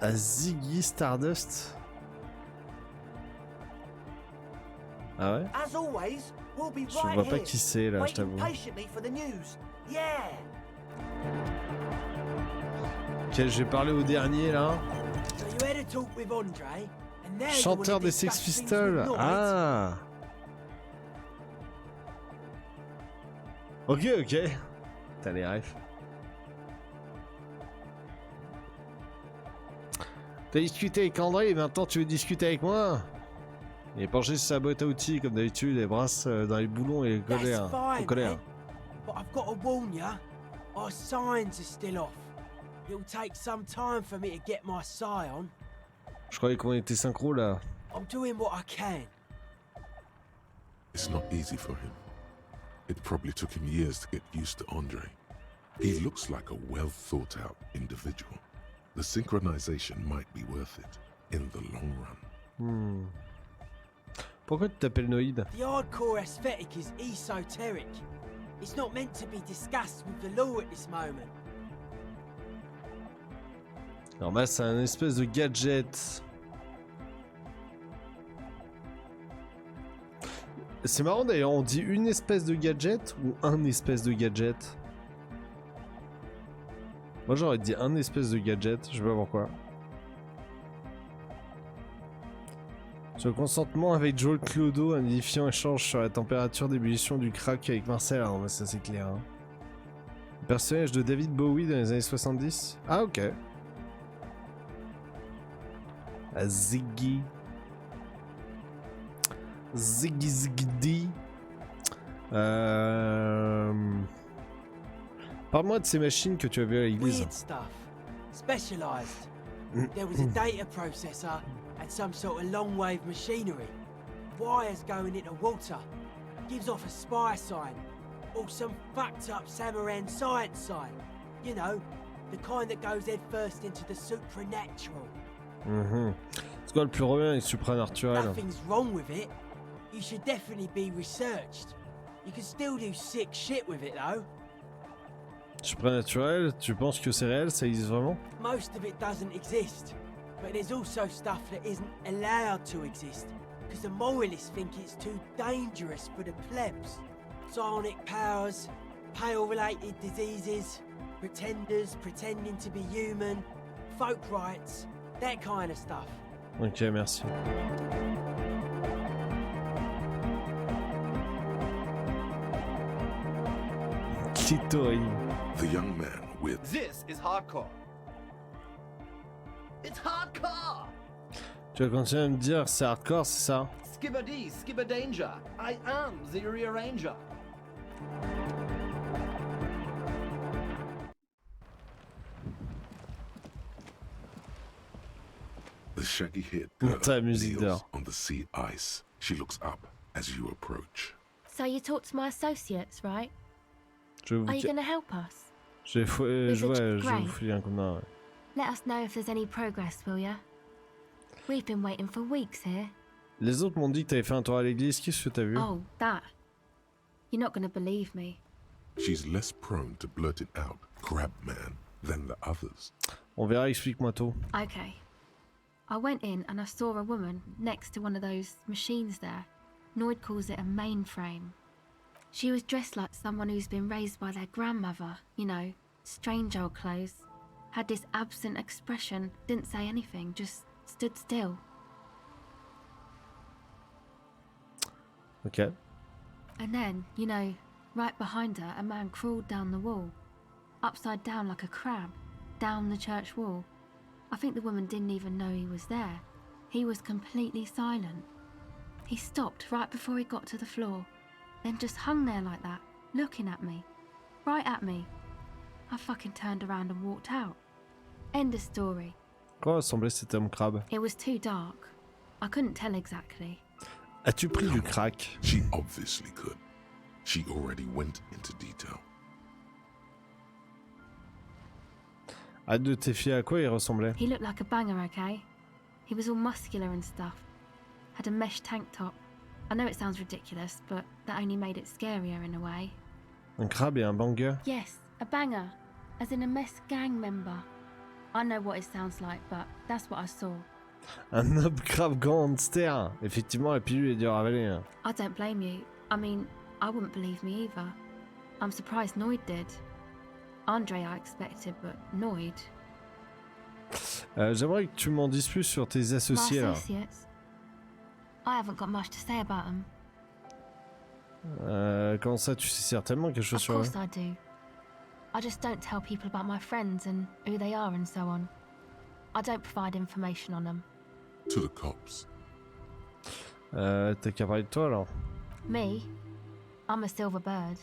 À Ziggy Stardust. Ah ouais? As always, we'll be Je right vois pas here, qui c'est là, je waiting t'avoue. patiently for the news. Yeah. Ok, j'ai parlé au dernier là. So you had a talk with Andre, and now you Chanteur wanna des Sex discuss things Pistols. with Noid? Ah. Ok, ok. T'as les refs. T'as discuté avec André et maintenant tu veux discuter avec moi? Il est penché sur sa boîte à outils comme d'habitude, les brasses dans les boulons et That's colère. fine, Au colère. man. But I've got to warn ya, our signs are still off. It'll take some time for me to get my sigh on. Je croyais qu'on était synchro là. I'm doing what I can. It's not easy for him. It probably took him years to get used to Andre. He looks like a well-thought-out individual. The synchronization might be worth it in the long run. Pourquoi tu t'appelles Noïd? The hardcore aesthetic is esoteric. It's not meant to be discussed with the law at this moment. Alors bah c'est un espèce de gadget. C'est marrant d'ailleurs, on dit une espèce de gadget ou un espèce de gadget? Moi j'aurais dit un espèce de gadget, je sais pas pourquoi. Sur le consentement avec Joel Clodo, un édifiant échange sur la température d'ébullition du crack avec Marcel. Alors ça c'est clair. Hein. Le personnage de David Bowie dans les années 70. Ah ok. Ah, Ziggy. Ziggy Ziggy. Parle-moi de ces machines que tu as vues à l'église. Weird stuff. Specialized. There was a data processor and some sort of long-wave machinery. Wires going into water. Gives off a spy sign. Or some fucked up Samaran science sign. You know, the kind that goes head first into the supernatural. C'est quoi le plus reviens avec supranaturel? Nothing's wrong with it. You should definitely be researched. You can still do sick shit with it though. Supranaturel, tu penses que c'est réel, ça existe vraiment? Most of it doesn't exist, but there's also stuff that isn't allowed to exist, because the moralists think it's too dangerous for the plebs. Psionic powers, pale-related diseases, pretenders pretending to be human, folk rights, that kind of stuff. Ok, merci. Clitoris. The young man with This is hardcore. It's hardcore. Tu vas continuer à me dire c'est hardcore, c'est ça? Skibbity, skibberdanger. I am the rearranger. the shaggy head Ta musique kneels d'heure. on the sea ice. She looks up as you approach. So you talked to my associates, right? Je vais vous Are you ca- going to help us? je vais Is it je vais great? vous filer un coup de main, ouais. Let us know if there's any progress, will ya? We've been waiting for weeks here. Les autres m'ont dit que t'avais fait un tour à l'église, qu'est-ce que t'as vu? Oh, that. You're not going to believe me. She's less prone to blurt it out, crab man, than the others. On verra, explique-moi tout. Okay. I went in and I saw a woman next to one of those machines there. Noid calls it a mainframe. She was dressed like someone who's been raised by their grandmother, you know, strange old clothes. Had this absent expression, didn't say anything, just stood still. Ok. And then, you know, right behind her, a man crawled down the wall, upside down like a crab, down the church wall. I think the woman didn't even know he was there. He was completely silent. He stopped right before he got to the floor, then just hung there like that, looking at me. Right at me. I fucking turned around and walked out. End of story. Quoi ressemblait cet homme crabe? It was too dark. I couldn't tell exactly. As-tu pris du crack? She obviously could. She already went into detail. Hâte de te fier à quoi il ressemblait? He looked like a banger, okay? He was all muscular and stuff. Had a mesh tank top. I know it sounds ridiculous, but that only made it scarier in a way. Un crabe et un banger? Yes, a banger. As in a mess gang member. I know what it sounds like, but that's what I saw. Un homme crabe gangster. Effectivement, la pilule est dure à avaler. Hein. I don't blame you. I mean, I wouldn't believe me either. I'm surprised Noid did. Andre I expected, but Noid. J'aimerais que tu m'en dises plus sur tes associés My là. associates? I haven't got much to say about them. Comment ça, tu sais certainement quelque chose Of sur eux? course I do. I just don't tell people about my friends and who they are and so on. I don't provide information on them. To the cops. T'as qu'à parler de toi alors. Me? I'm a silver bird.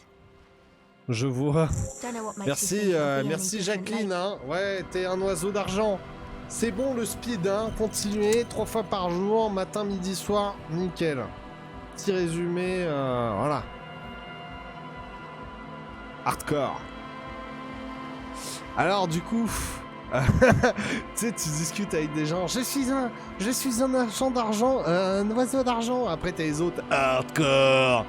Je vois. Don't know what makes you Merci, think I'll be merci any different Jacqueline. later. Hein. Ouais, t'es un oiseau d'argent. C'est bon le speed, hein. Continuez 3 fois par jour, matin, midi, soir, nickel. Petit résumé, voilà. Hardcore. Alors du coup, tu sais, tu discutes avec des gens. Je suis un agent d'argent, un oiseau d'argent. Après t'as les autres. Hardcore.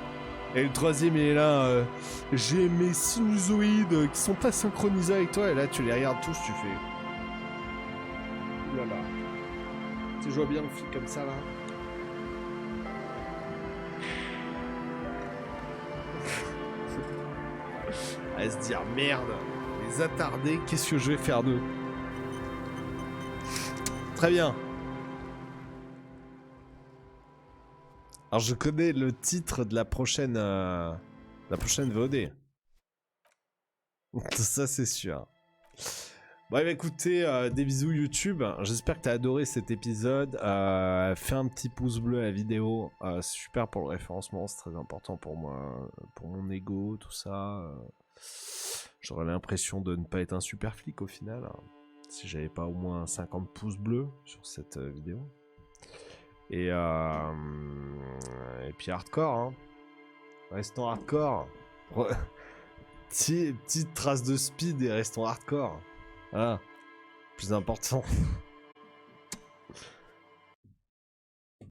Et le troisième il est là. J'ai mes sinusoïdes qui sont pas synchronisés avec toi. Et là tu les regardes tous, tu fais. là là. Tu sais, je vois bien le fil comme ça là. À se dire merde, les attardés, qu'est-ce que je vais faire d'eux? Très bien. Alors je connais le titre de la prochaine VOD. Ça c'est sûr. Bref, écoutez, des bisous YouTube. J'espère que t'as adoré cet épisode. Fais un petit pouce bleu à la vidéo. C'est super pour le référencement, c'est très important pour moi, pour mon ego, tout ça. J'aurais l'impression de ne pas être un super flic au final, hein, si j'avais pas au moins 50 pouces bleus sur cette vidéo. Et puis hardcore, hein. Restons hardcore. Petite trace de speed et restons hardcore. Voilà. Plus important.